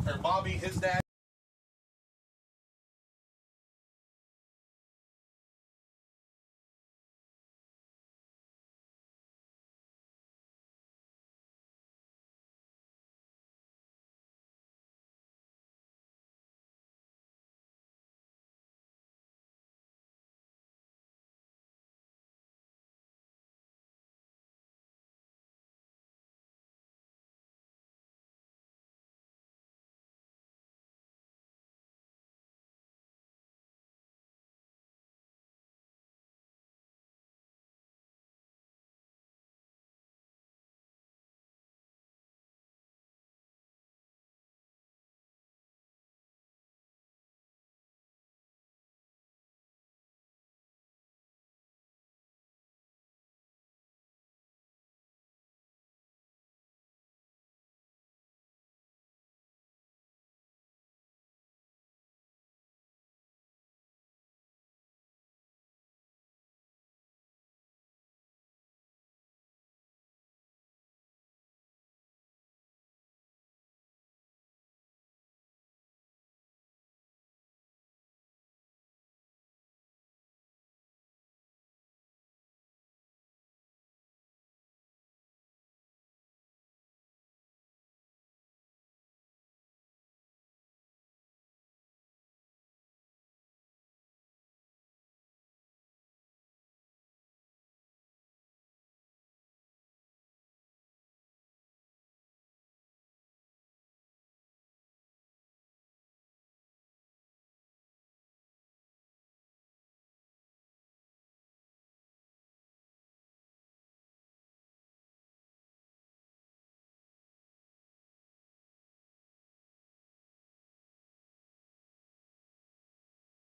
or Bobby, his dad.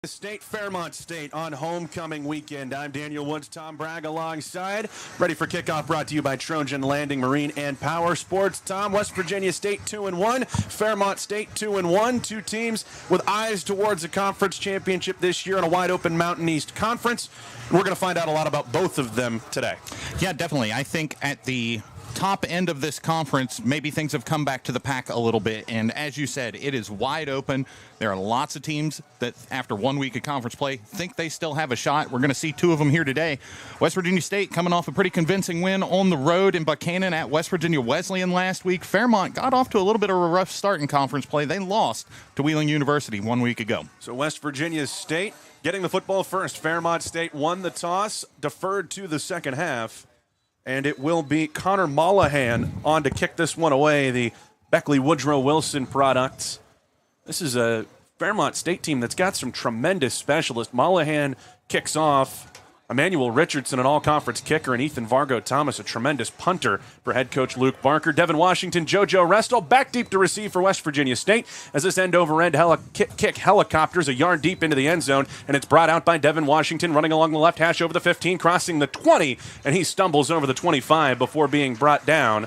State, Fairmont State on homecoming weekend. I'm Daniel Woods, Tom Bragg alongside. Ready for kickoff, brought to you by Trojan Landing Marine and Power Sports. Tom, West Virginia State 2-1, Fairmont State 2-1. Two teams with eyes towards a conference championship this year in a wide open Mountain East Conference. We're going to find out a lot about both of them today. Yeah, definitely. I think at the top end of this conference, maybe things have come back to the pack a little bit. And as you said, it is wide open. There are lots of teams that, after 1 week of conference play, think they still have a shot. We're going to see two of them here today. West Virginia State coming off a pretty convincing win on the road in Buchanan at West Virginia Wesleyan last week. Fairmont got off to a little bit of a rough start in conference play. They lost to Wheeling University 1 week ago. So West Virginia State getting the football first. Fairmont State won the toss, deferred to the second half. And it will be Connor Mollahan on to kick this one away, the Beckley Woodrow Wilson product. This is a Fairmont State team that's got some tremendous specialists. Mollahan kicks off. Emmanuel Richardson, an all-conference kicker, and Ethan Vargo Thomas, a tremendous punter for head coach Luke Barker. Devin Washington, JoJo Restel, back deep to receive for West Virginia State as this end-over-end kick helicopters a yard deep into the end zone, and it's brought out by Devin Washington running along the left hash over the 15, crossing the 20, and he stumbles over the 25 before being brought down.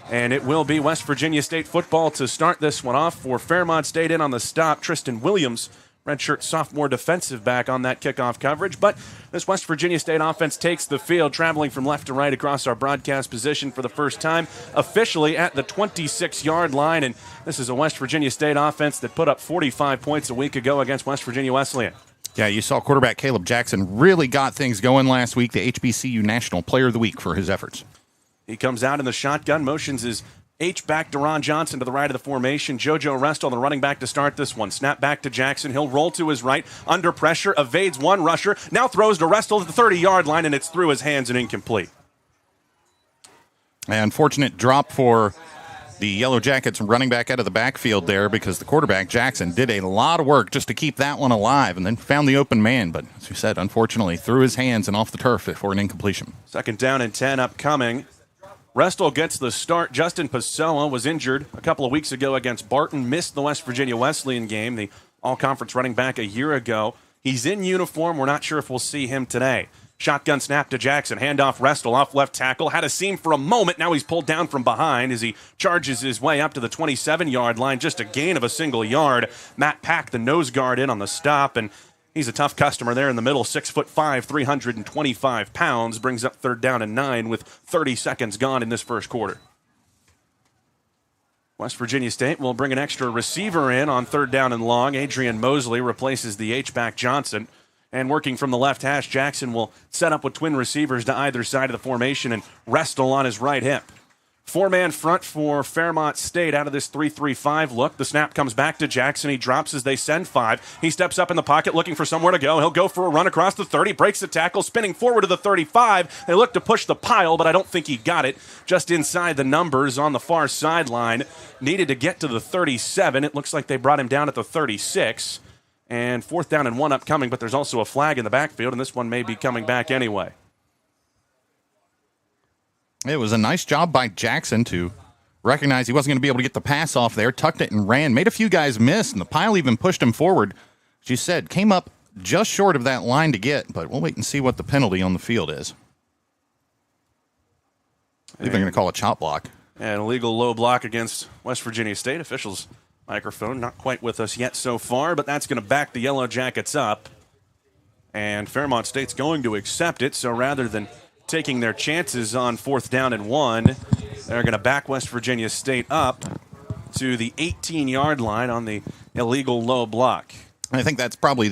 And it will be West Virginia State football to start this one off for Fairmont State. In on the stop, Tristan Williams, redshirt sophomore defensive back on that kickoff coverage. But this West Virginia State offense takes the field, traveling from left to right across our broadcast position for the first time, officially at the 26-yard line. And this is a West Virginia State offense that put up 45 points a week ago against West Virginia Wesleyan. Yeah, you saw quarterback Caleb Jackson really got things going last week, the HBCU National Player of the Week for his efforts. He comes out in the shotgun, motions his H-back Deron Johnson to the right of the formation. JoJo Restel, the running back, to start this one. Snap back to Jackson. He'll roll to his right. Under pressure, evades one rusher. Now throws to Restel at the 30-yard line, and it's through his hands and incomplete. An unfortunate drop for the Yellowjackets running back out of the backfield there, because the quarterback, Jackson, did a lot of work just to keep that one alive and then found the open man. But as you said, unfortunately, through his hands and off the turf for an incompletion. Second down and 10 upcoming. Restel gets the start. Justin Pessoa was injured a couple of weeks ago against Barton, missed the West Virginia Wesleyan game, the all-conference running back a year ago. He's in uniform. We're not sure if we'll see him today. Shotgun snap to Jackson. Handoff Restel off left tackle. Had a seam for a moment. Now he's pulled down from behind as he charges his way up to the 27-yard line. Just a gain of a single yard. Matt Pack, the nose guard, in on the stop, and he's a tough customer there in the middle, 6'5", 325 pounds, brings up third down and 9 with 30 seconds gone in this first quarter. West Virginia State will bring an extra receiver in on 3rd down and long. Adrian Mosley replaces the H-back Johnson. And working from the left hash, Jackson will set up with twin receivers to either side of the formation and wrestle on his right hip. 4-man front for Fairmont State out of this 3-3-5 look. The snap comes back to Jackson. He drops as they send 5. He steps up in the pocket looking for somewhere to go. He'll go for a run across the 30, breaks the tackle, spinning forward to the 35. They look to push the pile, but I don't think he got it. Just inside the numbers on the far sideline. Needed to get to the 37. It looks like they brought him down at the 36. And 4th down and 1 upcoming, but there's also a flag in the backfield, and this one may be coming back anyway. It was a nice job by Jackson to recognize he wasn't going to be able to get the pass off there, tucked it and ran, made a few guys miss, and the pile even pushed him forward. She said, came up just short of that line to get, but we'll wait and see what the penalty on the field is. I think they're going to call a chop block. An illegal low block against West Virginia State. Officials' microphone not quite with us yet so far, but that's going to back the Yellow Jackets up. And Fairmont State's going to accept it, so rather than taking their chances on 4th down and 1, they're going to back West Virginia State up to the 18-yard line on the illegal low block. I think that's probably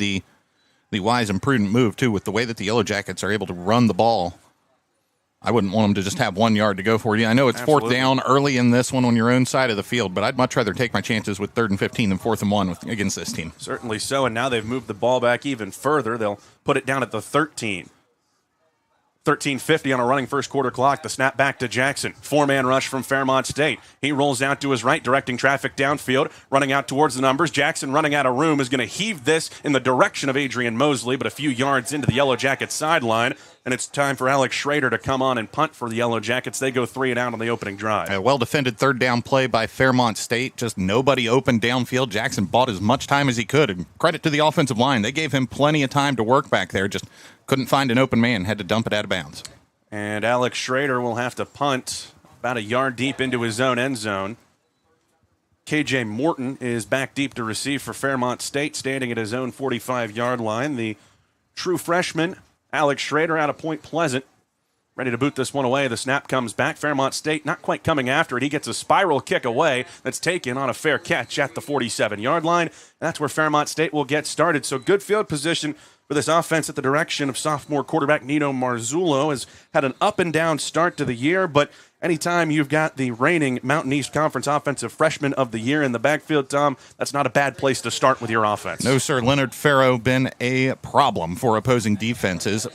the wise and prudent move, too, with the way that the Yellow Jackets are able to run the ball. I wouldn't want them to just have 1 yard to go for you. I know it's Absolutely. 4th down early in this one on your own side of the field, but I'd much rather take my chances with 3rd and 15 than 4th and 1 against this team. Certainly so, and now they've moved the ball back even further. They'll put it down at the 13. 13:50 on a running first quarter clock. The snap back to Jackson. 4-man rush from Fairmont State. He rolls out to his right, directing traffic downfield, running out towards the numbers. Jackson, running out of room, is going to heave this in the direction of Adrian Mosley, but a few yards into the Yellow Jackets sideline, and it's time for Alex Schrader to come on and punt for the Yellow Jackets. They go 3 and out on the opening drive. A well-defended 3rd down play by Fairmont State. Just nobody open downfield. Jackson bought as much time as he could, and credit to the offensive line. They gave him plenty of time to work back there. Just couldn't find an open man, had to dump it out of bounds. And Alex Schrader will have to punt about a yard deep into his own end zone. KJ Morton is back deep to receive for Fairmont State, standing at his own 45-yard line. The true freshman, Alex Schrader, out of Point Pleasant, ready to boot this one away. The snap comes back. Fairmont State not quite coming after it. He gets a spiral kick away that's taken on a fair catch at the 47-yard line. That's where Fairmont State will get started. So good field position for this offense at the direction of sophomore quarterback Nino Marzullo. Has had an up-and-down start to the year, but anytime you've got the reigning Mountain East Conference Offensive Freshman of the Year in the backfield, Tom, that's not a bad place to start with your offense. No, sir. Leonard Farrow been a problem for opposing defenses,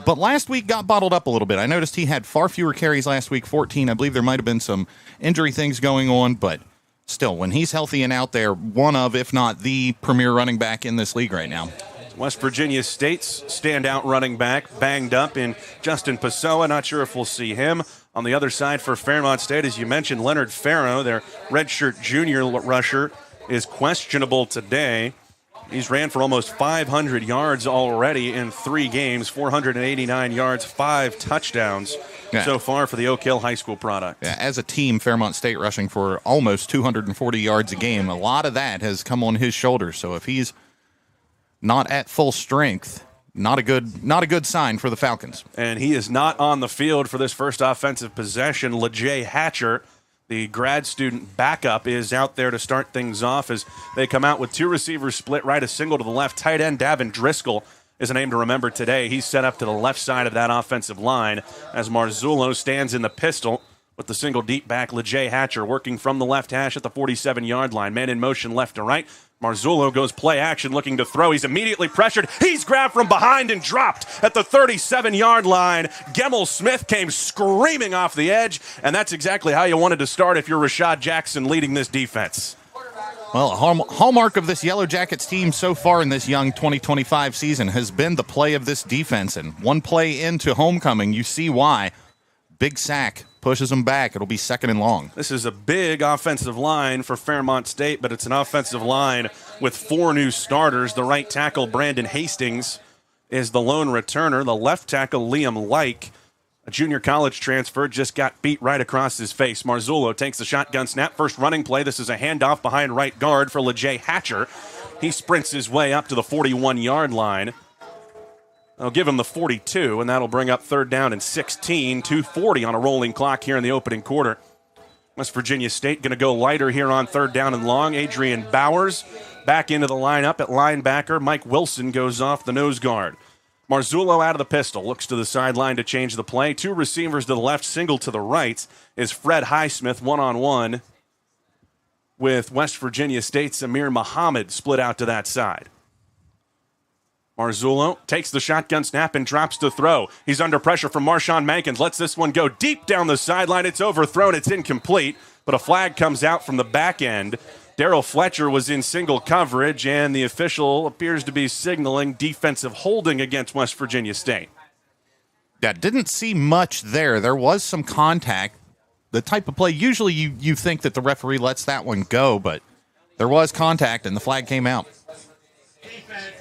but last week got bottled up a little bit. I noticed he had far fewer carries last week, 14. I believe there might have been some injury things going on, but still, when he's healthy and out there, one of, if not the premier running back in this league right now. West Virginia State's standout running back banged up in Justin Pessoa. Not sure if we'll see him. On the other side for Fairmont State, as you mentioned, Leonard Farrow, their redshirt junior rusher, is questionable today. He's ran for almost 500 yards already in 3 games, 489 yards, 5 touchdowns so far for the Oak Hill High School product. Yeah, as a team, Fairmont State rushing for almost 240 yards a game. A lot of that has come on his shoulders. So if he's not at full strength, not a good sign for the Falcons. And he is not on the field for this first offensive possession. LeJay Hatcher, the grad student backup, is out there to start things off as they come out with 2 receivers split right, a single to the left. Tight end Davin Driscoll is a name to remember today. He's set up to the left side of that offensive line as Marzullo stands in the pistol with the single deep back. LeJay Hatcher working from the left hash at the 47-yard line. Man in motion left to right. Marzullo goes play action looking to throw. He's immediately pressured. He's grabbed from behind and dropped at the 37-yard line. Gemmel Smith came screaming off the edge, and that's exactly how you wanted to start if you're Rashad Jackson leading this defense. Well, a hallmark of this Yellow Jackets team so far in this young 2025 season has been the play of this defense. And one play into homecoming, you see why. Big sack, pushes them back. It'll be 2nd and long. This is a big offensive line for Fairmont State, but it's an offensive line with 4 new starters. The right tackle, Brandon Hastings, is the lone returner. The left tackle, Liam Like, a junior college transfer, just got beat right across his face. Marzullo takes the shotgun snap. First running play. This is a handoff behind right guard for LeJay Hatcher. He sprints his way up to the 41-yard line. They'll give him the 42, and that'll bring up 3rd down and 16, 2:40 on a rolling clock here in the opening quarter. West Virginia State going to go lighter here on third down and long. Adrian Bowers back into the lineup at linebacker. Mike Wilson goes off the nose guard. Marzullo out of the pistol, looks to the sideline to change the play. Two receivers to the left, single to the right is Fred Highsmith one-on-one with West Virginia State's Amir Muhammad split out to that side. Marzullo takes the shotgun snap and drops to throw. He's under pressure from Marshawn Mankins. Lets this one go deep down the sideline. It's overthrown. It's incomplete, but a flag comes out from the back end. Darrell Fletcher was in single coverage, and the official appears to be signaling defensive holding against West Virginia State. Yeah, didn't see much there. There was some contact. The type of play, usually you think that the referee lets that one go, but there was contact, and the flag came out. Defense,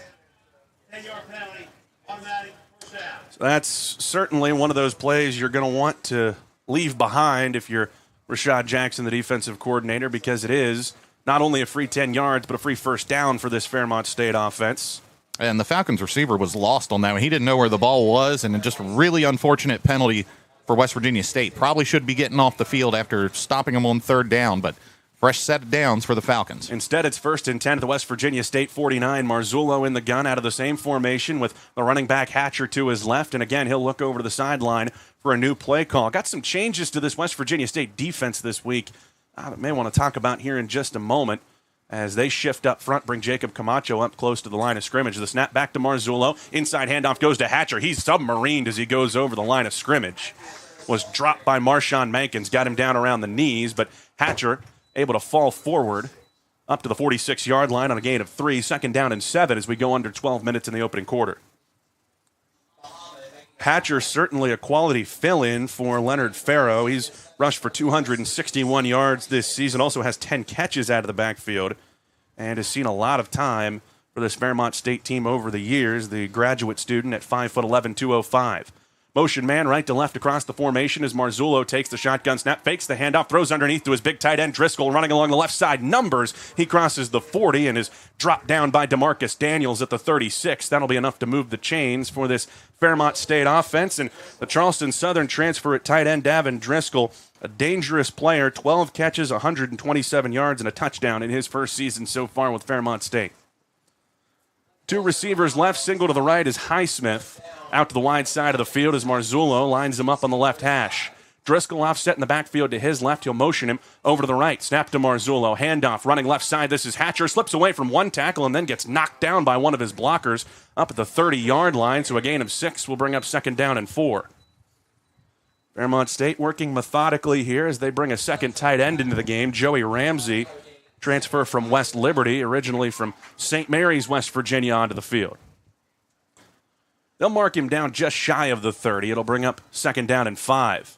10-yard penalty, automatic first down. So that's certainly one of those plays you're going to want to leave behind if you're Rashad Jackson, the defensive coordinator, because it is not only a free 10 yards, but a free first down for this Fairmont State offense. And the Falcons receiver was lost on that one. He didn't know where the ball was, and just a really unfortunate penalty for West Virginia State. Probably should be getting off the field after stopping him on third down, but fresh set of downs for the Falcons. Instead, it's first and 10 at the West Virginia State 49. Marzullo in the gun out of the same formation with the running back Hatcher to his left. And again, he'll look over to the sideline for a new play call. Got some changes to this West Virginia State defense this week I may want to talk about here in just a moment as they shift up front, bring Jacob Camacho up close to the line of scrimmage. The snap back to Marzullo. Inside handoff goes to Hatcher. He's submarined as he goes over the line of scrimmage. Was dropped by Marshawn Mankins, got him down around the knees, but Hatcher able to fall forward up to the 46-yard line on a gain of 3, second down and 7 as we go under 12 minutes in the opening quarter. Hatcher certainly a quality fill-in for Leonard Farrow. He's rushed for 261 yards this season, also has 10 catches out of the backfield, and has seen a lot of time for this Fairmont State team over the years. The graduate student at 5'11", 205. Motion man right to left across the formation as Marzullo takes the shotgun snap, fakes the handoff, throws underneath to his big tight end Driscoll running along the left side. Numbers. He crosses the 40 and is dropped down by DeMarcus Daniels at the 36. That'll be enough to move the chains for this Fairmont State offense. And the Charleston Southern transfer at tight end Davin Driscoll, a dangerous player, 12 catches, 127 yards, and a touchdown in his first season so far with Fairmont State. Two receivers left, single to the right is Highsmith. Out to the wide side of the field as Marzullo lines him up on the left hash. Driscoll offset in the backfield to his left. He'll motion him over to the right. Snap to Marzullo. Handoff, running left side. This is Hatcher. Slips away from one tackle and then gets knocked down by one of his blockers up at the 30-yard line. So a gain of 6 will bring up second down and 4. Fairmont State working methodically here as they bring a second tight end into the game. Joey Ramsey, transfer from West Liberty, originally from St. Mary's, West Virginia, onto the field. They'll mark him down just shy of the 30. It'll bring up second down and 5.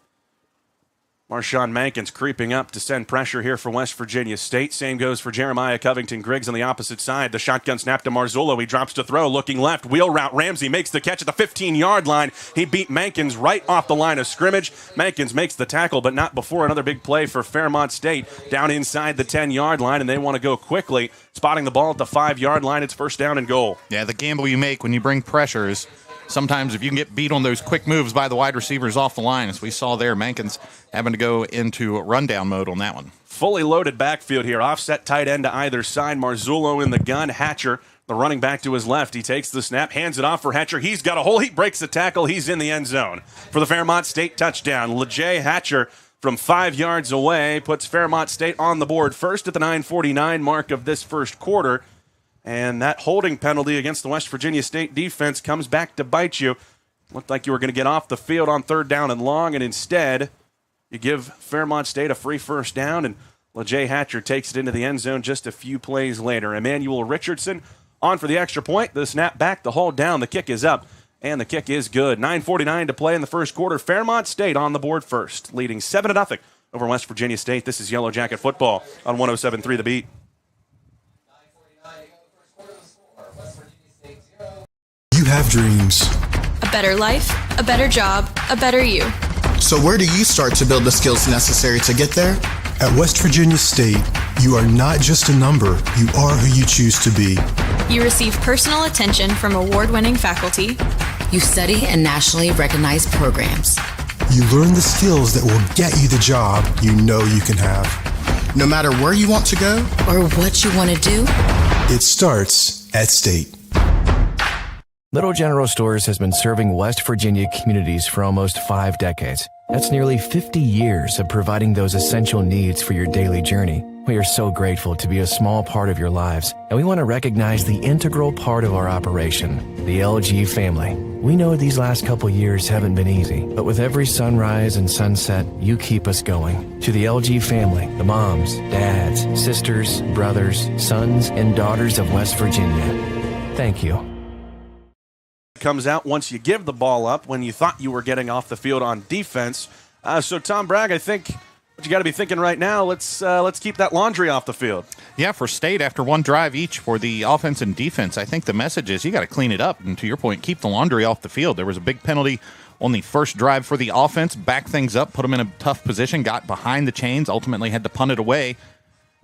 Marshawn Mankins creeping up to send pressure here for West Virginia State. Same goes for Jeremiah Covington-Griggs on the opposite side. The shotgun snap to Marzullo. He drops to throw, looking left. Wheel route. Ramsey makes the catch at the 15-yard line. He beat Mankins right off the line of scrimmage. Mankins makes the tackle, but not before another big play for Fairmont State down inside the 10-yard line, and they want to go quickly. Spotting the ball at the 5-yard line. It's first down and goal. Yeah, the gamble you make when you bring pressures. Sometimes if you can get beat on those quick moves by the wide receivers off the line, as we saw there, Mankins having to go into rundown mode on that one. Fully loaded backfield here. Offset tight end to either side. Marzullo in the gun. Hatcher, the running back to his left. He takes the snap, hands it off for Hatcher. He's got a hole. He breaks the tackle. He's in the end zone for the Fairmont State touchdown. LeJay Hatcher from 5 yards away puts Fairmont State on the board first at the 9:49 mark of this first quarter. And that holding penalty against the West Virginia State defense comes back to bite you. Looked like you were going to get off the field on third down and long, and instead you give Fairmont State a free first down, and LeJay Hatcher takes it into the end zone just a few plays later. Emmanuel Richardson on for the extra point. The snap back, the hold down, the kick is up, and the kick is good. 9:49 to play in the first quarter. Fairmont State on the board first, leading 7-0 over West Virginia State. This is Yellow Jacket football on 107.3 The Beat. You have dreams. A better life, a better job, a better you. So where do you start to build the skills necessary to get there? At West Virginia State, you are not just a number, you are who you choose to be. You receive personal attention from award-winning faculty. You study in nationally recognized programs. You learn the skills that will get you the job you know you can have. No matter where you want to go or what you want to do, it starts at State. Little General Stores has been serving West Virginia communities for almost 5 decades. That's nearly 50 years of providing those essential needs for your daily journey. We are so grateful to be a small part of your lives, and we want to recognize the integral part of our operation, the LG family. We know these last couple years haven't been easy, but with every sunrise and sunset, you keep us going. To the LG family, the moms, dads, sisters, brothers, sons, and daughters of West Virginia, thank you. Comes out once you give the ball up when you thought you were getting off the field on defense. So Tom Bragg, I think what you got to be thinking right now, let's keep that laundry off the field. Yeah, for State, after one drive each for the offense and defense, I think the message is you got to clean it up. And to your point, keep the laundry off the field. There was a big penalty on the first drive for the offense, backed things up, put them in a tough position, got behind the chains, ultimately had to punt it away.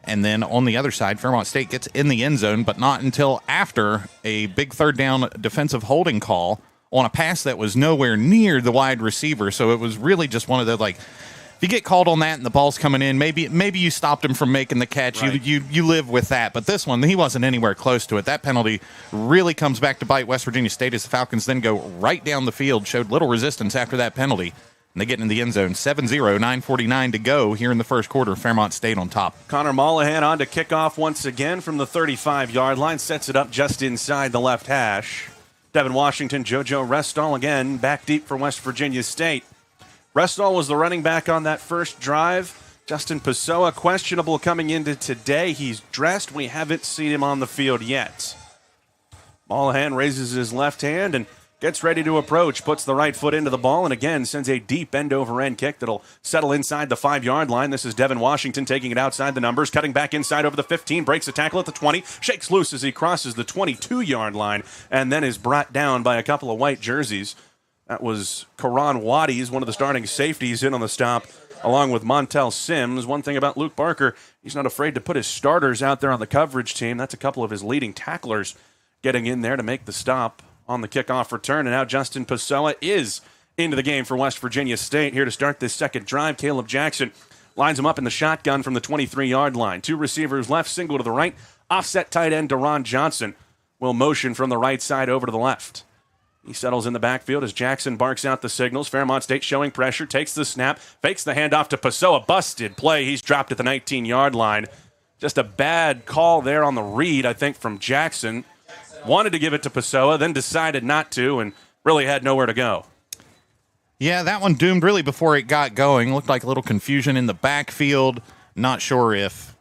And then on the other side, Fairmont State gets in the end zone, but not until after a big third down defensive holding call on a pass that was nowhere near the wide receiver. So it was really just one of the, like, if you get called on that and the ball's coming in, maybe you stopped him from making the catch. Right. You live with that. But this one, he wasn't anywhere close to it. That penalty really comes back to bite West Virginia State as the Falcons then go right down the field, showed little resistance after that penalty. And they get in the end zone. 7-0, 9:49 to go here in the first quarter. Fairmont State on top. Connor Mollahan on to kickoff once again from the 35-yard line. Sets it up just inside the left hash. Devin Washington, JoJo Restall again back deep for West Virginia State. Restall was the running back on that first drive. Justin Pessoa, questionable coming into today. He's dressed. We haven't seen him on the field yet. Mollahan raises his left hand and gets ready to approach, puts the right foot into the ball, and again sends a deep end-over-end kick that'll settle inside the 5-yard line. This is Devin Washington taking it outside the numbers, cutting back inside over the 15, breaks a tackle at the 20, shakes loose as he crosses the 22-yard line, and then is brought down by a couple of white jerseys. That was Karan Waddies, one of the starting safeties, in on the stop, along with Montel Sims. One thing about Luke Barker, he's not afraid to put his starters out there on the coverage team. That's a couple of his leading tacklers getting in there to make the stop on the kickoff return. And now Justin Pessoa is into the game for West Virginia State. Here to start this second drive, Caleb Jackson lines him up in the shotgun from the 23-yard line. 2 receivers left, single to the right. Offset tight end Deron Johnson will motion from the right side over to the left. He settles in the backfield as Jackson barks out the signals. Fairmont State showing pressure, takes the snap, fakes the handoff to Pessoa. Busted play. He's dropped at the 19-yard line. Just a bad call there on the read, I think, from Jackson. Wanted to give it to Pessoa, then decided not to, and really had nowhere to go. Yeah, that one doomed really before it got going. Looked like a little confusion in the backfield. Not sure if,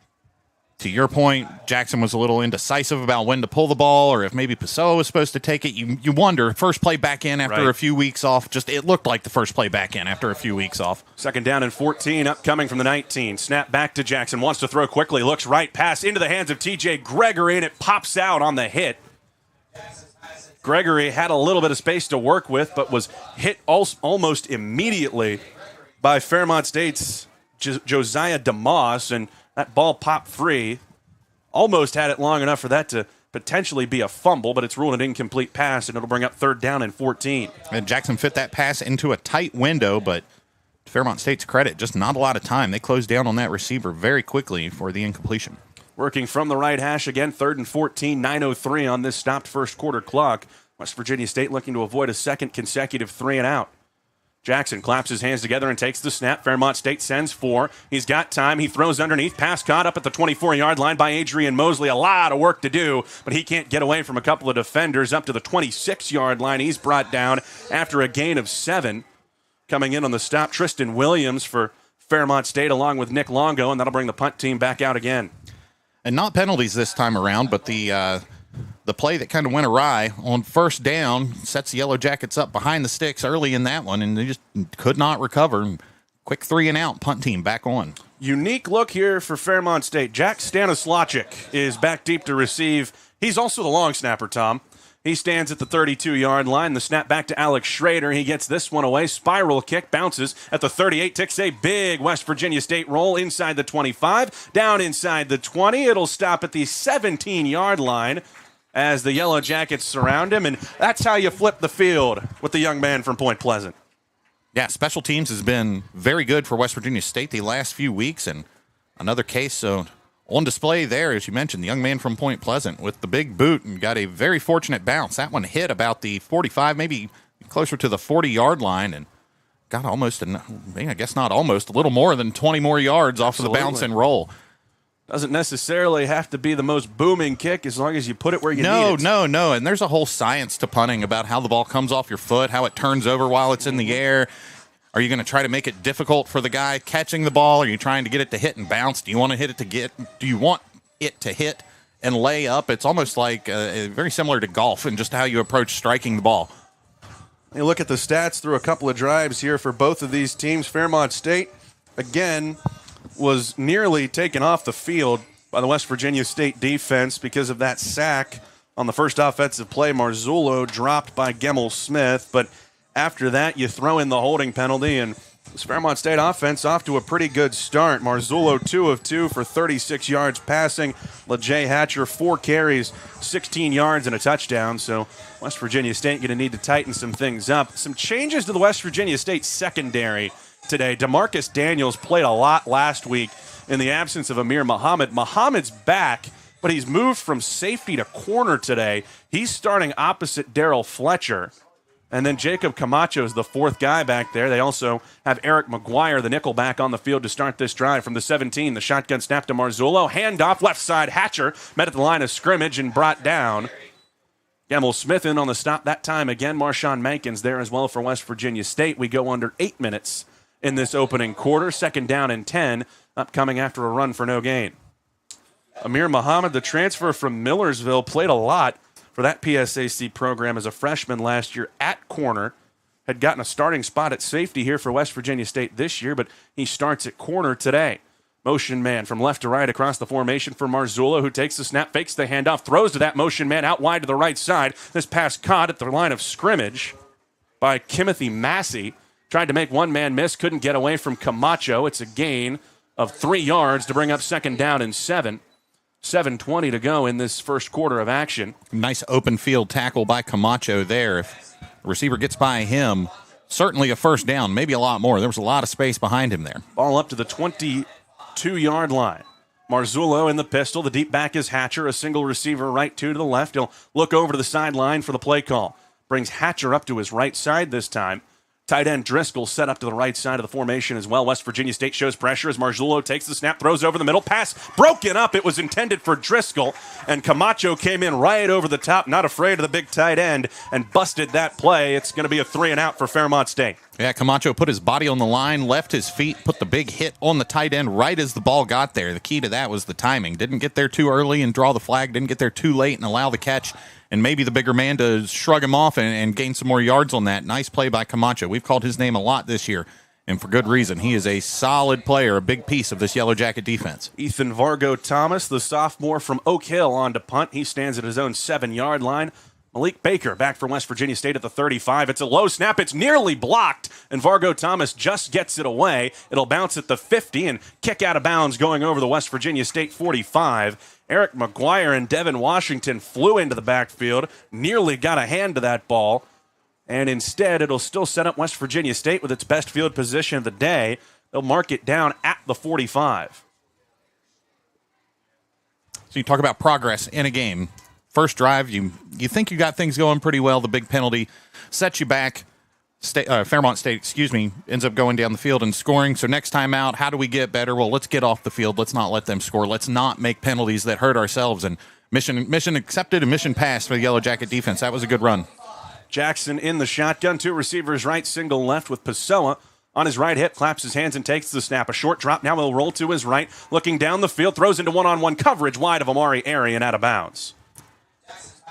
to your point, Jackson was a little indecisive about when to pull the ball, or if maybe Pessoa was supposed to take it. You wonder. First play back in after a few weeks off. Just it looked like the first play back in after a few weeks off. Second down and 14, upcoming from the 19. Snap back to Jackson. Wants to throw quickly. Looks right. Pass into the hands of T.J. Gregory, and it pops out on the hit. Gregory had a little bit of space to work with, but was hit almost immediately by Fairmont State's Josiah DeMoss, and that ball popped free. Almost had it long enough for that to potentially be a fumble, but it's ruled an incomplete pass, and it'll bring up third down and 14. And Jackson fit that pass into a tight window, but to Fairmont State's credit, just not a lot of time. They closed down on that receiver very quickly for the incompletion. Working from the right hash again, third and 14, 9:03 on this stopped first quarter clock. West Virginia State looking to avoid a second consecutive 3-and-out. Jackson claps his hands together and takes the snap. Fairmont State sends 4. He's got time. He throws underneath. Pass caught up at the 24-yard line by Adrian Mosley. A lot of work to do, but he can't get away from a couple of defenders up to the 26-yard line. He's brought down after a gain of 7. Coming in on the stop, Tristan Williams for Fairmont State along with Nick Longo, and that'll bring the punt team back out again. And not penalties this time around, but the play that kind of went awry on first down sets the Yellowjackets up behind the sticks early in that one, and they just could not recover. Quick 3-and-out, punt team back on. Unique look here for Fairmont State. Jack Stanislacic is back deep to receive. He's also the long snapper, Tom. He stands at the 32-yard line. The snap back to Alex Schrader. He gets this one away. Spiral kick, bounces at the 38. Takes a big West Virginia State roll inside the 25. Down inside the 20. It'll stop at the 17-yard line as the Yellowjackets surround him. And that's how you flip the field with the young man from Point Pleasant. Yeah, special teams has been very good for West Virginia State the last few weeks, and another case on display there, as you mentioned, the young man from Point Pleasant with the big boot and got a very fortunate bounce. That one hit about the 45, maybe closer to the 40-yard line, and got almost, I guess not almost, a little more than 20 more yards off of the bounce and roll. Doesn't necessarily have to be the most booming kick as long as you put it where you need it. No. And there's a whole science to punting about how the ball comes off your foot, how it turns over while it's in the air. Are you going to try to make it difficult for the guy catching the ball? Are you trying to get it to hit and bounce? Do you want it to hit and lay up? It's almost like very similar to golf and just how you approach striking the ball. You look at the stats through a couple of drives here for both of these teams. Fairmont State, again, was nearly taken off the field by the West Virginia State defense because of that sack on the first offensive play. Marzullo dropped by Gemmell Smith, but after that, you throw in the holding penalty, and this Fairmont State offense off to a pretty good start. Marzullo 2 of 2 for 36 yards passing. LeJay Hatcher 4 carries, 16 yards and a touchdown. So West Virginia State going to need to tighten some things up. Some changes to the West Virginia State secondary today. DeMarcus Daniels played a lot last week in the absence of Amir Muhammad. Muhammad's back, but he's moved from safety to corner today. He's starting opposite Darrell Fletcher. And then Jacob Camacho is the fourth guy back there. They also have Eric McGuire, the nickel, back on the field to start this drive from the 17. The shotgun snap to Marzullo. Handoff left side. Hatcher met at the line of scrimmage and brought down. Gemmell Smith in on the stop that time again. Marshawn Mankins there as well for West Virginia State. We go under 8 minutes in this opening quarter. 2nd down and 10, upcoming after a run for no gain. Amir Muhammad, the transfer from Millersville, played a lot for that PSAC program as a freshman last year at corner. Had gotten a starting spot at safety here for West Virginia State this year, but he starts at corner today. Motion man from left to right across the formation for Marzullo, who takes the snap, fakes the handoff, throws to that motion man out wide to the right side. This pass caught at the line of scrimmage by Kimothy Massey. Tried to make one man miss, couldn't get away from Camacho. It's a gain of 3 yards to bring up 2nd down and 7. 7:20 to go in this first quarter of action. Nice open field tackle by Camacho there. If the receiver gets by him, certainly a first down, maybe a lot more. There was a lot of space behind him there. Ball up to the 22-yard line. Marzullo in the pistol. The deep back is Hatcher, a single receiver right 2 to the left. He'll look over to the sideline for the play call. Brings Hatcher up to his right side this time. Tight end Driscoll set up to the right side of the formation as well. West Virginia State shows pressure as Marzullo takes the snap, throws over the middle. Pass broken up. It was intended for Driscoll, and Camacho came in right over the top, not afraid of the big tight end, and busted that play. It's going to be a 3-and-out for Fairmont State. Yeah, Camacho put his body on the line, left his feet, put the big hit on the tight end right as the ball got there. The key to that was the timing. Didn't get there too early and draw the flag, didn't get there too late and allow the catch, and maybe the bigger man to shrug him off and gain some more yards on that. Nice play by Camacho. We've called his name a lot this year, and for good reason. He is a solid player, a big piece of this Yellow Jacket defense. Ethan Vargo Thomas, the sophomore from Oak Hill, on to punt. He stands at his own 7-yard line. Malik Baker back for West Virginia State at the 35. It's a low snap. It's nearly blocked, and Vargo Thomas just gets it away. It'll bounce at the 50 and kick out of bounds going over the West Virginia State 45. Eric McGuire and Devin Washington flew into the backfield, nearly got a hand to that ball, and instead it'll still set up West Virginia State with its best field position of the day. They'll mark it down at the 45. So you talk about progress in a game. First drive, you think you got things going pretty well. The big penalty sets you back. Fairmont State, ends up going down the field and scoring. So next time out, how do we get better? Well, let's get off the field. Let's not let them score. Let's not make penalties that hurt ourselves. And mission accepted and mission passed for the Yellow Jacket defense. That was a good run. Jackson in the shotgun. 2 receivers right, single left with Pessoa. On his right hip, claps his hands and takes the snap. A short drop. Now he'll roll to his right. Looking down the field, throws into one-on-one coverage wide of Amari Airy and out of bounds.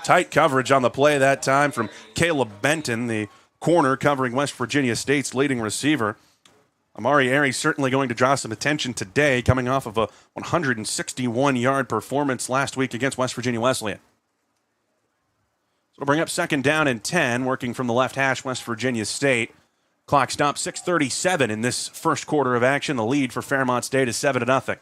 Tight coverage on the play that time from Caleb Benton, the corner covering West Virginia State's leading receiver. Amari Airy certainly going to draw some attention today, coming off of a 161-yard performance last week against West Virginia Wesleyan. So it'll bring up 2nd down and 10, working from the left hash, West Virginia State. Clock stops 6:37 in this first quarter of action. The lead for Fairmont State is 7-0.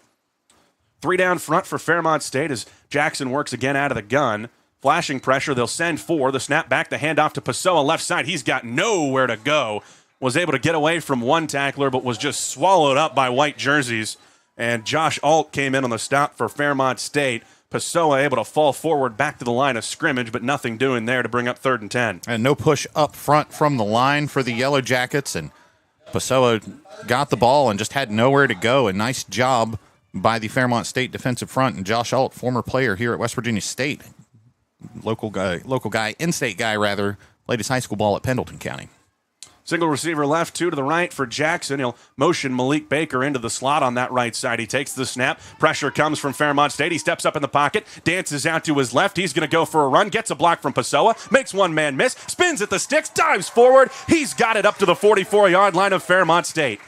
3 down front for Fairmont State as Jackson works again out of the gun. Flashing pressure, they'll send 4. The snap back, the handoff to Pessoa left side. He's got nowhere to go. was able to get away from one tackler, but was just swallowed up by white jerseys. And Josh Alt came in on the stop for Fairmont State. Pessoa able to fall forward back to the line of scrimmage, but nothing doing there to bring up 3rd and 10. And no push up front from the line for the Yellow Jackets. And Pessoa got the ball and just had nowhere to go. A nice job by the Fairmont State defensive front. And Josh Alt, former player here at West Virginia State, local guy, in-state guy rather, played his high school ball at Pendleton County. Single receiver left, 2 to the right for Jackson. He'll motion Malik Baker into the slot on that right side. He takes the snap. Pressure comes from Fairmont State. He steps up in the pocket, dances out to his left. He's going to go for a run, gets a block from Pessoa, makes one man miss, spins at the sticks, dives forward. He's got it up to the 44-yard line of Fairmont State.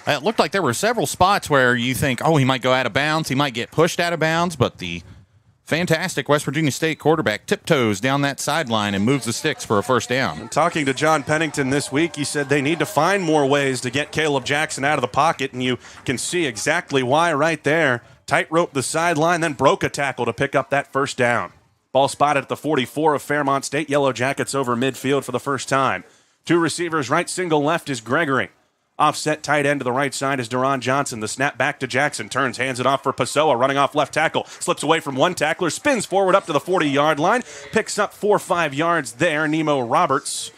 It looked like there were several spots where you think, oh, he might go out of bounds, he might get pushed out of bounds, but the fantastic West Virginia State quarterback tiptoes down that sideline and moves the sticks for a first down. Talking to John Pennington this week, he said they need to find more ways to get Caleb Jackson out of the pocket, and you can see exactly why right there. Tightrope the sideline, then broke a tackle to pick up that first down. Ball spotted at the 44 of Fairmont State. Yellow Jackets over midfield for the first time. 2 receivers right, single left is Gregory. Offset tight end to the right side is Deron Johnson. The snap back to Jackson. Turns, hands it off for Pessoa. Running off left tackle. Slips away from one tackler. Spins forward up to the 40-yard line. Picks up 4 or 5 yards there. Nemo Roberts,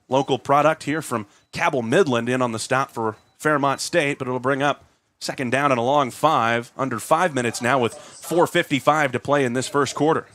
local product here from Cabell Midland, in on the stop for Fairmont State. But it'll bring up 2nd down and a long 5. Under 5 minutes now with 4:55 to play in this first quarter.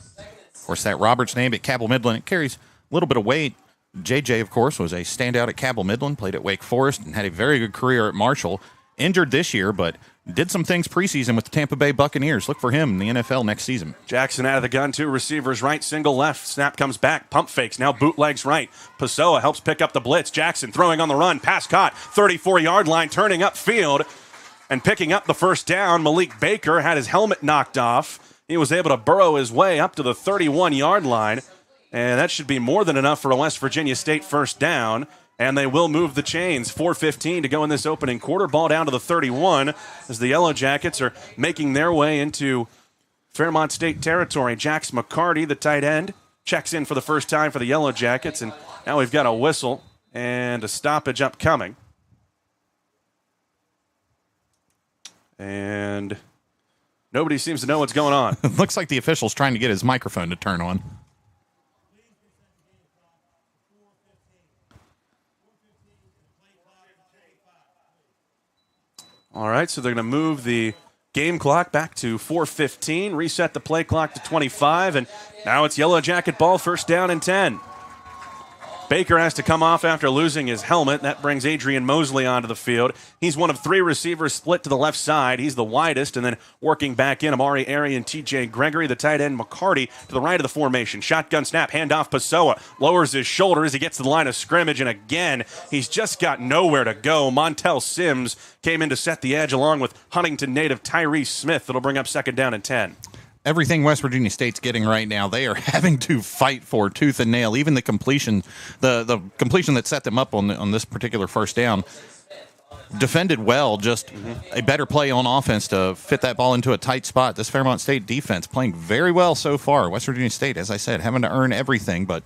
Of course, that Roberts name at Cabell Midland, it carries a little bit of weight. JJ, of course, was a standout at Cabell Midland, played at Wake Forest, and had a very good career at Marshall. Injured this year, but did some things preseason with the Tampa Bay Buccaneers. Look for him in the NFL next season. Jackson out of the gun, 2 receivers right, single left. Snap comes back, pump fakes, now bootlegs right. Pessoa helps pick up the blitz. Jackson throwing on the run, pass caught, 34-yard line, turning upfield, and picking up the first down. Malik Baker had his helmet knocked off. He was able to burrow his way up to the 31-yard line. And that should be more than enough for a West Virginia State first down. And they will move the chains. 4:15 to go in this opening quarter. Ball down to the 31 as the Yellow Jackets are making their way into Fairmont State territory. Jax McCarty, the tight end, checks in for the first time for the Yellow Jackets. And now we've got a whistle and a stoppage upcoming. And nobody seems to know what's going on. Looks like the official's trying to get his microphone to turn on. All right, so they're going to move the game clock back to 4:15, reset the play clock to 25, and now it's Yellow Jacket ball, first down and 10. Baker has to come off after losing his helmet. That brings Adrian Mosley onto the field. He's one of 3 receivers split to the left side. He's the widest, and then working back in, Amari Airy and TJ Gregory, the tight end McCarty to the right of the formation. Shotgun snap, handoff Pessoa, lowers his shoulder as he gets to the line of scrimmage, and again, he's just got nowhere to go. Montel Sims came in to set the edge along with Huntington native Tyrese Smith. That'll bring up 2nd down and 10. Everything West Virginia State's getting right now, they are having to fight for tooth and nail. Even the completion, the completion that set them up on this particular first down, defended well. Just a better play on offense to fit that ball into a tight spot. This Fairmont State defense playing very well so far. West Virginia State, as I said, having to earn everything, but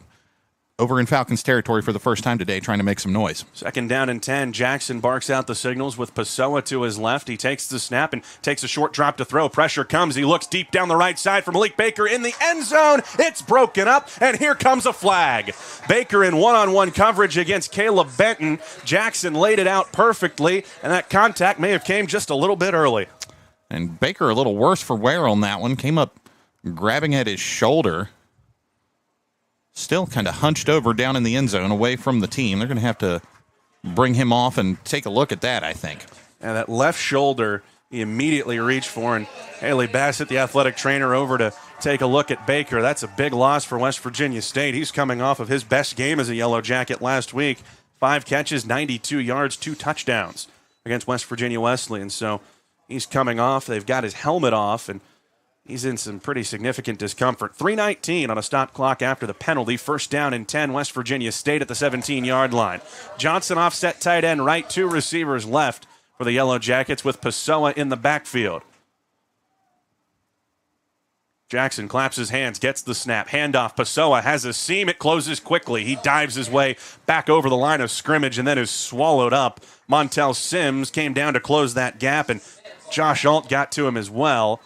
over in Falcons territory for the first time today, trying to make some noise. 2nd down and 10. Jackson barks out the signals with Pessoa to his left. He takes the snap and takes a short drop to throw. Pressure comes. He looks deep down the right side for Malik Baker in the end zone. It's broken up, and here comes a flag. Baker in one-on-one coverage against Caleb Benton. Jackson laid it out perfectly, and that contact may have came just a little bit early. And Baker a little worse for wear on that one. Came up grabbing at his shoulder. Still kind of hunched over down in the end zone away from the team. They're going to have to bring him off and take a look at that, I think. And that left shoulder, he immediately reached for, and Haley Bassett, the athletic trainer, over to take a look at Baker. That's a big loss for West Virginia State. He's coming off of his best game as a Yellow Jacket last week. 5 catches, 92 yards, 2 touchdowns against West Virginia Wesleyan. So he's coming off. They've got his helmet off, and he's in some pretty significant discomfort. 3:19 on a stop clock after the penalty. 1st down and 10, West Virginia State at the 17-yard line. Johnson offset tight end right, 2 receivers left for the Yellow Jackets with Pessoa in the backfield. Jackson claps his hands, gets the snap. Handoff. Pessoa has a seam. It closes quickly. He dives his way back over the line of scrimmage and then is swallowed up. Montel Sims came down to close that gap, and Josh Alt got to him as well.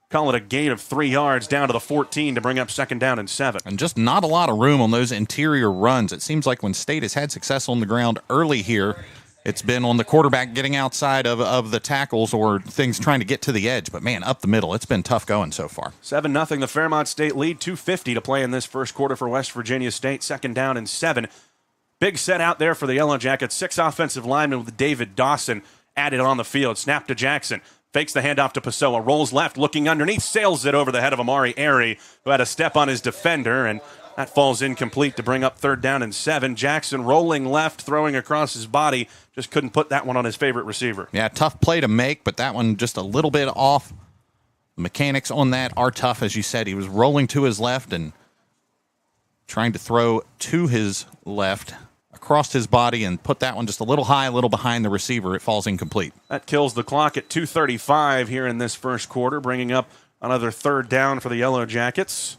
Call it a gain of 3 yards down to the 14 to bring up 2nd down and 7. And just not a lot of room on those interior runs. It seems like when State has had success on the ground early here, it's been on the quarterback getting outside of the tackles or things trying to get to the edge. But, man, up the middle, it's been tough going so far. 7-0 the Fairmont State lead. 2:50 to play in this first quarter for West Virginia State. 2nd down and 7. Big set out there for the Yellowjackets. 6 offensive linemen with David Dawson added on the field. Snap to Jackson. Fakes the handoff to Pessoa. Rolls left, looking underneath. Sails it over the head of Amari Airy, who had a step on his defender, and that falls incomplete to bring up 3rd down and 7. Jackson rolling left, throwing across his body. Just couldn't put that one on his favorite receiver. Yeah, tough play to make, but that one just a little bit off. The mechanics on that are tough, as you said. He was rolling to his left and trying to throw to his left across his body and put that one just a little high, a little behind the receiver. It falls incomplete. That kills the clock at 2:35 here in this first quarter, bringing up another 3rd down for the Yellowjackets.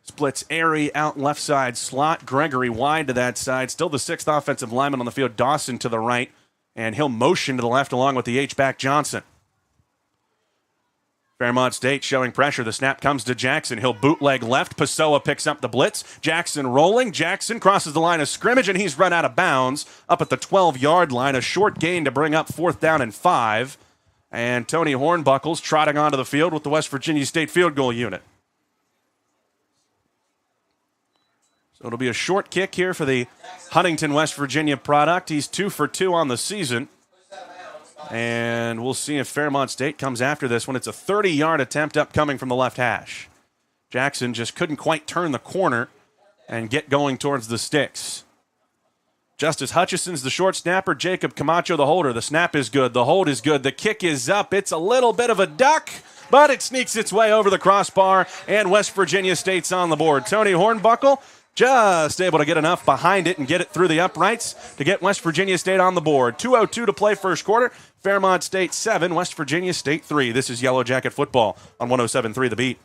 Splits Airy out left side slot. Gregory wide to that side. Still the 6th offensive lineman on the field. Dawson to the right. And he'll motion to the left along with the H-back Johnson. Fairmont State showing pressure. The snap comes to Jackson. He'll bootleg left. Pessoa picks up the blitz. Jackson rolling. Jackson crosses the line of scrimmage, and he's run out of bounds up at the 12-yard line. A short gain to bring up 4th down and 5. And Tony Hornbuckle's trotting onto the field with the West Virginia State field goal unit. So it'll be a short kick here for the Huntington, West Virginia product. He's 2 for 2 on the season. And we'll see if Fairmont State comes after this one. It's a 30-yard attempt upcoming from the left hash. Jackson just couldn't quite turn the corner and get going towards the sticks. Justice Hutchison's the short snapper. Jacob Camacho the holder. The snap is good. The hold is good. The kick is up. It's a little bit of a duck, but it sneaks its way over the crossbar, and West Virginia State's on the board. Tony Hornbuckle just able to get enough behind it and get it through the uprights to get West Virginia State on the board. 2:02 to play first quarter. Fairmont State 7, West Virginia State 3. This is Yellow Jacket football on 107.3 The Beat.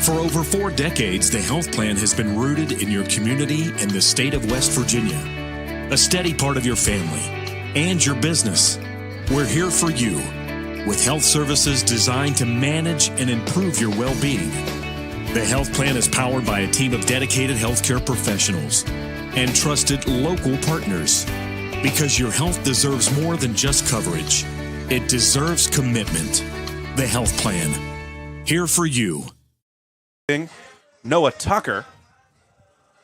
For over 4 decades, the health plan has been rooted in your community and the state of West Virginia. A steady part of your family and your business. We're here for you with health services designed to manage and improve your well-being. The health plan is powered by a team of dedicated healthcare professionals and trusted local partners. Because your health deserves more than just coverage. It deserves commitment. The health plan. Here for you. Noah Tucker.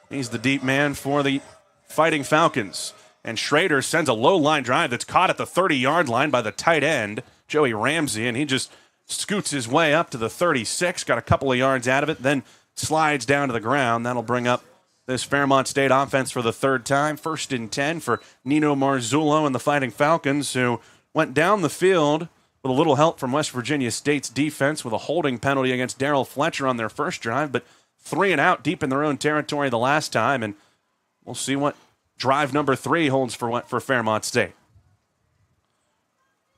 He's the deep man for the Fighting Falcons. And Schrader sends a low line drive that's caught at the 30-yard line by the tight end, Joey Ramsey, and he just scoots his way up to the 36, got a couple of yards out of it, then slides down to the ground. That'll bring up this Fairmont State offense for the 3rd time. 1st and 10 for Nino Marzullo and the Fighting Falcons, who went down the field with a little help from West Virginia State's defense with a holding penalty against Darrell Fletcher on their first drive, but 3 and out deep in their own territory the last time, and we'll see what drive number 3 holds for Fairmont State.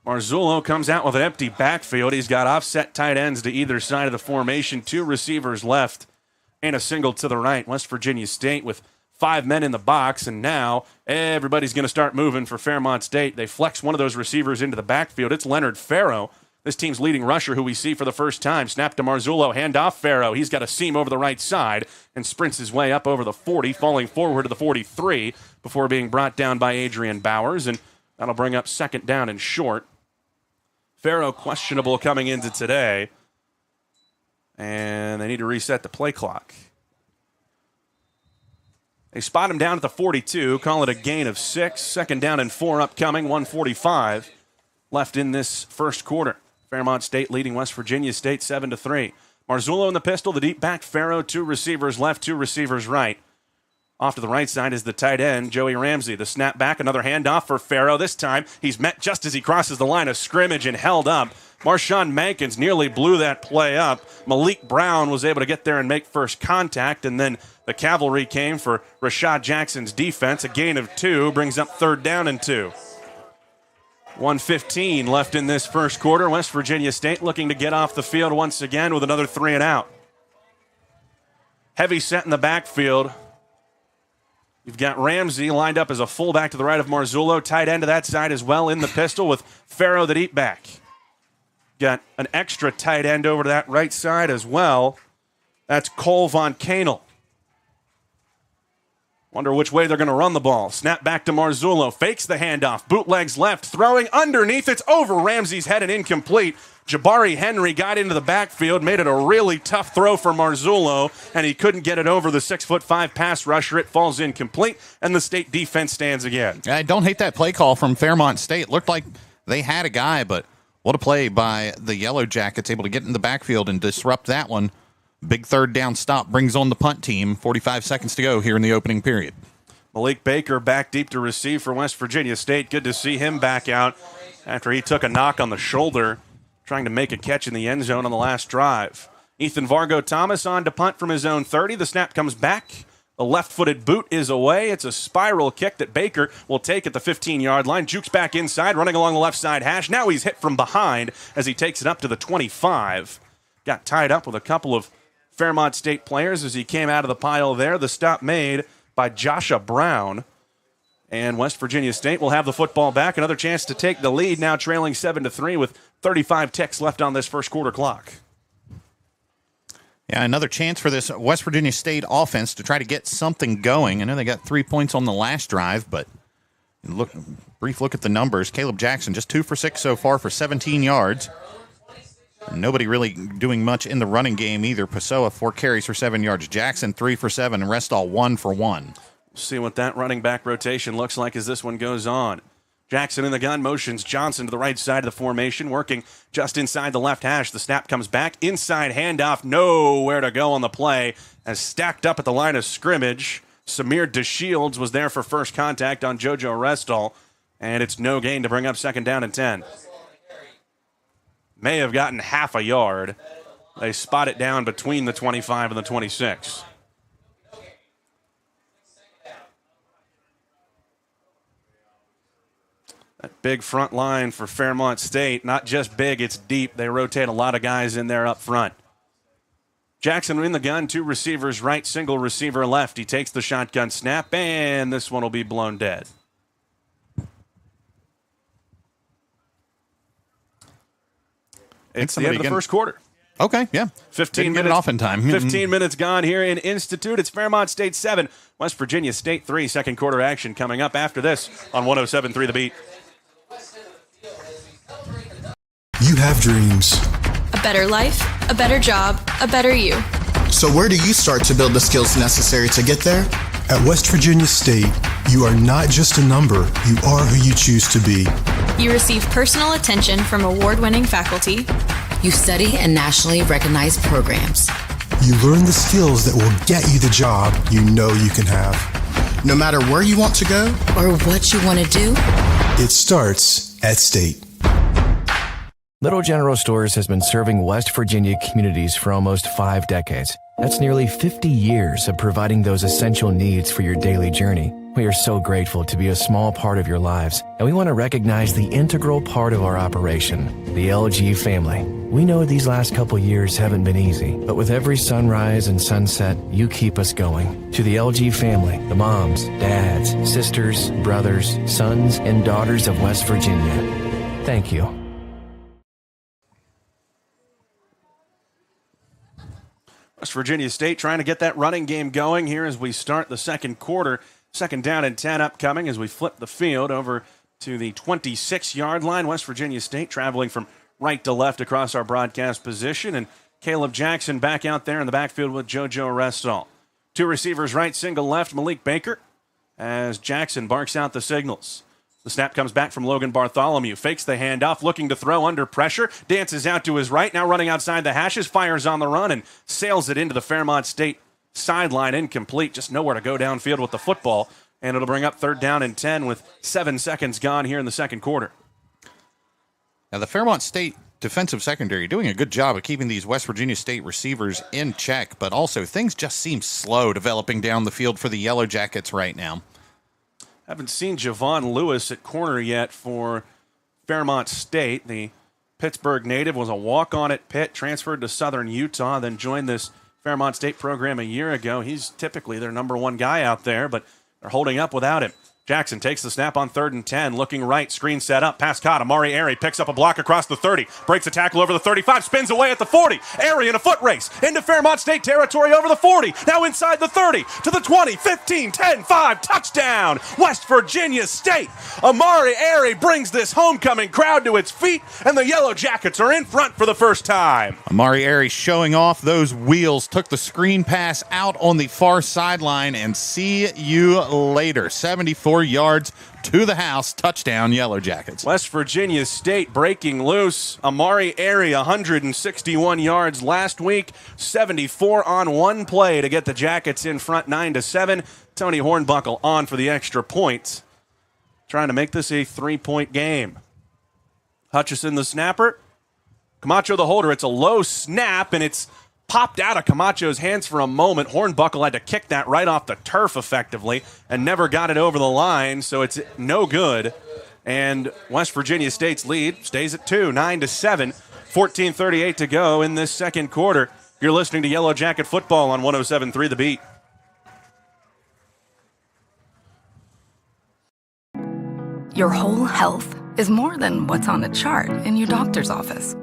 Marzullo comes out with an empty backfield. He's got offset tight ends to either side of the formation, 2 receivers left, and a single to the right. West Virginia State with 5 men in the box, and now everybody's going to start moving for Fairmont State. They flex one of those receivers into the backfield. It's Leonard Farrow, this team's leading rusher, who we see for the first time. Snap to Marzullo, handoff Farrow. He's got a seam over the right side and sprints his way up over the 40, falling forward to the 43 before being brought down by Adrian Bowers, and that'll bring up 2nd down and short. Farrow questionable coming into today, and they need to reset the play clock. They spot him down at the 42, call it a gain of 6. 2nd down and 4 upcoming, 1:45 left in this first quarter. Fairmont State leading West Virginia State 7-3. Marzullo in the pistol, the deep back. Farrow, 2 receivers left, 2 receivers right. Off to the right side is the tight end, Joey Ramsey. The snap back, another handoff for Farrow. This time, he's met just as he crosses the line of scrimmage and held up. Marshawn Mankins nearly blew that play up. Malik Brown was able to get there and make first contact, and then the cavalry came for Rashad Jackson's defense. A gain of 2 brings up 3rd down and 2. 1:15 left in this first quarter. West Virginia State looking to get off the field once again with another 3 and out. Heavy set in the backfield. You've got Ramsey lined up as a fullback to the right of Marzullo. Tight end to that side as well in the pistol with Farrow the deep back. Got an extra tight end over to that right side as well. That's Cole Von Kanel. Wonder which way they're going to run the ball. Snap back to Marzullo. Fakes the handoff. Bootlegs left. Throwing underneath. It's over Ramsey's head and incomplete. Jabari Henry got into the backfield, made it a really tough throw for Marzullo, and he couldn't get it over the 6'5" pass rusher. It falls incomplete, and the state defense stands again. I don't hate that play call from Fairmont State. Looked like they had a guy, but what a play by the Yellowjackets, able to get in the backfield and disrupt that one. Big 3rd down stop brings on the punt team. 45 seconds to go here in the opening period. Malik Baker back deep to receive for West Virginia State. Good to see him back out after he took a knock on the shoulder, trying to make a catch in the end zone on the last drive. Ethan Vargo Thomas on to punt from his own 30. The snap comes back. The left-footed boot is away. It's a spiral kick that Baker will take at the 15-yard line. Jukes back inside, running along the left side hash. Now he's hit from behind as he takes it up to the 25. Got tied up with a couple of Fairmont State players as he came out of the pile there. The stop made by Joshua Brown. And West Virginia State will have the football back. Another chance to take the lead, now trailing 7-3 with 35 ticks left on this first quarter clock. Yeah, another chance for this West Virginia State offense to try to get something going. I know they got 3 points on the last drive, but brief look at the numbers. Caleb Jackson just 2 for 6 so far for 17 yards. Nobody really doing much in the running game either. Pessoa, 4 carries for 7 yards. Jackson, 3 for 7, and Restall 1 for 1. See what that running back rotation looks like as this one goes on. Jackson in the gun, motions Johnson to the right side of the formation, working just inside the left hash. The snap comes back, inside handoff, nowhere to go on the play, as stacked up at the line of scrimmage. Samir DeShields was there for first contact on JoJo Restall, and it's no gain to bring up 2nd down and 10. May have gotten half a yard. They spot it down between the 25 and the 26. That big front line for Fairmont State, not just big, it's deep. They rotate a lot of guys in there up front. Jackson in the gun, 2 receivers right, single receiver left. He takes the shotgun snap, and this one will be blown dead. It's the end of the first quarter. Okay, yeah. 15 minutes off in time. 15 minutes gone here in Institute. It's Fairmont State 7, West Virginia State 3. Second quarter action coming up after this on 107.3 The Beat. You have dreams. A better life, a better job, a better you. So where do you start to build the skills necessary to get there? At West Virginia State, you are not just a number, you are who you choose to be. You receive personal attention from award-winning faculty. You study in nationally recognized programs. You learn the skills that will get you the job you know you can have. No matter where you want to go or what you want to do, it starts at State. Little General Stores has been serving West Virginia communities for almost 5 decades. That's nearly 50 years of providing those essential needs for your daily journey. We are so grateful to be a small part of your lives, and we want to recognize the integral part of our operation, the LG family. We know these last couple years haven't been easy, but with every sunrise and sunset, you keep us going. To the LG family, the moms, dads, sisters, brothers, sons, and daughters of West Virginia, thank you. West Virginia State trying to get that running game going here as we start the second quarter. 2nd down and 10 upcoming as we flip the field over to the 26-yard line. West Virginia State traveling from right to left across our broadcast position. And Caleb Jackson back out there in the backfield with JoJo Restall. 2 receivers right, single left, Malik Baker, as Jackson barks out the signals. The snap comes back from Logan Bartholomew. Fakes the handoff, looking to throw under pressure. Dances out to his right, now running outside the hashes. Fires on the run and sails it into the Fairmont State sideline. Incomplete. Just nowhere to go downfield with the football. And it'll bring up 3rd down and 10 with 7 seconds gone here in the second quarter. Now, the Fairmont State defensive secondary doing a good job of keeping these West Virginia State receivers in check, but also things just seem slow developing down the field for the Yellow Jackets right now. Haven't seen Javon Lewis at corner yet for Fairmont State. The Pittsburgh native was a walk-on at Pitt, transferred to Southern Utah, then joined this Fairmont State program a year ago. He's typically their number 1 guy out there, but they're holding up without him. Jackson takes the snap on 3rd and 10, looking right, screen set up, pass caught. Amari Airy picks up a block across the 30, breaks a tackle over the 35, spins away at the 40. Airy in a foot race into Fairmont State territory over the 40, now inside the 30, to the 20, 15, 10, 5, touchdown, West Virginia State. Amari Airy brings this homecoming crowd to its feet, and the Yellow Jackets are in front for the first time. Amari Airy showing off those wheels, took the screen pass out on the far sideline, and see you later. 74 yards to the house, touchdown Yellow Jackets. West Virginia State breaking loose. Amari Airy 161 yards last week, 74 on one play to get the Jackets in front 9-7. Tony Hornbuckle on for the extra points, trying to make this a 3-point game. Hutchison the snapper, Camacho the holder. It's a low snap and it's popped out of Camacho's hands for a moment. Hornbuckle had to kick that right off the turf effectively and never got it over the line, so it's no good. And West Virginia State's lead stays at 2, 9-7, 14:38 to go in this second quarter. You're listening to Yellow Jacket Football on 107.3 The Beat. Your whole health is more than what's on a chart in your doctor's office.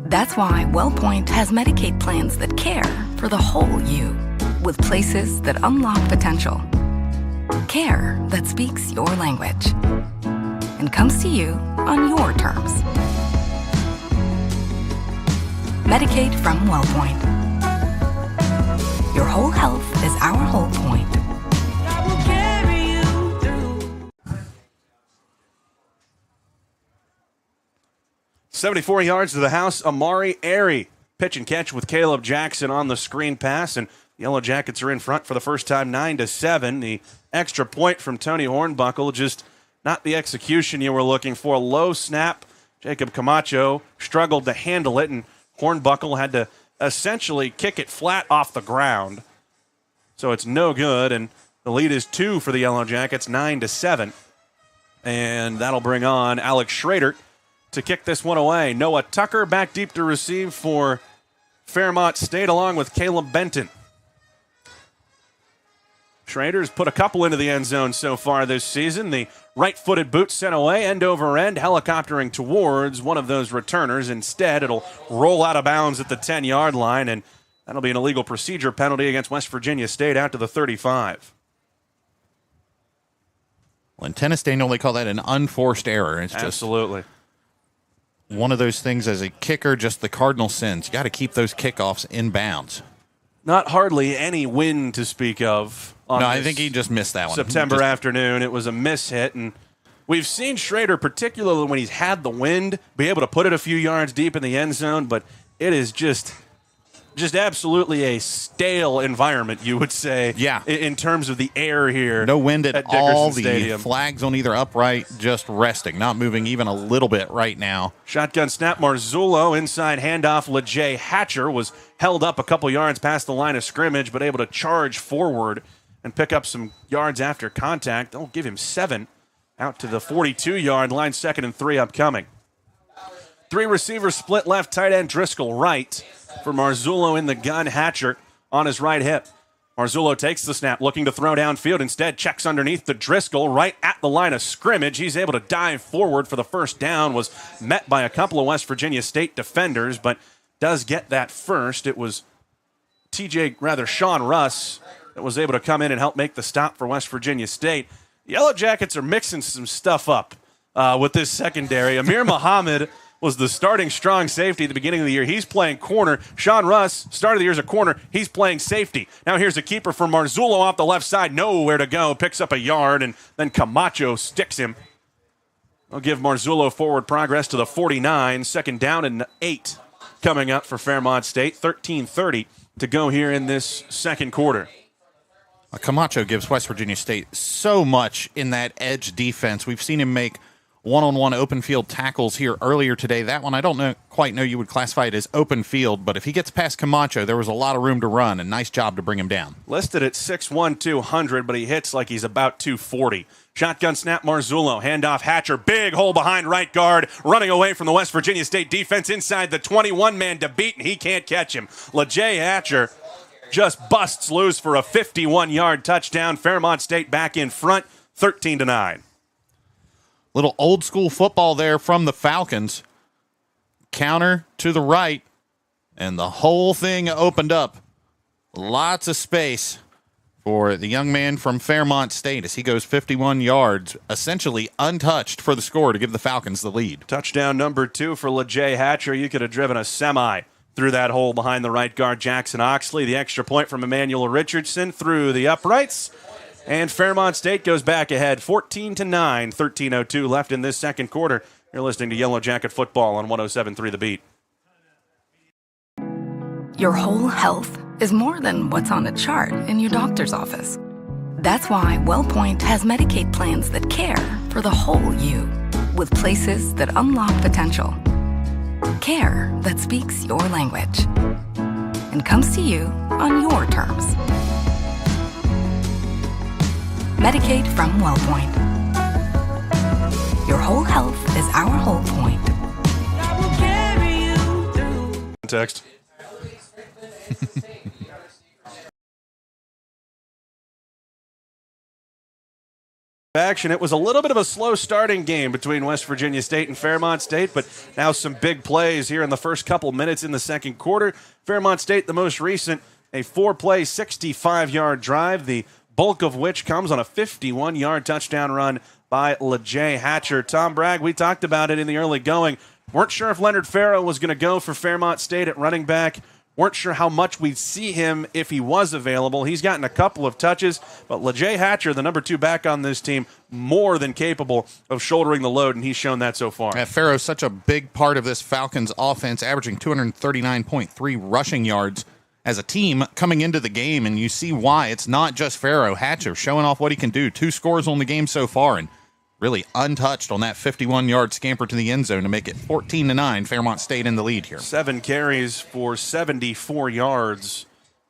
That's why WellPoint has Medicaid plans that care for the whole you, with places that unlock potential. Care that speaks your language and comes to you on your terms. Medicaid from WellPoint. Your whole health is our whole point. 74 yards to the house. Amari Airy pitch and catch with Caleb Jackson on the screen pass, and Yellow Jackets are in front for the first time, 9-7. The extra point from Tony Hornbuckle, just not the execution you were looking for. Low snap. Jacob Camacho struggled to handle it, and Hornbuckle had to essentially kick it flat off the ground. So it's no good, and the lead is 2 for the Yellow Jackets, 9-7. And that'll bring on Alex Schrader to kick this one away. Noah Tucker back deep to receive for Fairmont State along with Caleb Benton. Schrader's put a couple into the end zone so far this season. The right-footed boot sent away, end over end, helicoptering towards one of those returners. Instead, it'll roll out of bounds at the 10-yard line, and that'll be an illegal procedure penalty against West Virginia State out to the 35. Well, in tennis, they normally call that an unforced error. It's Absolutely. Just one of those things as a kicker, just the cardinal sins. You got to keep those kickoffs in bounds. Not hardly any wind to speak of. No, I think he just missed that one. September afternoon, it was a miss hit, and we've seen Schrader, particularly when he's had the wind, be able to put it a few yards deep in the end zone, but it is just absolutely a stale environment, you would say. Yeah. In terms of the air here. No wind at Dickerson all. Stadium. The flags on either upright, just resting, not moving even a little bit right now. Shotgun snap, Marzullo, inside handoff. LeJay Hatcher was held up a couple yards past the line of scrimmage, but able to charge forward and pick up some yards after contact. They'll give him 7 out to the 42-yard line, 2nd and 3 upcoming. 3 receivers split left, tight end Driscoll right. For Marzullo in the gun, Hatcher on his right hip. Marzullo takes the snap, looking to throw downfield. Instead, checks underneath to Driscoll right at the line of scrimmage. He's able to dive forward for the first down. Was met by a couple of West Virginia State defenders, but does get that first. It was Sean Russ that was able to come in and help make the stop for West Virginia State. Yellow Jackets are mixing some stuff up with this secondary. Amir Muhammad was the starting strong safety at the beginning of the year. He's playing corner. Sean Russ, start of the year as a corner. He's playing safety. Now here's a keeper for Marzullo off the left side. Nowhere to go. Picks up a yard, and then Camacho sticks him I'll give Marzullo forward progress to the 49. Second down and 8 coming up for Fairmont State. 13:30 to go here in this second quarter. Camacho gives West Virginia State so much in that edge defense. We've seen him make one-on-one open field tackles here earlier today. That one, I don't quite know you would classify it as open field, but if he gets past Camacho, there was a lot of room to run, and nice job to bring him down. Listed at 6'1", 200, but he hits like he's about 240. Shotgun snap, Marzullo. Handoff, Hatcher. Big hole behind right guard. Running away from the West Virginia State defense inside the 21-man to beat, and he can't catch him. LeJay Hatcher just busts loose for a 51-yard touchdown. Fairmont State back in front, 13-9. Little old school football there from the Falcons. Counter to the right, and the whole thing opened up. Lots of space for the young man from Fairmont State as he goes 51 yards, essentially untouched for the score to give the Falcons the lead. Touchdown number 2 for LeJay Hatcher. You could have driven a semi through that hole behind the right guard, Jackson Oxley. The extra point from Emmanuel Richardson through the uprights. And Fairmont State goes back ahead 14-9, 13:02 left in this second quarter. You're listening to Yellow Jacket Football on 107.3 The Beat. Your whole health is more than what's on a chart in your doctor's office. That's why WellPoint has Medicaid plans that care for the whole you, with places that unlock potential. Care that speaks your language and comes to you on your terms. Medicaid from WellPoint. Your whole health is our whole point. Text. Action. It was a little bit of a slow starting game between West Virginia State and Fairmont State, but now some big plays here in the first couple minutes in the second quarter. Fairmont State, the most recent, a 4-play, 65-yard drive, the bulk of which comes on a 51-yard touchdown run by LeJay Hatcher. Tom Bragg, we talked about it in the early going. Weren't sure if Leonard Farrow was going to go for Fairmont State at running back. Weren't sure how much we'd see him if he was available. He's gotten a couple of touches, but LeJay Hatcher, the number 2 back on this team, more than capable of shouldering the load, and he's shown that so far. Yeah, Farrow's such a big part of this Falcons offense, averaging 239.3 rushing yards as a team coming into the game, and you see why. It's not just Farrow. Hatcher showing off what he can do. 2 scores on the game so far, and really untouched on that 51-yard scamper to the end zone to make it 14-9. Fairmont State in the lead here. 7 carries for 74 yards.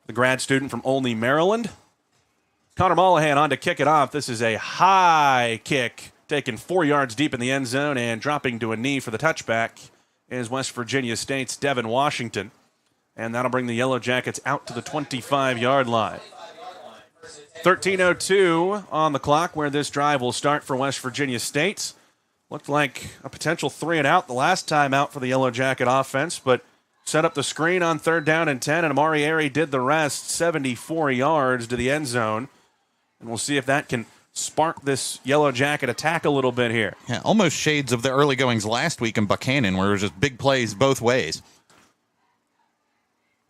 The grad student from Olney, Maryland. Connor Mollahan on to kick it off. This is a high kick, taken 4 yards deep in the end zone and dropping to a knee for the touchback is West Virginia State's Devin Washington. And that'll bring the Yellow Jackets out to the 25-yard line. 13:02 on the clock where this drive will start for West Virginia State. Looked like a potential 3-and-out the last time out for the Yellow Jacket offense, but set up the screen on 3rd down and 10, and Amari Airy did the rest, 74 yards to the end zone. And we'll see if that can spark this Yellow Jacket attack a little bit here. Yeah, almost shades of the early goings last week in Buchanan where it was just big plays both ways.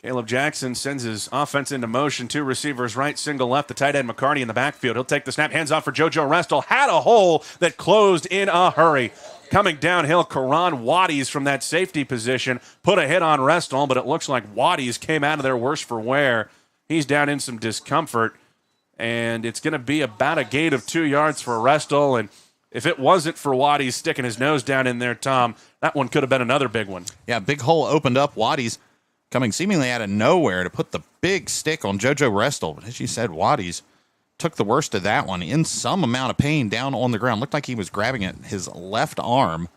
Caleb Jackson sends his offense into motion. 2 receivers right, single left. The tight end McCarty in the backfield. He'll take the snap, hands off for JoJo Restel. Had a hole that closed in a hurry. Coming downhill, Karan Waddies from that safety position put a hit on Restel, but it looks like Waddies came out of there worse for wear. He's down in some discomfort, and it's going to be about a gain of 2 yards for Restel. And if it wasn't for Waddies sticking his nose down in there, Tom, that one could have been another big one. Yeah, big hole opened up. Waddies coming seemingly out of nowhere to put the big stick on JoJo Restel. But as you said, Waddies took the worst of that one in some amount of pain down on the ground. Looked like he was grabbing at his left arm.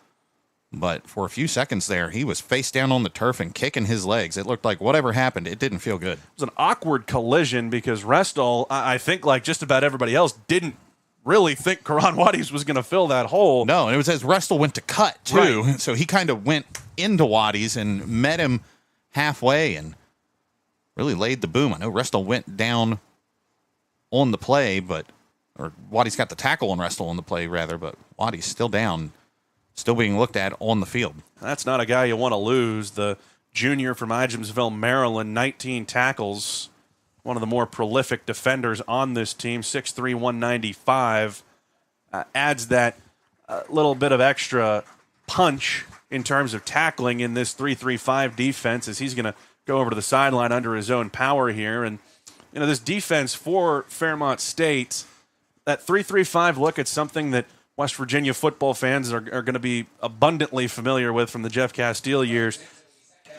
But for a few seconds there, he was face down on the turf and kicking his legs. It looked like whatever happened, it didn't feel good. It was an awkward collision because Restel, I think like just about everybody else, didn't really think Karan Waddies was going to fill that hole. No, and it was as Restel went to cut, too. Right. So he kind of went into Waddies and met him halfway and really laid the boom. I know Restel went down on the play, or Waddies got the tackle on Restel on the play, rather, but Waddies still down, still being looked at on the field. That's not a guy you want to lose. The junior from Ijamsville, Maryland, 19 tackles, one of the more prolific defenders on this team, 6'3", 195, adds that a little bit of extra punch in terms of tackling in this 3-3-5 defense as he's going to go over to the sideline under his own power here. And, this defense for Fairmont State, that 3-3-5 look at something that West Virginia football fans are going to be abundantly familiar with from the Jeff Castile years.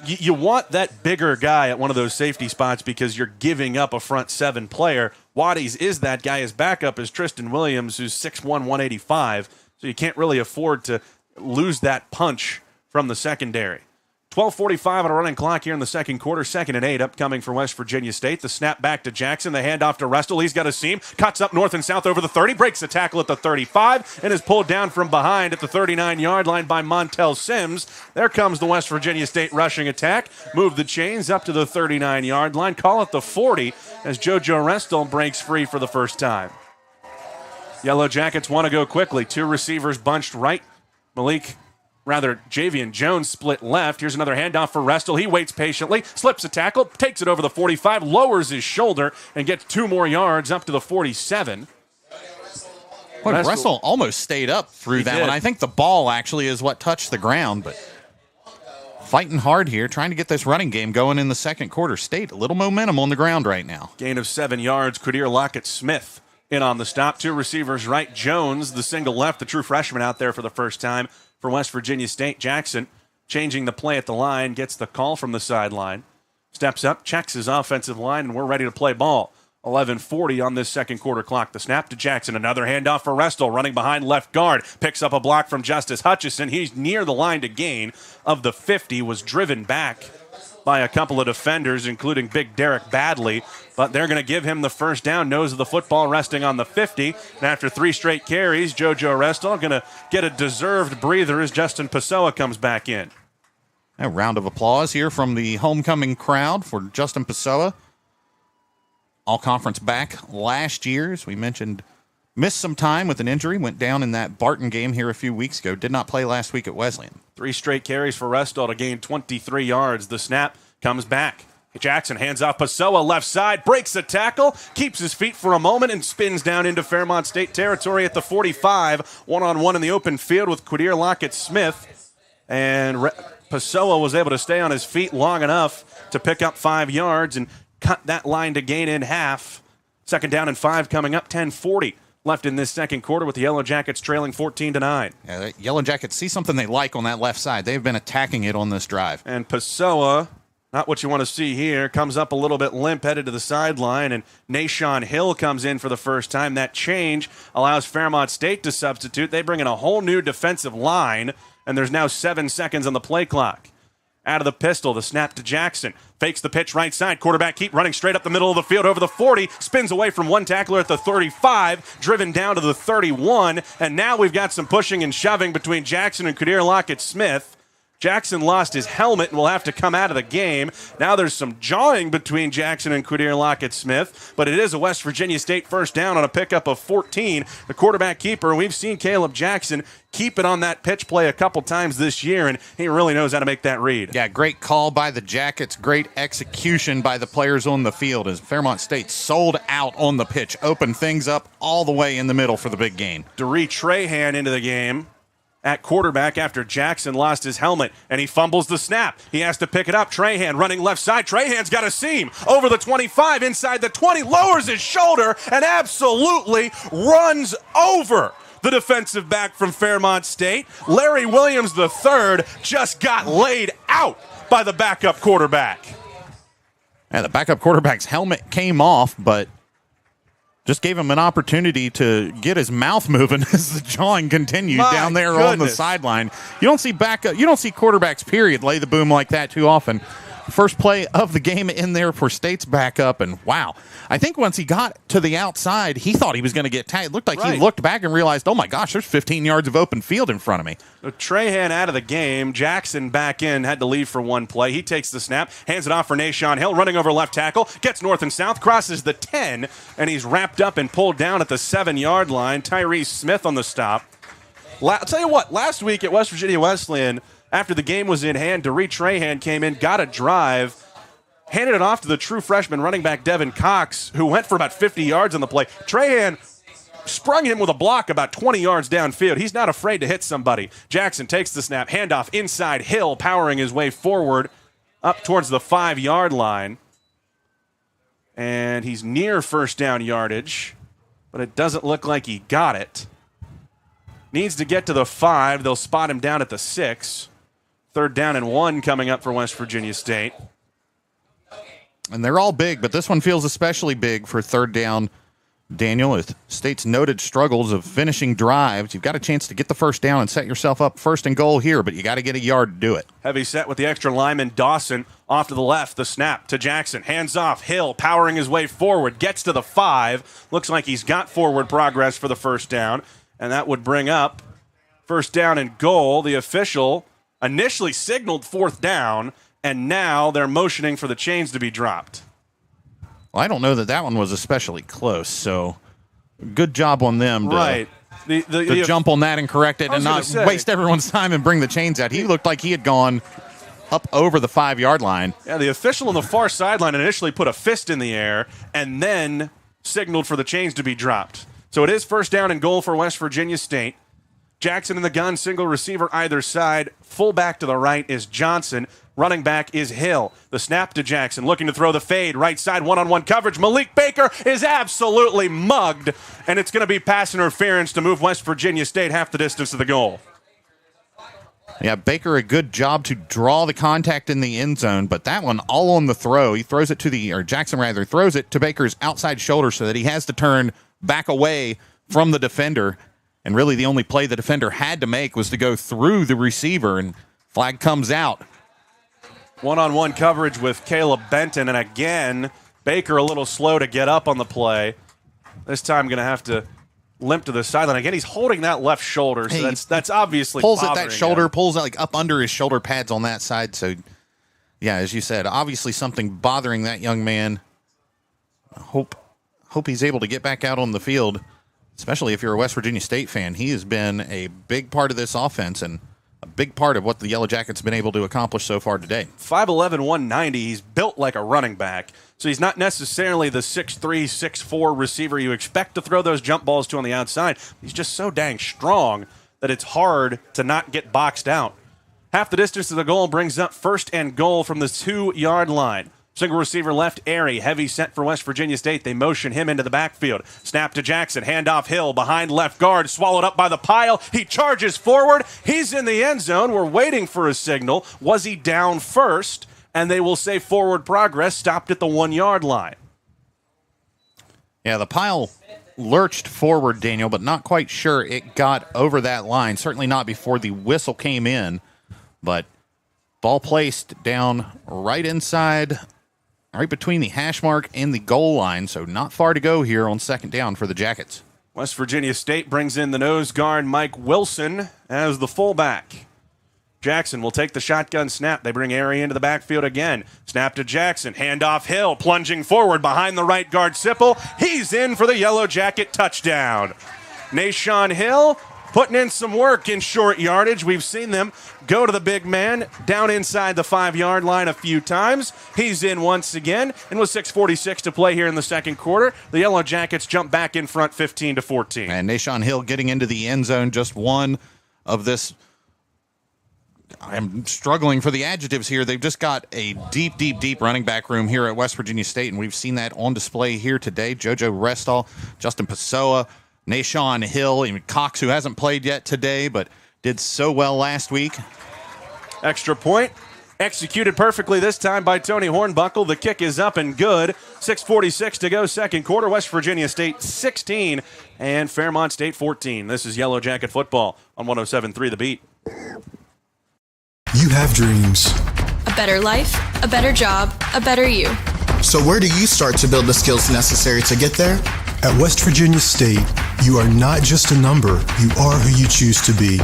You want that bigger guy at one of those safety spots because you're giving up a front seven player. Waddy's is that guy. His backup is Tristan Williams, who's 6'1", 185. So you can't really afford to lose that punch from the secondary. 12:45 on a running clock here in the second quarter. 2nd and 8 upcoming for West Virginia State. The snap back to Jackson. The handoff to Restel. He's got a seam. Cuts up north and south over the 30. Breaks the tackle at the 35 and is pulled down from behind at the 39-yard line by Montel Sims. There comes the West Virginia State rushing attack. Move the chains up to the 39-yard line. Call it the 40 as JoJo Restel breaks free for the first time. Yellow Jackets want to go quickly. 2 receivers bunched right. Javian Jones split left. Here's another handoff for Restel. He waits patiently, slips a tackle, takes it over the 45, lowers his shoulder, and gets 2 more yards up to the 47. Restel almost stayed up through that one. I think the ball actually is what touched the ground, but fighting hard here, trying to get this running game going in the second quarter. State a little momentum on the ground right now. Gain of 7 yards. Quadir Lockett-Smith in on the stop. 2 receivers right. Jones, the single left, the true freshman out there for the first time for West Virginia State. Jackson changing the play at the line, gets the call from the sideline, steps up, checks his offensive line, and we're ready to play ball. 11:40 on this second quarter clock. The snap to Jackson. Another handoff for Restel, running behind left guard. Picks up a block from Justice Hutchison. He's near the line to gain of the 50. Was driven back by a couple of defenders, including big Derek Badley. But they're going to give him the first down. Nose of the football resting on the 50. And after 3 straight carries, JoJo Restel going to get a deserved breather as Justin Pessoa comes back in. A round of applause here from the homecoming crowd for Justin Pessoa. All-conference back last year, as we mentioned, missed some time with an injury, went down in that Barton game here a few weeks ago, did not play last week at Wesleyan. 3 straight carries for Restel to gain 23 yards. The snap comes back. Jackson hands off Pessoa left side, breaks the tackle, keeps his feet for a moment, and spins down into Fairmont State territory at the 45. One-on-one in the open field with Quadir Lockett-Smith. And Pessoa was able to stay on his feet long enough to pick up 5 yards and cut that line to gain in half. 2nd down and 5 coming up. 10:40 left in this second quarter with the Yellow Jackets trailing 14-9. Yeah, the Yellow Jackets see something they like on that left side. They've been attacking it on this drive. And Pessoa, not what you want to see here, comes up a little bit limp, headed to the sideline, and Nashawn Hill comes in for the first time. That change allows Fairmont State to substitute. They bring in a whole new defensive line, and there's now 7 seconds on the play clock. Out of the pistol, the snap to Jackson. Fakes the pitch right side. Quarterback keep running straight up the middle of the field over the 40. Spins away from one tackler at the 35. Driven down to the 31. And now we've got some pushing and shoving between Jackson and Quadir Lockett-Smith. Jackson lost his helmet and will have to come out of the game. Now there's some jawing between Jackson and Quadir Lockett-Smith, but it is a West Virginia State first down on a pickup of 14. The quarterback keeper, we've seen Caleb Jackson keep it on that pitch play a couple times this year, and he really knows how to make that read. Yeah, great call by the Jackets, great execution by the players on the field as Fairmont State sold out on the pitch, opened things up all the way in the middle for the big gain. DeRee Trahan into the game at quarterback after Jackson lost his helmet, and he fumbles the snap. He has to pick it up. Trahan running left side. Trahan's got a seam over the 25, inside the 20, lowers his shoulder, and absolutely runs over the defensive back from Fairmont State. Larry Williams III just got laid out by the backup quarterback. Yeah, the backup quarterback's helmet came off, but just gave him an opportunity to get his mouth moving as the jawing continued down there on the sideline. You don't see quarterbacks, period, lay the boom like that too often. First play of the game in there for State's backup, and wow. I think once he got to the outside, he thought he was going to get tagged. It looked like he looked back and realized, oh my gosh, there's 15 yards of open field in front of me. So Trahan out of the game. Jackson back in, had to leave for one play. He takes the snap, hands it off for Nashawn Hill, running over left tackle, gets north and south, crosses the 10, and he's wrapped up and pulled down at the 7-yard line. Tyrese Smith on the stop. I'll tell you what, last week at West Virginia Wesleyan, after the game was in hand, DeRee Trahan came in, got a drive, handed it off to the true freshman running back Devin Cox, who went for about 50 yards on the play. Trahan sprung him with a block about 20 yards downfield. He's not afraid to hit somebody. Jackson takes the snap, handoff inside. Hill powering his way forward up towards the 5-yard line. And he's near first down yardage, but it doesn't look like he got it. Needs to get to the 5. They'll spot him down at the 6. 3rd down and 1 coming up for West Virginia State. And they're all big, but this one feels especially big for 3rd down. Daniel, with State's noted struggles of finishing drives, you've got a chance to get the first down and set yourself up 1st and goal here, but you got to get a yard to do it. Heavy set with the extra lineman, Dawson, off to the left, the snap to Jackson, hands off, Hill powering his way forward, gets to the 5, looks like he's got forward progress for the first down, and that would bring up 1st down and goal. The official initially signaled 4th down, and now they're motioning for the chains to be dropped. Well, I don't know that one was especially close, so good job on them to, to jump on that and correct it and not waste everyone's time and bring the chains out. He looked like he had gone up over the 5-yard line. Yeah, the official on the far sideline initially put a fist in the air and then signaled for the chains to be dropped. So it is 1st down and goal for West Virginia State. Jackson in the gun, single receiver either side. Fullback to the right is Johnson. Running back is Hill. The snap to Jackson, looking to throw the fade. Right side, one-on-one coverage. Malik Baker is absolutely mugged, and it's going to be pass interference to move West Virginia State half the distance to the goal. Yeah, Baker, a good job to draw the contact in the end zone, but that one all on the throw. He throws it Jackson rather, throws it to Baker's outside shoulder so that he has to turn back away from the defender. And really the only play the defender had to make was to go through the receiver, and flag comes out. One-on-one coverage with Caleb Benton, and again, Baker a little slow to get up on the play. This time going to have to limp to the sideline. Again, he's holding that left shoulder, so that's obviously pulls at that him. shoulder, pulls like up under his shoulder pads on that side. So, yeah, as you said, obviously something bothering that young man. Hope he's able to get back out on the field, especially if you're a West Virginia State fan. He has been a big part of this offense and a big part of what the Yellow Jackets have been able to accomplish so far today. 5'11", 190. He's built like a running back, so he's not necessarily the 6'3", 6'4" receiver you expect to throw those jump balls to on the outside. He's just so dang strong that it's hard to not get boxed out. Half the distance to the goal brings up 1st and goal from the 2-yard line. Single receiver left, Airy. Heavy set for West Virginia State. They motion him into the backfield. Snap to Jackson. Handoff Hill behind left guard. Swallowed up by the pile. He charges forward. He's in the end zone. We're waiting for a signal. Was he down first? And they will say forward progress stopped at the 1-yard line. Yeah, the pile lurched forward, Daniel, but not quite sure it got over that line. Certainly not before the whistle came in. But ball placed down right inside, right between the hash mark and the goal line, so not far to go here on 2nd down for the Jackets. West Virginia State brings in the nose guard, Mike Wilson, as the fullback. Jackson will take the shotgun snap. They bring Airy into the backfield again. Snap to Jackson. Handoff Hill, plunging forward behind the right guard, Sipple. He's in for the Yellow Jacket touchdown. Nashawn Hill putting in some work in short yardage. We've seen them go to the big man down inside the 5-yard line a few times. He's in once again, and with 6:46 to play here in the second quarter, the Yellow Jackets jump back in front 15-14. And Nashawn Hill getting into the end zone, just one of this. I'm struggling for the adjectives here. They've just got a deep, deep, deep running back room here at West Virginia State, and we've seen that on display here today. JoJo Restall, Justin Pessoa, Nashawn Hill, even Cox, who hasn't played yet today, but did so well last week. Extra point. Executed perfectly this time by Tony Hornbuckle. The kick is up and good. 6:46 to go, second quarter. West Virginia State 16 and Fairmont State 14. This is Yellow Jacket football on 107.3 The Beat. You have dreams. A better life, a better job, a better you. So where do you start to build the skills necessary to get there? At West Virginia State, you are not just a number, you are who you choose to be.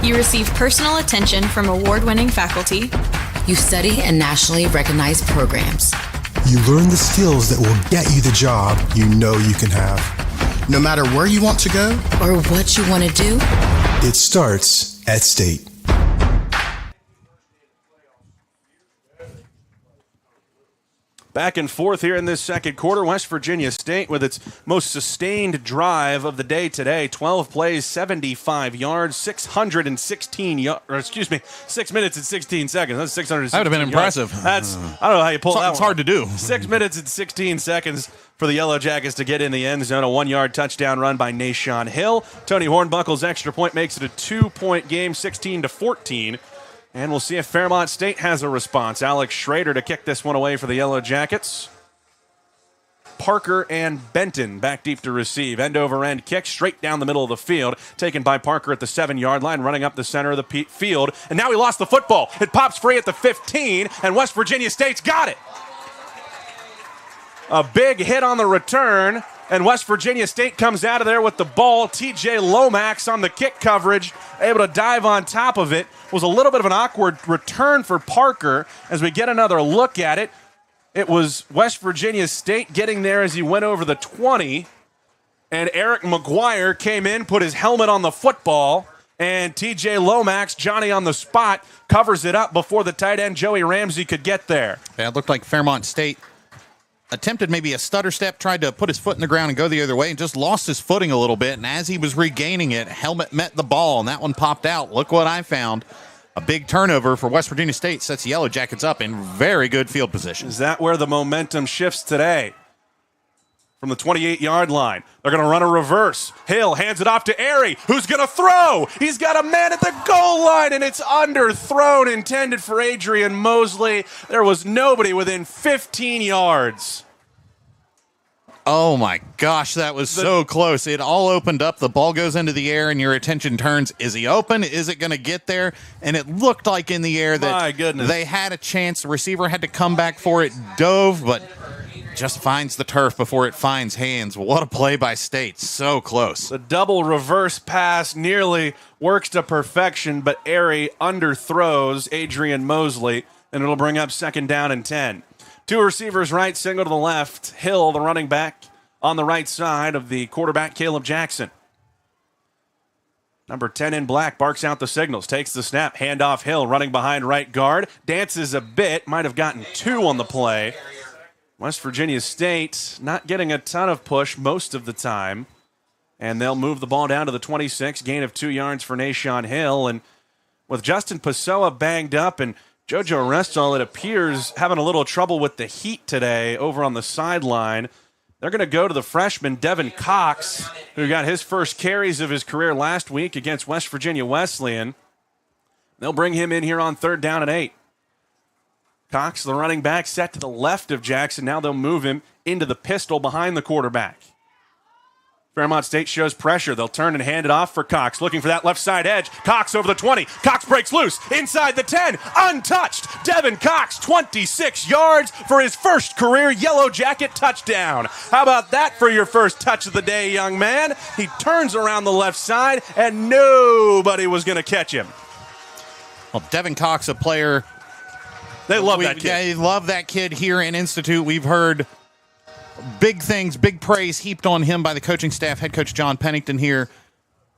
You receive personal attention from award-winning faculty. You study in nationally recognized programs. You learn the skills that will get you the job you know you can have. No matter where you want to go or what you want to do, it starts at State. Back and forth here in this second quarter. West Virginia State with its most sustained drive of the day today. 12 plays, 75 yards, 616 yards. 6 minutes and 16 seconds. That's 616. That would have been impressive. That's, I don't know how you pull that one. It's hard to do. 6 minutes and 16 seconds for the Yellow Jackets to get in the end zone. A 1-yard touchdown run by Nashawn Hill. Tony Hornbuckle's extra point makes it a 2-point game, 16-14. And we'll see if Fairmont State has a response. Alex Schrader to kick this one away for the Yellow Jackets. Parker and Benton back deep to receive. End-over-end kick straight down the middle of the field. Taken by Parker at the 7-yard line, running up the center of the field. And now he lost the football. It pops free at the 15, and West Virginia State's got it. A big hit on the return, and West Virginia State comes out of there with the ball. TJ Lomax on the kick coverage, able to dive on top of it. Was a little bit of an awkward return for Parker. As we get another look at it, it was West Virginia State getting there as he went over the 20, and Eric McGuire came in, put his helmet on the football, and TJ Lomax, Johnny on the spot, covers it up before the tight end Joey Ramsey could get there. Yeah, it looked like Fairmont State attempted maybe a stutter step, tried to put his foot in the ground and go the other way, and just lost his footing a little bit. And as he was regaining it, helmet met the ball, and that one popped out. Look what I found. A big turnover for West Virginia State sets the Yellow Jackets up in very good field position. Is that where the momentum shifts today? From the 28-yard line, they're going to run a reverse. Hill hands it off to Airy, who's going to throw. He's got a man at the goal line, and it's underthrown, intended for Adrian Mosley. There was nobody within 15 yards. Oh, my gosh, that was so close. It all opened up. The ball goes into the air, and your attention turns. Is he open? Is it going to get there? And it looked like in the air that My goodness. They had a chance. The receiver had to come back for it, dove, but just finds the turf before it finds hands. What a play by State. So close. The double reverse pass nearly works to perfection, but Airy underthrows Adrian Mosley, and it'll bring up 2nd down and 10. Two receivers right, single to the left. Hill, the running back, on the right side of the quarterback, Caleb Jackson. Number 10 in black barks out the signals, takes the snap, handoff Hill, running behind right guard, dances a bit, might have gotten 2 on the play. West Virginia State not getting a ton of push most of the time, and they'll move the ball down to the 26, gain of 2 yards for Nashawn Hill. And with Justin Pessoa banged up and JoJo Restall, it appears, having a little trouble with the heat today over on the sideline, they're going to go to the freshman Devin Cox, who got his first carries of his career last week against West Virginia Wesleyan. They'll bring him in here on 3rd down and 8. Cox, the running back, set to the left of Jackson. Now they'll move him into the pistol behind the quarterback. Fairmont State shows pressure. They'll turn and hand it off for Cox. Looking for that left side edge. Cox over the 20. Cox breaks loose. Inside the 10. Untouched. Devin Cox, 26 yards for his first career Yellow Jacket touchdown. How about that for your first touch of the day, young man? He turns around the left side, and nobody was going to catch him. Well, Devin Cox, a player. They love that kid. Yeah, they love that kid here in Institute. We've heard big things, big praise heaped on him by the coaching staff, head coach John Pennington here.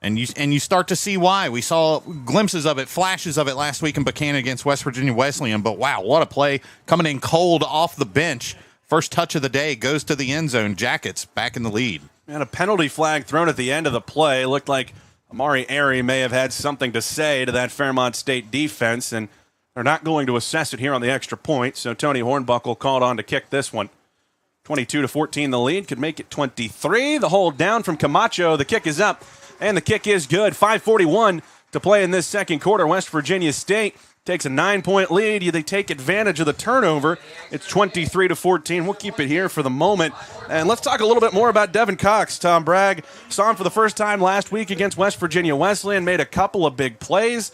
And you start to see why. We saw glimpses of it, flashes of it last week in Buchanan against West Virginia Wesleyan. But wow, what a play. Coming in cold off the bench. First touch of the day goes to the end zone. Jackets back in the lead. And a penalty flag thrown at the end of the play. It looked like Amari Airy may have had something to say to that Fairmont State defense, and they're not going to assess it here on the extra point. So Tony Hornbuckle called on to kick this one. 22-14 the lead, could make it 23. The hold down from Camacho. The kick is up, and the kick is good. 5:41 to play in this second quarter. West Virginia State takes a 9-point lead. They take advantage of the turnover. It's 23-14. We'll keep it here for the moment. And let's talk a little bit more about Devin Cox. Tom Bragg saw him for the first time last week against West Virginia Wesleyan, made a couple of big plays.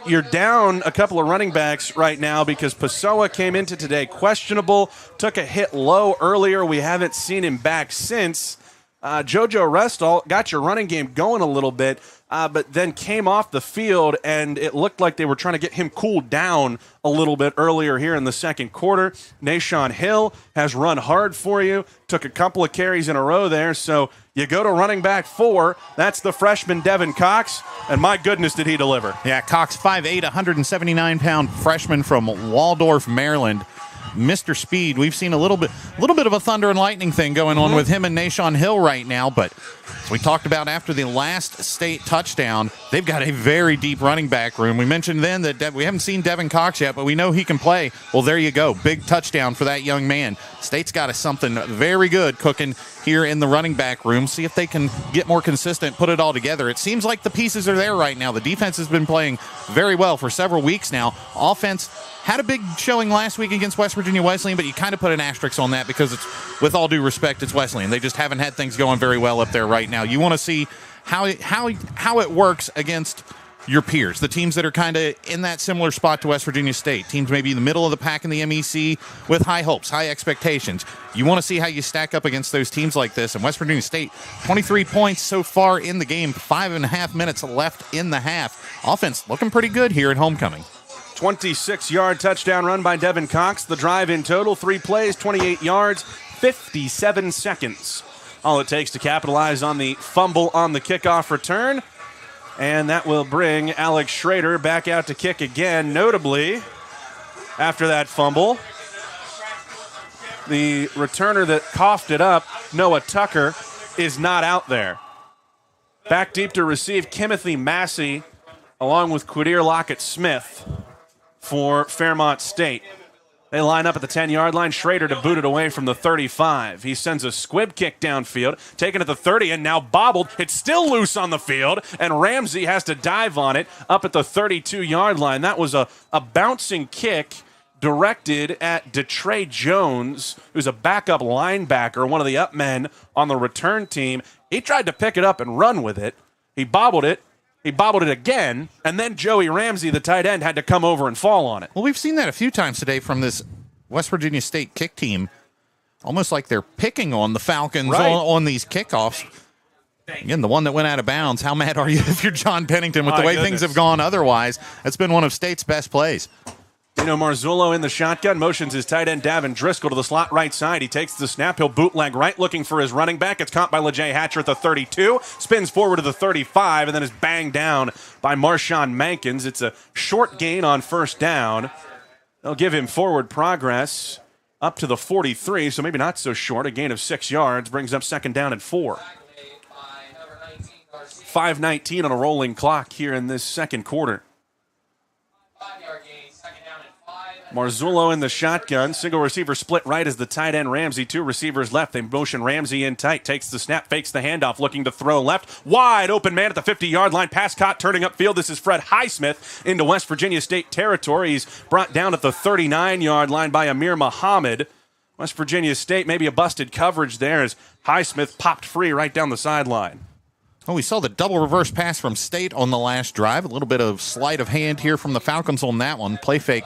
You're down a couple of running backs right now because Pessoa came into today questionable, took a hit low earlier. We haven't seen him back since. JoJo Restall got your running game going a little bit, but then came off the field, and it looked like they were trying to get him cooled down a little bit earlier here in the second quarter. Nashawn Hill has run hard for you, took a couple of carries in a row there, so you go to running back 4. That's the freshman Devin Cox, and my goodness, did he deliver. Yeah, Cox, 5'8", 179-pound freshman from Waldorf, Maryland. Mr. Speed. We've seen a little bit of a thunder and lightning thing going on with him and Nashawn Hill right now, but as we talked about after the last state touchdown, they've got a very deep running back room. We mentioned then that we haven't seen Devin Cox yet, but we know he can play. Well, there you go. Big touchdown for that young man. State's got something very good cooking here in the running back room. See if they can get more consistent, put it all together. It seems like the pieces are there right now. The defense has been playing very well for several weeks now. Offense had a big showing last week against West Virginia Wesleyan, but you kind of put an asterisk on that because it's, with all due respect, it's Wesleyan. They just haven't had things going very well up there right now. You want to see how it works against your peers, the teams that are kind of in that similar spot to West Virginia State, teams maybe in the middle of the pack in the MEC with high hopes, high expectations. You want to see how you stack up against those teams like this. And West Virginia State, 23 points so far in the game, 5.5 minutes left in the half. Offense looking pretty good here at homecoming. 26-yard touchdown run by Devin Cox. The drive in total, 3 plays, 28 yards, 57 seconds. All it takes to capitalize on the fumble on the kickoff return. And that will bring Alex Schrader back out to kick again. Notably, after that fumble, the returner that coughed it up, Noah Tucker, is not out there. Back deep to receive, Timothy Massey, along with Quadir Lockett-Smith for Fairmont State. They line up at the 10-yard line. Schrader to boot it away from the 35. He sends a squib kick downfield, taken at the 30, and now bobbled. It's still loose on the field, and Ramsey has to dive on it up at the 32-yard line. That was a bouncing kick directed at DeTre Jones, who's a backup linebacker, one of the up men on the return team. He tried to pick it up and run with it. He bobbled it. He bobbled it again, and then Joey Ramsey, the tight end, had to come over and fall on it. Well, we've seen that a few times today from this West Virginia State kick team, almost like they're picking on the Falcons on these kickoffs. Again, the one that went out of bounds, how mad are you if you're John Pennington with the way things have gone otherwise? That's been one of State's best plays. Marzullo in the shotgun, motions his tight end Davin Driscoll to the slot right side. He takes the snap, he'll bootleg right, looking for his running back. It's caught by LeJay Hatcher at the 32, spins forward to the 35, and then is banged down by Marshawn Mankins. It's a short gain on first down. They'll give him forward progress up to the 43, so maybe not so short. A gain of 6 yards brings up second down and 4. 5:19 on a rolling clock here in this second quarter. Marzullo in the shotgun. Single receiver split right as the tight end Ramsey. 2 receivers left. They motion Ramsey in tight. Takes the snap, fakes the handoff, looking to throw left. Wide open man at the 50-yard line. Pass caught, turning upfield. This is Fred Highsmith into West Virginia State territory. He's brought down at the 39-yard line by Amir Muhammad. West Virginia State, maybe a busted coverage there as Highsmith popped free right down the sideline. Oh, we saw the double reverse pass from State on the last drive. A little bit of sleight of hand here from the Falcons on that one. Play fake.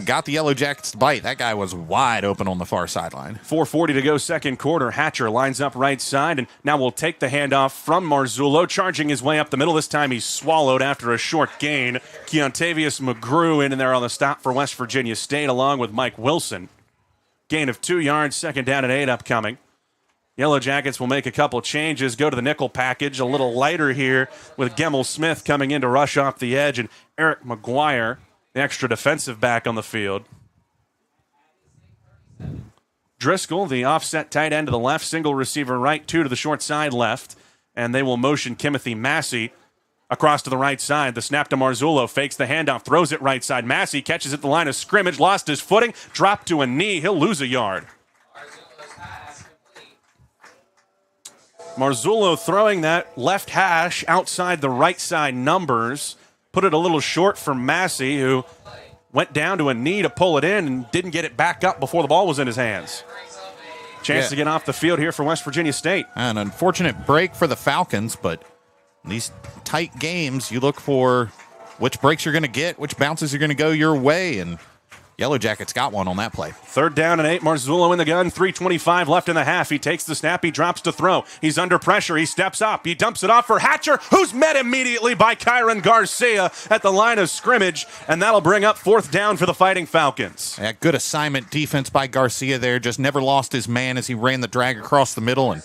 Got the Yellowjackets to bite. That guy was wide open on the far sideline. 4:40 to go second quarter. Hatcher lines up right side, and now will take the handoff from Marzullo, charging his way up the middle. This time he's swallowed after a short gain. Keontavious McGrew in there on the stop for West Virginia State, along with Mike Wilson. Gain of 2 yards, second down and 8 upcoming. Yellowjackets will make a couple changes, go to the nickel package, a little lighter here with Gemmel Smith coming in to rush off the edge, and Eric McGuire, the extra defensive back on the field. Driscoll, the offset tight end to the left, single receiver right, 2 to the short side left, and they will motion Timothy Massey across to the right side. The snap to Marzullo, fakes the handoff, throws it right side. Massey catches at the line of scrimmage, lost his footing, dropped to a knee. He'll lose a yard. Marzullo throwing that left hash outside the right side numbers. Put it a little short for Massey, who went down to a knee to pull it in and didn't get it back up before the ball was in his hands. Chance to get off the field here for West Virginia State. An unfortunate break for the Falcons, but in these tight games, you look for which breaks you're going to get, which bounces are going to go your way, and Yellowjackets got one on that play. Third down and 8. Marzullo in the gun. 3:25 left in the half. He takes the snap. He drops to throw. He's under pressure. He steps up. He dumps it off for Hatcher, who's met immediately by Kyron Garcia at the line of scrimmage, and that'll bring up fourth down for the Fighting Falcons. Yeah, good assignment defense by Garcia there. Just never lost his man as he ran the drag across the middle and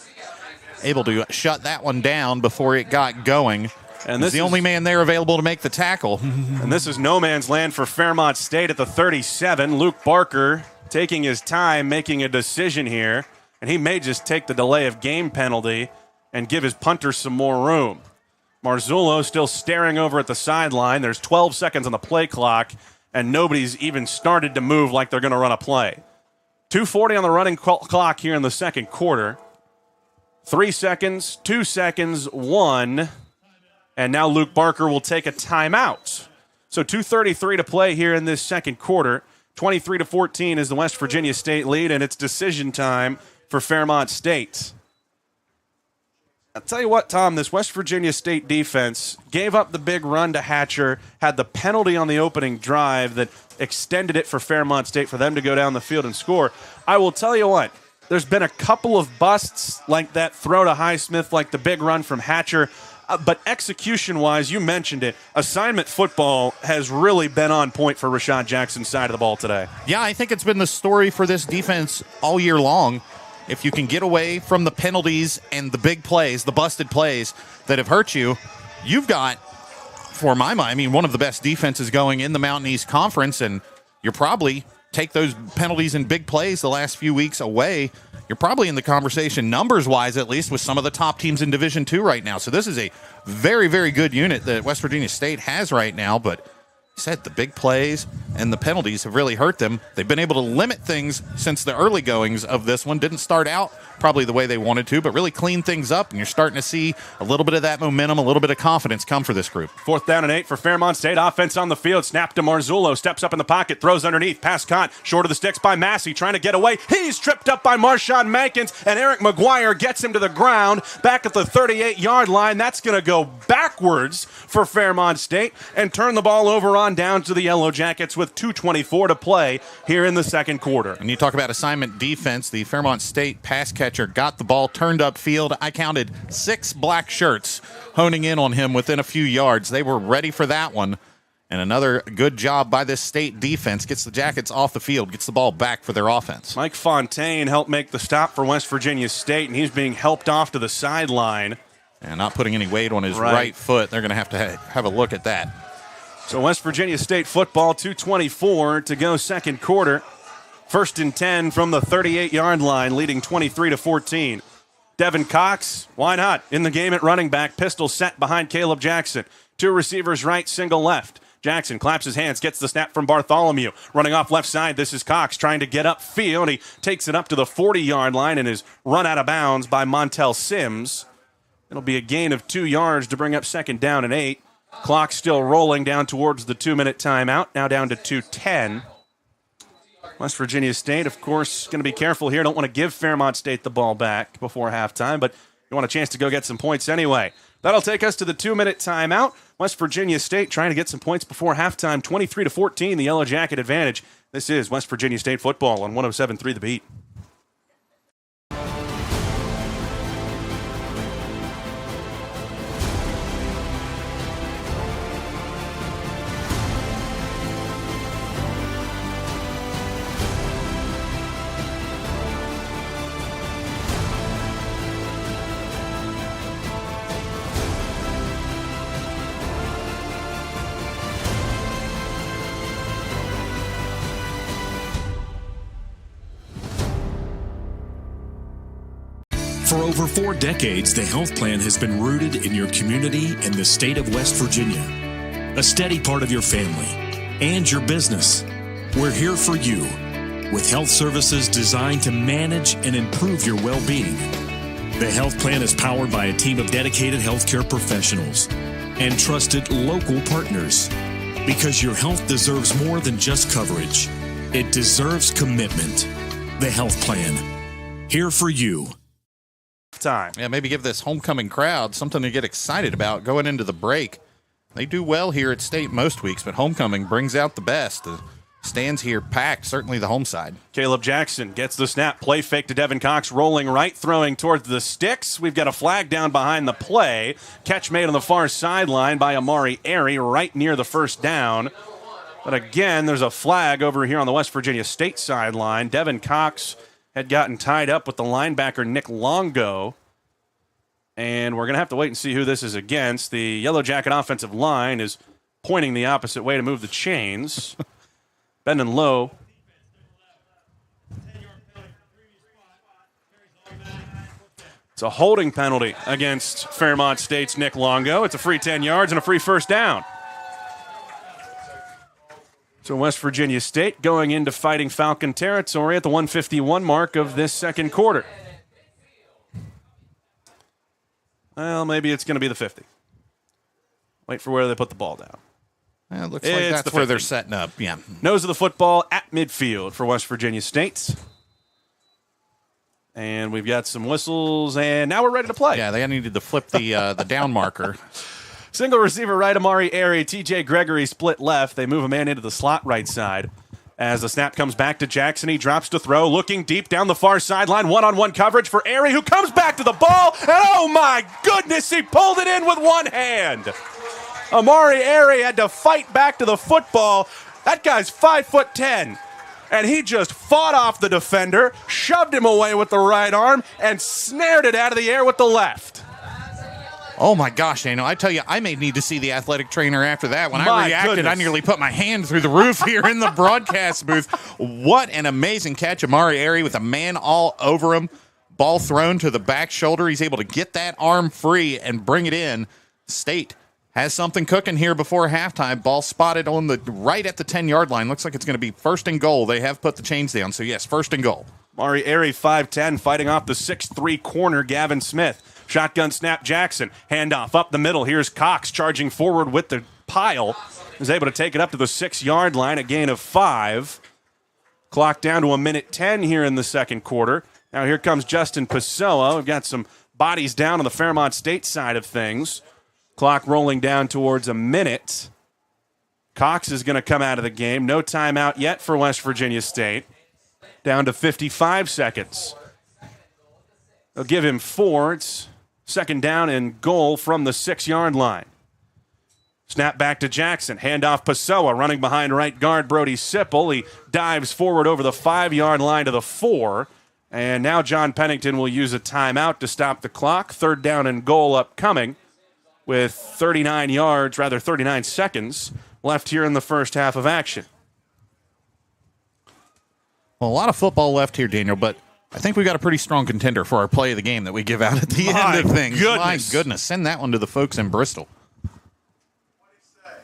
able to shut that one down before it got going. And this is the only man there available to make the tackle. And this is no man's land for Fairmont State at the 37. Luke Barker taking his time, making a decision here, and he may just take the delay of game penalty and give his punter some more room. Marzullo still staring over at the sideline. There's 12 seconds on the play clock, and nobody's even started to move like they're going to run a play. 2:40 on the running clock here in the second quarter. 3 seconds, 2 seconds, 1. And now Luke Barker will take a timeout. So 2:33 to play here in this second quarter. 23-14 is the West Virginia State lead, and it's decision time for Fairmont State. I'll tell you what, Tom, this West Virginia State defense gave up the big run to Hatcher, had the penalty on the opening drive that extended it for Fairmont State for them to go down the field and score. I will tell you what, there's been a couple of busts like that throw to Highsmith, like the big run from Hatcher. But execution-wise, you mentioned it, assignment football has really been on point for Rashad Jackson's side of the ball today. Yeah, I think it's been the story for this defense all year long. If you can get away from the penalties and the big plays, the busted plays that have hurt you, you've got, for my mind, I mean, one of the best defenses going in the Mountain East Conference, and you're probably take those penalties and big plays the last few weeks away, you're probably in the conversation, numbers-wise at least, with some of the top teams in Division II right now. So this is a very, very good unit that West Virginia State has right now, but said the big plays and the penalties have really hurt them. They've been able to limit things since the early goings of this one. Didn't start out probably the way they wanted to, but really clean things up, and you're starting to see a little bit of that momentum, a little bit of confidence come for this group. 4th down and 8 for Fairmont State. Offense on the field. Snap to Marzullo. Steps up in the pocket. Throws underneath. Pass caught. Short of the sticks by Massey. Trying to get away. He's tripped up by Marshawn Mankins, and Eric McGuire gets him to the ground back at the 38-yard line. That's going to go backwards for Fairmont State and turn the ball over on down to the Yellow Jackets with 2:24 to play here in the second quarter. And you talk about assignment defense. The Fairmont State pass catcher got the ball turned upfield. I counted 6 black shirts honing in on him within a few yards. They were ready for that one. And another good job by this state defense. Gets the Jackets off the field, gets the ball back for their offense. Mike Fontaine helped make the stop for West Virginia State, and he's being helped off to the sideline. And not putting any weight on his right foot. They're going to have a look at that. So West Virginia State football, 2:24 to go second quarter. 1st and 10 from the 38-yard line, leading 23-14. Devin Cox, why not? In the game at running back, pistol set behind Caleb Jackson. 2 receivers right, single left. Jackson claps his hands, gets the snap from Bartholomew. Running off left side, this is Cox trying to get upfield. He takes it up to the 40-yard line and is run out of bounds by Montel Sims. It'll be a gain of 2 yards to bring up 2nd down and 8. Clock still rolling down towards the 2-minute timeout, now down to 2:10. West Virginia State, of course, going to be careful here. Don't want to give Fairmont State the ball back before halftime, but you want a chance to go get some points anyway. That'll take us to the 2-minute timeout. West Virginia State trying to get some points before halftime, 23-14, the Yellow Jacket advantage. This is West Virginia State football on 107.3 The Beat. For over 4 decades, the health plan has been rooted in your community and the state of West Virginia. A steady part of your family and your business. We're here for you with health services designed to manage and improve your well-being. The health plan is powered by a team of dedicated healthcare professionals and trusted local partners. Because your health deserves more than just coverage. It deserves commitment. The health plan. Here for you. Time. Yeah, maybe give this homecoming crowd something to get excited about going into the break. They do well here at State most weeks, but homecoming brings out the best. The stands here packed, certainly the home side. Caleb Jackson gets the snap. Play fake to Devin Cox, rolling right, throwing towards the sticks. We've got a flag down behind the play. Catch made on the far sideline by Amari Airy, right near the 1st down. But again, there's a flag over here on the West Virginia State sideline. Devin Cox had gotten tied up with the linebacker Nick Longo. And we're going to have to wait and see who this is against. The Yellow Jacket offensive line is pointing the opposite way to move the chains. Bending low. It's a holding penalty against Fairmont State's Nick Longo. It's a free 10 yards and a free first down. So West Virginia State going into Fighting Falcon territory at the 151 mark of this second quarter. Well, maybe it's going to be the 50. Wait for where they put the ball down. It looks like that's where they're setting up, yeah. Nose of the football at midfield for West Virginia State. And we've got some whistles, and now we're ready to play. Yeah, they needed to flip the down marker. Single receiver right, Amari Airy. TJ Gregory split left. They move a man into the slot right side. As the snap comes back to Jackson, he drops to throw, looking deep down the far sideline. One-on-one coverage for Airy, who comes back to the ball. And oh my goodness, he pulled it in with one hand. Amari Airy had to fight back to the football. That guy's 5'10". And he just fought off the defender, shoved him away with the right arm, and snared it out of the air with the left. Oh, my gosh, Daniel. I tell you, I may need to see the athletic trainer after that. When I reacted, I nearly put my hand through the roof here in the broadcast booth. What an amazing catch. Amari Airy with a man all over him. Ball thrown to the back shoulder. He's able to get that arm free and bring it in. State has something cooking here before halftime. Ball spotted on the right at the 10-yard line. Looks like it's going to be first and goal. They have put the chains down. So, yes, first and goal. Amari Airy, 5'10", fighting off the 6'3" corner, Gavin Smith. Shotgun snap, Jackson. Handoff up the middle. Here's Cox charging forward with the pile. Is able to take it up to the 6-yard line, a gain of 5. Clock down to 1:10 here in the second quarter. Now here comes Justin Pessoa. We've got some bodies down on the Fairmont State side of things. Clock rolling down towards a minute. Cox is going to come out of the game. No timeout yet for West Virginia State. Down to 55 seconds. They'll give him 4. It's second down and goal from the 6-yard line. Snap back to Jackson. Handoff Pessoa running behind right guard Brody Sipple. He dives forward over the 5-yard line to the 4. And now John Pennington will use a timeout to stop the clock. Third down and goal upcoming with 39 seconds left here in the first half of action. Well, a lot of football left here, Daniel, but I think we got a pretty strong contender for our play of the game that we give out at the end of things. My goodness. Send that one to the folks in Bristol.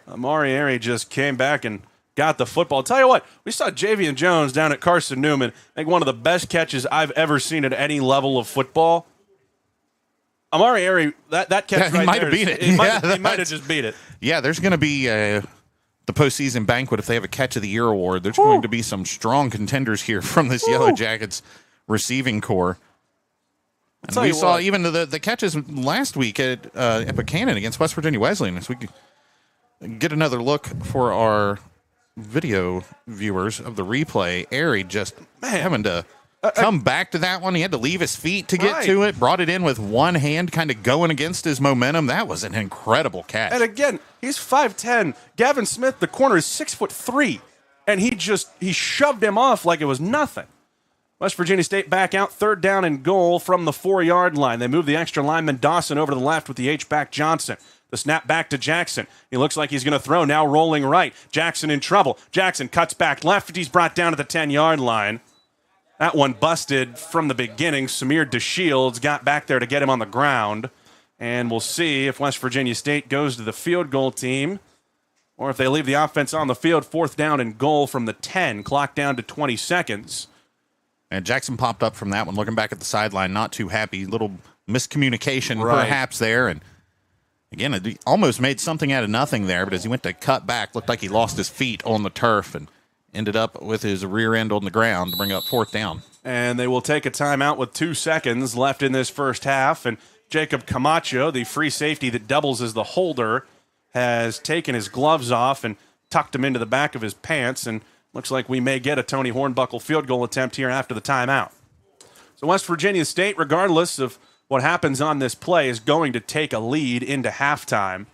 Amari Airy just came back and got the football. I'll tell you what, we saw Javian Jones down at Carson Newman make one of the best catches I've ever seen at any level of football. Amari Airy, that catch right might there, have beat it. He might have just beat it. Yeah, there's going to be the postseason banquet if they have a Catch of the Year award. There's going to be some strong contenders here from this Yellowjackets receiving core. And we saw even the catches last week at Buchanan against West Virginia Wesleyan. So we could get another look for our video viewers of the replay. Airy just having to come back to that one. He had to leave his feet to get to it. Brought it in with one hand, kind of going against his momentum. That was an incredible catch. And again, he's 5'10". Gavin Smith, the corner, is 6'3", and he shoved him off like it was nothing. West Virginia State back out, third down and goal from the 4-yard line. They move the extra lineman Dawson over to the left with the H-back Johnson. The snap back to Jackson. He looks like he's going to throw, now rolling right. Jackson in trouble. Jackson cuts back left. He's brought down to the 10-yard line. That one busted from the beginning. Samir DeShields got back there to get him on the ground. And we'll see if West Virginia State goes to the field goal team or if they leave the offense on the field. Fourth down and goal from the 10. Clock down to 20 seconds. And Jackson popped up from that one, looking back at the sideline, not too happy. Little miscommunication perhaps there. And again, it almost made something out of nothing there, but as he went to cut back, looked like he lost his feet on the turf and ended up with his rear end on the ground to bring up fourth down. And they will take a timeout with 2 seconds left in this first half. And Jacob Camacho, the free safety that doubles as the holder, has taken his gloves off and tucked them into the back of his pants. And looks like we may get a Tony Hornbuckle field goal attempt here after the timeout. So West Virginia State, regardless of what happens on this play, is going to take a lead into halftime.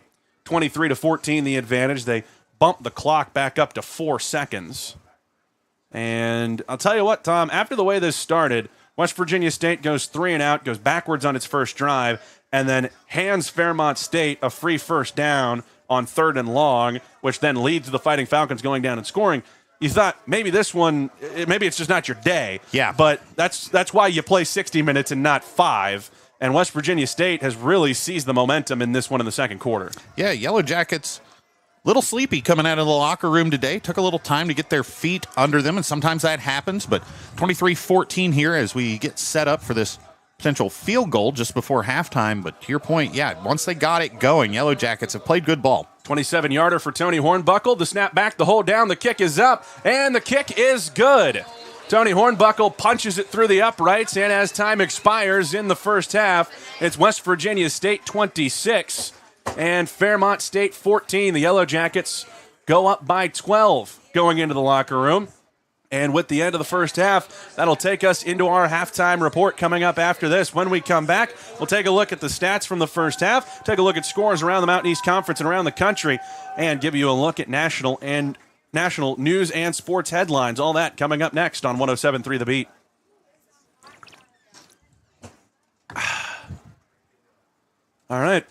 23-14 the advantage. They bump the clock back up to 4 seconds. And I'll tell you what, Tom, after the way this started, West Virginia State goes 3 and out, goes backwards on its first drive, and then hands Fairmont State a free first down on 3rd and long, which then leads to the Fighting Falcons going down and scoring. You thought maybe this one, maybe it's just not your day. Yeah. But that's why you play 60 minutes and not 5. And West Virginia State has really seized the momentum in this one in the second quarter. Yeah, Yellowjackets, little sleepy coming out of the locker room today. Took a little time to get their feet under them, and sometimes that happens. But 23-14 here as we get set up for this potential field goal just before halftime. But to your point, yeah, once they got it going, Yellowjackets have played good ball. 27-yarder for Tony Hornbuckle. The snap back, the hold down, the kick is up, and the kick is good. Tony Hornbuckle punches it through the uprights, and as time expires in the first half, it's West Virginia State 26 and Fairmont State 14. The Yellowjackets go up by 12 going into the locker room. And with the end of the first half, that'll take us into our halftime report coming up after this. When we come back, we'll take a look at the stats from the first half, take a look at scores around the Mountain East Conference and around the country, and give you a look at national news and sports headlines. All that coming up next on 107.3 The Beat. All right.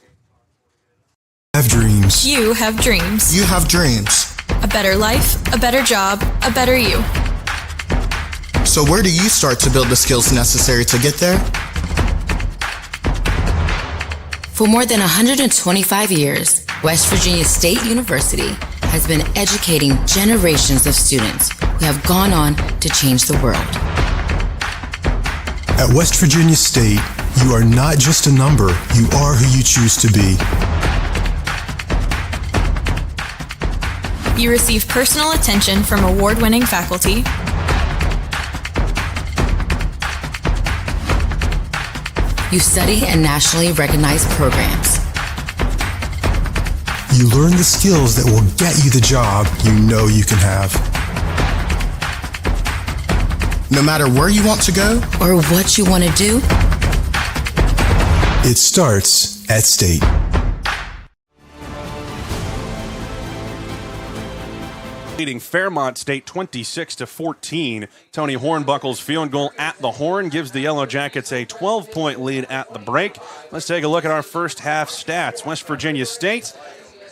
Have dreams. You have dreams. You have dreams. A better life, a better job, a better you. So where do you start to build the skills necessary to get there? For more than 125 years, West Virginia State University has been educating generations of students who have gone on to change the world. At West Virginia State, you are not just a number, you are who you choose to be. You receive personal attention from award-winning faculty. You study in nationally recognized programs. You learn the skills that will get you the job you know you can have. No matter where you want to go or what you want to do, it starts at State. Leading Fairmont State 26-14. Tony Hornbuckle's field goal at the horn gives the Yellowjackets a 12-point lead at the break. Let's take a look at our first half stats. West Virginia State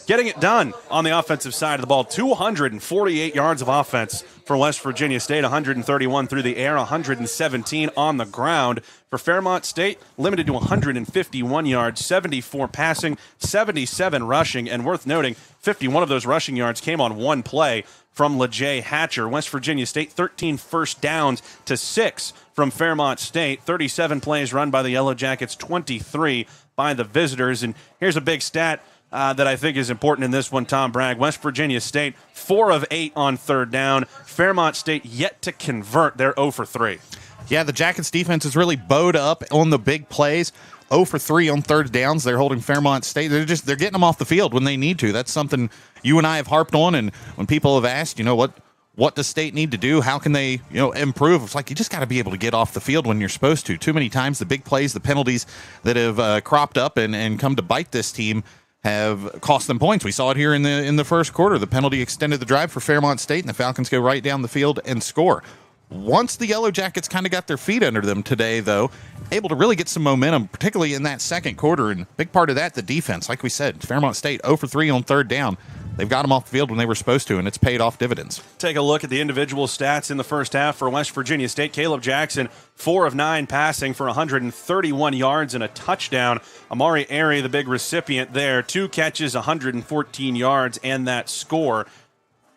getting it done on the offensive side of the ball. 248 yards of offense for West Virginia State, 131 through the air, 117 on the ground. For Fairmont State, limited to 151 yards, 74 passing, 77 rushing, and worth noting, 51 of those rushing yards came on one play from LeJay Hatcher. West Virginia State, 13 first downs to 6 from Fairmont State, 37 plays run by the Yellowjackets, 23 by the visitors. And here's a big stat that I think is important in this one, Tom Bragg. West Virginia State, 4 of 8 on third down. Fairmont State yet to convert. They're 0 for 3. Yeah, the Jackets defense is really bowed up on the big plays. 0 for 3 on third downs. They're holding Fairmont State. They're getting them off the field when they need to. That's something you and I have harped on, and when people have asked, what does State need to do? How can they, improve? It's like you just got to be able to get off the field when you're supposed to. Too many times the big plays, the penalties that have cropped up and come to bite this team have cost them points. We saw it here in the first quarter. The penalty extended the drive for Fairmont State, and the Falcons go right down the field and score. Once the Yellowjackets kind of got their feet under them today, though, able to really get some momentum, particularly in that second quarter, and a big part of that, the defense. Like we said, Fairmont State 0 for 3 on third down. They've got them off the field when they were supposed to, and it's paid off dividends. Take a look at the individual stats in the first half for West Virginia State. Caleb Jackson, 4 of 9 passing for 131 yards and a touchdown. Amari Airy, the big recipient there, 2 catches, 114 yards, and that score.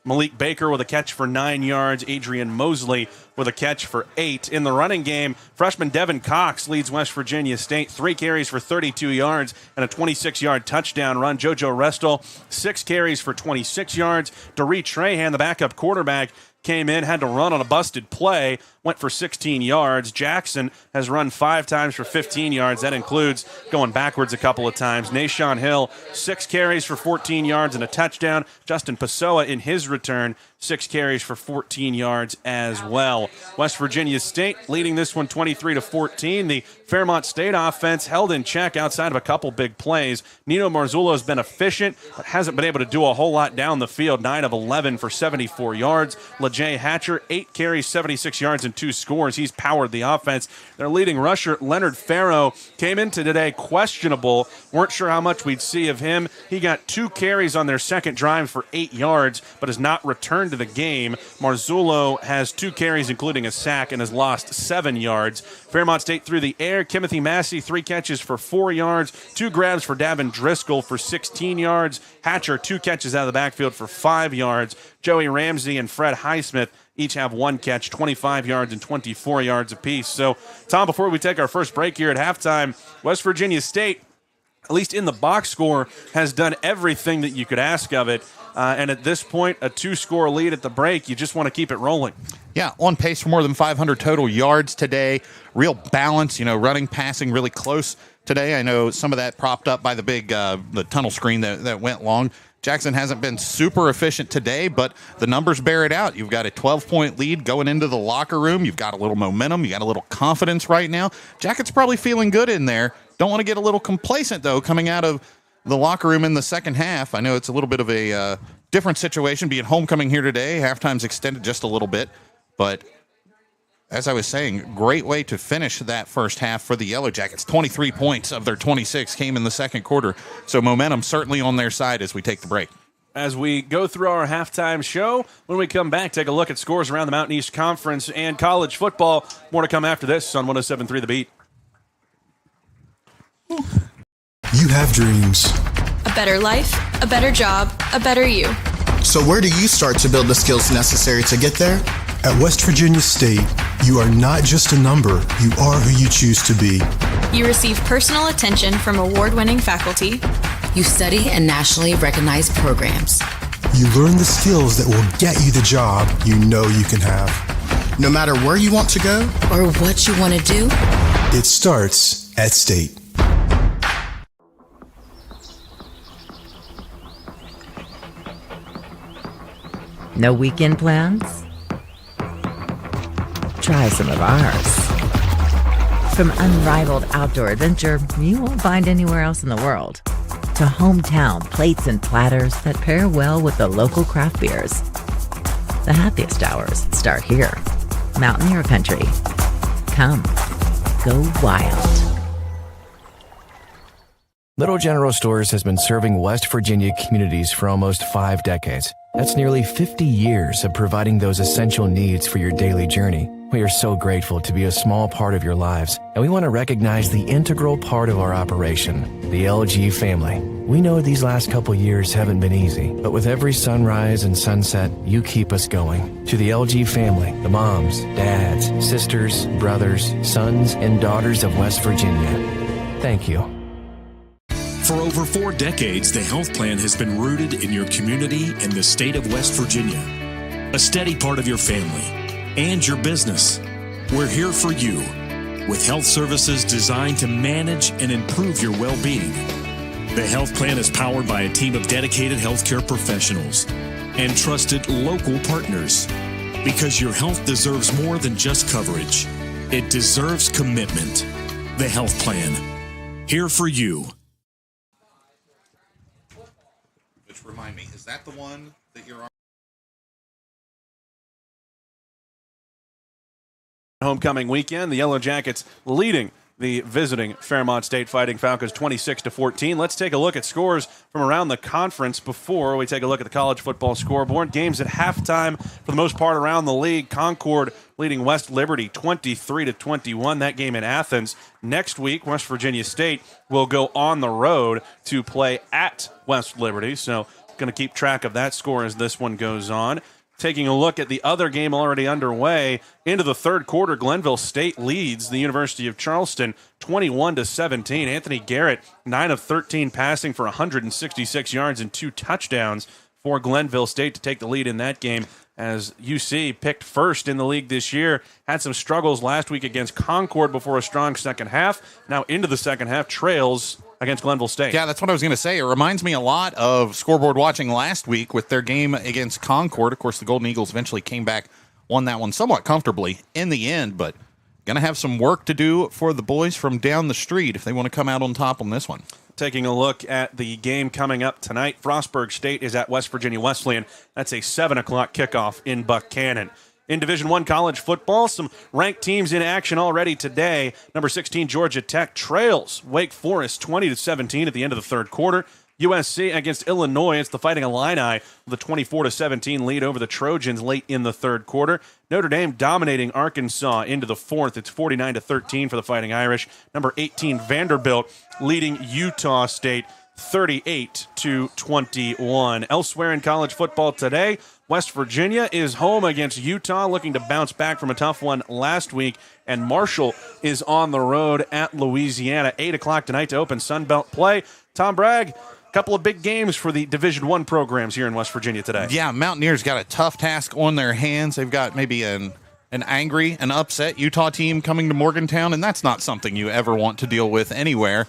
Malik Baker with a catch for 9 yards. Adrian Mosley with a catch for 8. In the running game, freshman Devin Cox leads West Virginia State. 3 carries for 32 yards and a 26-yard touchdown run. JoJo Restel, 6 carries for 26 yards. Doree Trahan, the backup quarterback, came in, had to run on a busted play, went for 16 yards. Jackson has run 5 times for 15 yards. That includes going backwards a couple of times. Nashawn Hill, 6 carries for 14 yards and a touchdown. Justin Pessoa in his return, 6 carries for 14 yards as well. West Virginia State leading this one 23-14. The Fairmont State offense held in check outside of a couple big plays. Nino Marzullo has been efficient, but hasn't been able to do a whole lot down the field. 9 of 11 for 74 yards. Jay Hatcher, 8 carries, 76 yards, and 2 scores. He's powered the offense. Their leading rusher, Leonard Farrow, came into today questionable. Weren't sure how much we'd see of him. He got 2 carries on their second drive for 8 yards, but has not returned to the game. Marzullo has 2 carries, including a sack, and has lost 7 yards. Fairmont State through the air. Timothy Massey, 3 catches for 4 yards, 2 grabs for Davin Driscoll for 16 yards. Hatcher, 2 catches out of the backfield for 5 yards. Joey Ramsey and Fred Highsmith each have 1 catch, 25 yards and 24 yards apiece. So, Tom, before we take our first break here at halftime, West Virginia State, at least in the box score, has done everything that you could ask of it. And at this point, a 2-score lead at the break, you just want to keep it rolling. Yeah, on pace for more than 500 total yards today. Real balance, running, passing really close today. I know some of that propped up by the big the tunnel screen that went long. Jackson hasn't been super efficient today, but the numbers bear it out. You've got a 12-point lead going into the locker room. You've got a little momentum. You got a little confidence right now. Jackets probably feeling good in there. Don't want to get a little complacent, though, coming out of the locker room in the second half. I know it's a little bit of a different situation being homecoming here today. Halftime's extended just a little bit, but as I was saying, great way to finish that first half for the Yellowjackets. 23 points of their 26 came in the second quarter, so momentum certainly on their side as we take the break. As we go through our halftime show, when we come back, take a look at scores around the Mountain East Conference and college football. More to come after this on 107.3 The Beat. You have dreams. A better life, a better job, a better you. So where do you start to build the skills necessary to get there? At West Virginia State, you are not just a number, you are who you choose to be. You receive personal attention from award-winning faculty. You study in nationally recognized programs. You learn the skills that will get you the job you know you can have. No matter where you want to go or what you want to do, it starts at State. No weekend plans? Try some of ours. From unrivaled outdoor adventure you won't find anywhere else in the world, to hometown plates and platters that pair well with the local craft beers. The happiest hours start here. Mountaineer Country. Come, go wild. Little General Stores has been serving West Virginia communities for almost 5 decades. That's nearly 50 years of providing those essential needs for your daily journey. We are so grateful to be a small part of your lives, and we want to recognize the integral part of our operation, the LG family. We know these last couple years haven't been easy, but with every sunrise and sunset, you keep us going. To the LG family, the moms, dads, sisters, brothers, sons, and daughters of West Virginia, thank you. For over 4 decades, the health plan has been rooted in your community and the state of West Virginia. A steady part of your family and your business. We're here for you with health services designed to manage and improve your well-being. The health plan is powered by a team of dedicated healthcare professionals and trusted local partners, because your health deserves more than just coverage. It deserves commitment. The health plan, here for you. Which remind me, is that the one that you're on? Homecoming weekend, the Yellowjackets leading the visiting Fairmont State Fighting Falcons 26-14. Let's take a look at scores from around the conference before we take a look at the college football scoreboard. Games at halftime for the most part around the league. Concord leading West Liberty 23-21. That game in Athens. Next week, West Virginia State will go on the road to play at West Liberty. So going to keep track of that score as this one goes on. Taking a look at the other game already underway, into the third quarter, Glenville State leads the University of Charleston 21-17. Anthony Garrett, 9 of 13 passing for 166 yards and 2 touchdowns for Glenville State to take the lead in that game, as UC picked first in the league this year. Had some struggles last week against Concord before a strong second half. Now into the second half, trails against Glenville State. Yeah, that's what I was going to say. It reminds me a lot of scoreboard watching last week with their game against Concord. Of course, the Golden Eagles eventually came back, won that one somewhat comfortably in the end, but going to have some work to do for the boys from down the street if they want to come out on top on this one. Taking a look at the game coming up tonight, Frostburg State is at West Virginia Wesleyan. That's a 7 o'clock kickoff in Buchanan. In Division I college football, some ranked teams in action already today. Number 16, Georgia Tech trails Wake Forest 20-17 at the end of the third quarter. USC against Illinois. It's the Fighting Illini with a 24-17 lead over the Trojans late in the third quarter. Notre Dame dominating Arkansas into the fourth. It's 49-13 for the Fighting Irish. Number 18, Vanderbilt leading Utah State 38-21. Elsewhere in college football today, West Virginia is home against Utah, looking to bounce back from a tough one last week. And Marshall is on the road at Louisiana. 8 o'clock tonight to open Sun Belt play. Tom Bragg, couple of big games for the Division I programs here in West Virginia today. Yeah, Mountaineers got a tough task on their hands. They've got maybe an upset Utah team coming to Morgantown, and that's not something you ever want to deal with anywhere.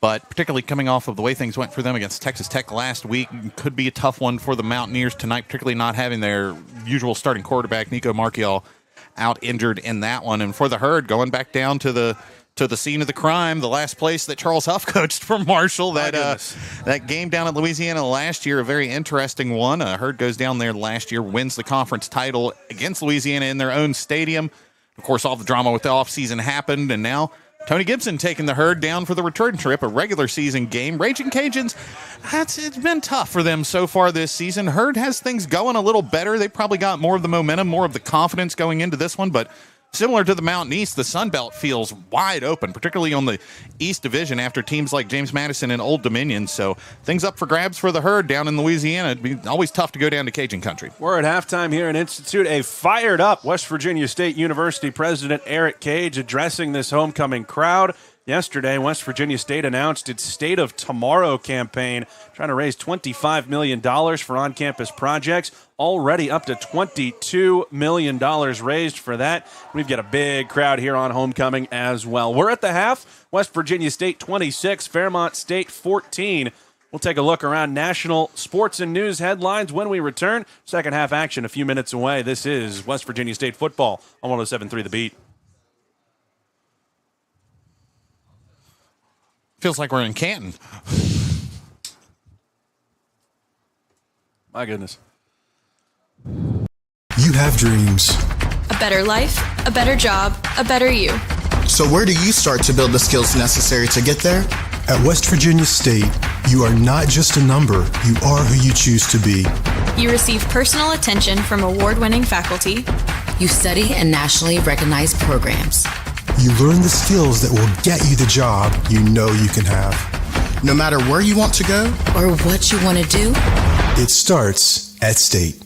But particularly coming off of the way things went for them against Texas Tech last week, could be a tough one for the Mountaineers tonight, particularly not having their usual starting quarterback, Nico Marchiol, out injured in that one. And for the Herd, going back down to the scene of the crime, the last place that Charles Huff coached for Marshall. That game down at Louisiana last year, a very interesting one. Herd goes down there last year, wins the conference title against Louisiana in their own stadium. Of course, all the drama with the offseason happened, and now Tony Gibson taking the Herd down for the return trip, a regular season game. Raging Cajuns, it's been tough for them so far this season. Herd has things going a little better. They probably got more of the momentum, more of the confidence going into this one, but similar to the Mountain East, the Sun Belt feels wide open, particularly on the East Division after teams like James Madison and Old Dominion. So things up for grabs for the Herd down in Louisiana. It'd be always tough to go down to Cajun country. We're at halftime here in Institute. A fired-up West Virginia State University president Eric Cage addressing this homecoming crowd. Yesterday, West Virginia State announced its State of Tomorrow campaign, trying to raise $25 million for on-campus projects. Already up to $22 million raised for that. We've got a big crowd here on homecoming as well. We're at the half. West Virginia State 26, Fairmont State 14. We'll take a look around national sports and news headlines when we return. Second half action a few minutes away. This is West Virginia State football on 107.3 The Beat. Feels like we're in Canton. My goodness. You have dreams. A better life, a better job, a better you. So where do you start to build the skills necessary to get there? At West Virginia State, you are not just a number, you are who you choose to be. You receive personal attention from award-winning faculty. You study in nationally recognized programs. You learn the skills that will get you the job you know you can have. No matter where you want to go or what you want to do, it starts at State.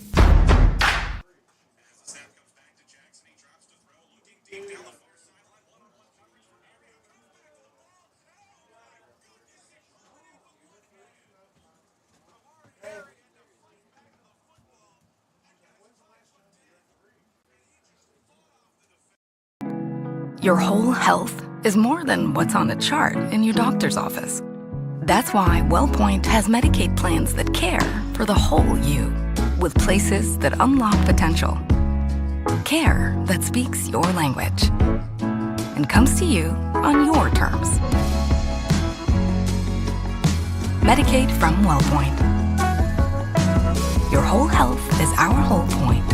Your whole health is more than what's on a chart in your doctor's office. That's why WellPoint has Medicaid plans that care for the whole you, with places that unlock potential. Care that speaks your language and comes to you on your terms. Medicaid from WellPoint. Your whole health is our whole point.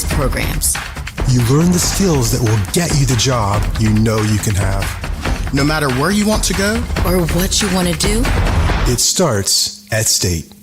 is programs. You learn the skills that will get you the job you know you can have. No matter where you want to go or what you want to do, it starts at State.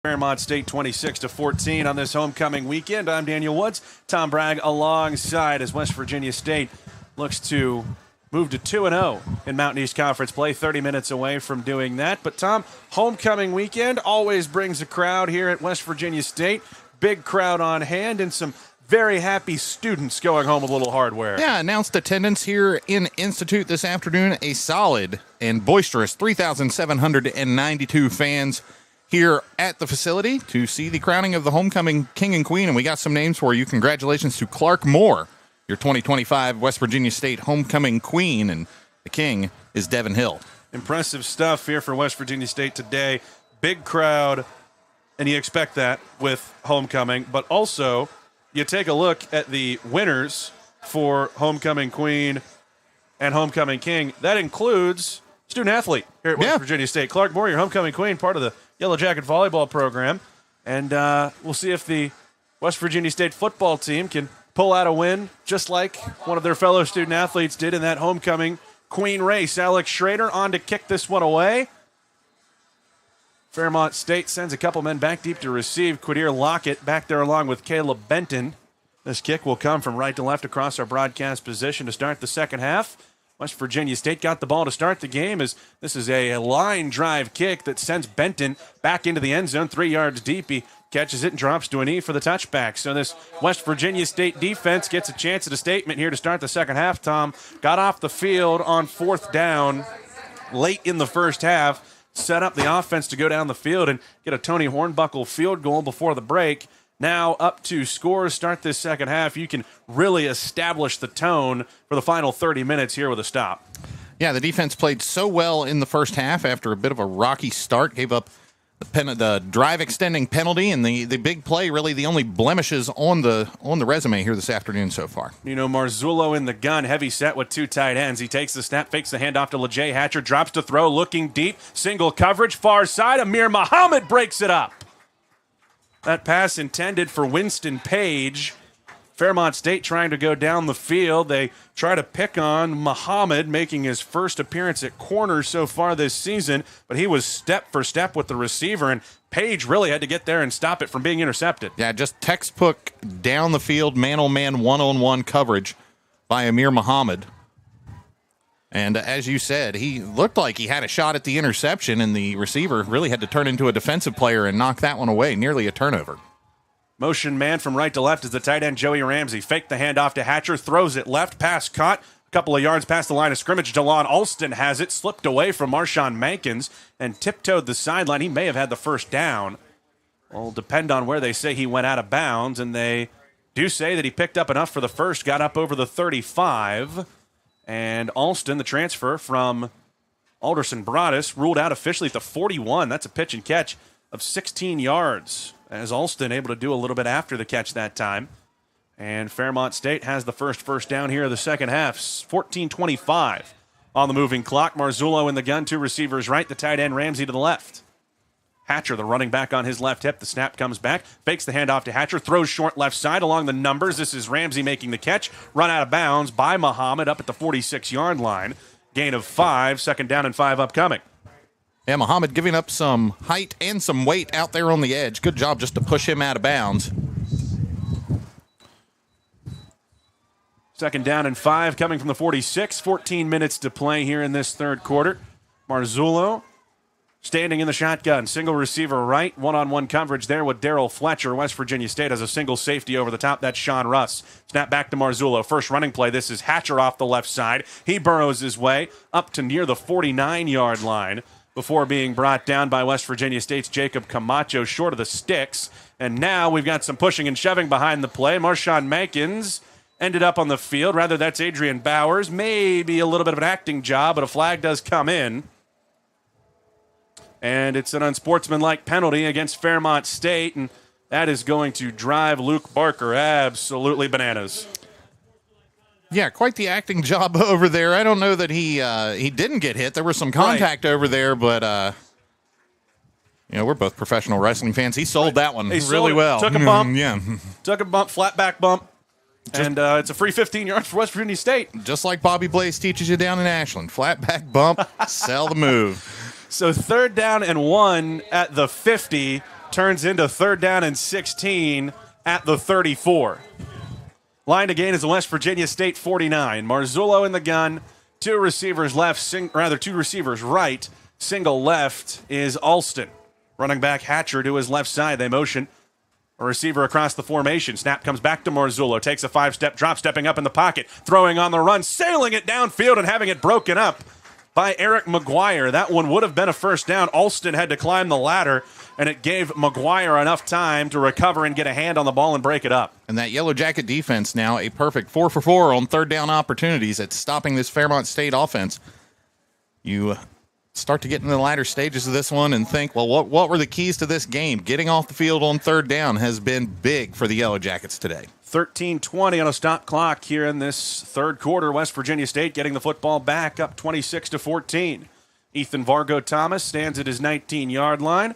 Fairmont State 26-14 on this homecoming weekend. I'm Daniel Woods. Tom Bragg alongside as West Virginia State looks to move to 2-0 in Mountain East Conference play, 30 minutes away from doing that. But Tom, homecoming weekend always brings a crowd here at West Virginia State. Big crowd on hand and some very happy students going home with a little hardware. Yeah, announced attendance here in Institute this afternoon. A solid and boisterous 3,792 fans here at the facility to see the crowning of the homecoming king and queen. And we got some names for you. Congratulations to Clark Moore, your 2025 West Virginia State homecoming queen, and the king is Devin Hill. Impressive stuff here for West Virginia State today. Big crowd, and you expect that with homecoming. But also, you take a look at the winners for homecoming queen and homecoming king. That includes student athlete here at West Virginia State. Clark Moore, your homecoming queen, part of the Yellowjacket volleyball program. And we'll see if the West Virginia State football team can pull out a win just like one of their fellow student athletes did in that homecoming queen race. Alex Schrader on to kick this one away. Fairmont State sends a couple men back deep to receive. Quadir Lockett back there along with Caleb Benton. This kick will come from right to left across our broadcast position to start the second half. West Virginia State got the ball to start the game as this is a line drive kick that sends Benton back into the end zone 3 yards deep. He catches it and drops to a knee for the touchback. So this West Virginia State defense gets a chance at a statement here to start the second half, Tom. Got off the field on fourth down late in the first half, set up the offense to go down the field and get a Tony Hornbuckle field goal before the break. Now up to scores, start this second half. You can really establish the tone for the final 30 minutes here with a stop. Yeah, the defense played so well in the first half after a bit of a rocky start. Gave up the drive extending penalty and the big play, really the only blemishes on the resume here this afternoon so far. You know, Marzullo in the gun, heavy set with two tight ends. He takes the snap, fakes the handoff to LeJay Hatcher, drops to throw, looking deep, single coverage, far side. Amir Muhammad breaks it up. That pass intended for Winston Page. Fairmont State trying to go down the field. They try to pick on Muhammad, making his first appearance at corner so far this season, but he was step for step with the receiver, and Page really had to get there and stop it from being intercepted. Yeah, just textbook down the field, man-on-man, one-on-one coverage by Amir Muhammad. And as you said, he looked like he had a shot at the interception, and the receiver really had to turn into a defensive player and knock that one away, nearly a turnover. Motion man from right to left is the tight end Joey Ramsey. Faked the handoff to Hatcher, throws it left, pass caught. A couple of yards past the line of scrimmage, DeLon Alston has it, slipped away from Marshawn Mankins and tiptoed the sideline. He may have had the first down. Will depend on where they say he went out of bounds, and they do say that he picked up enough for the first, got up over the 35. And Alston, the transfer from Alderson Broadus, ruled out officially at the 41. That's a pitch and catch of 16 yards, as Alston able to do a little bit after the catch that time. And Fairmont State has the first down here of the second half, 14:25 on the moving clock. Marzullo in the gun, two receivers right, the tight end Ramsey to the left. Hatcher, the running back on his left hip. The snap comes back, fakes the handoff to Hatcher, throws short left side along the numbers. This is Ramsey making the catch, run out of bounds by Muhammad up at the 46-yard line. Gain of 5, second down and 5 upcoming. Yeah, Muhammad giving up some height and some weight out there on the edge. Good job just to push him out of bounds. Second down and 5 coming from the 46. 14 minutes to play here in this third quarter. Marzullo standing in the shotgun, single receiver right, one-on-one coverage there with Darrell Fletcher. West Virginia State has a single safety over the top. That's Sean Russ. Snap back to Marzullo. First running play. This is Hatcher off the left side. He burrows his way up to near the 49-yard line before being brought down by West Virginia State's Jacob Camacho short of the sticks. And now we've got some pushing and shoving behind the play. Marshawn Mankins ended up on the field. Rather, that's Adrian Bowers. Maybe a little bit of an acting job, but a flag does come in. And it's an unsportsmanlike penalty against Fairmont State, and that is going to drive Luke Barker absolutely bananas. Yeah, quite the acting job over there. I don't know that he didn't get hit. There was some contact over there, but we're both professional wrestling fans. He sold that one really well. Took a bump. Yeah. Took a bump, flat back bump. And it's a free 15 yards for West Virginia State. Just like Bobby Blaze teaches you down in Ashland. Flat back bump, sell the move. So 3rd down and 1 at the 50 turns into 3rd down and 16 at the 34. Line to gain is the West Virginia State 49. Marzullo in the gun. 2 receivers left, 2 receivers right. Single left is Alston. Running back Hatcher to his left side. They motion a receiver across the formation. Snap comes back to Marzullo. Takes a 5-step drop, stepping up in the pocket. Throwing on the run, sailing it downfield and having it broken up by Eric McGuire. That one would have been a 1st down. Alston had to climb the ladder, and it gave McGuire enough time to recover and get a hand on the ball and break it up. And that Yellow Jacket defense now a perfect 4 for 4 on 3rd down opportunities at stopping this Fairmont State offense. You start to get into the latter stages of this one and think, well, what were the keys to this game? Getting off the field on 3rd down has been big for the Yellow Jackets today. 13:20 on a stop clock here in this 3rd quarter. West Virginia State getting the football back up 26-14. Ethan Vargo Thomas stands at his 19-yard line.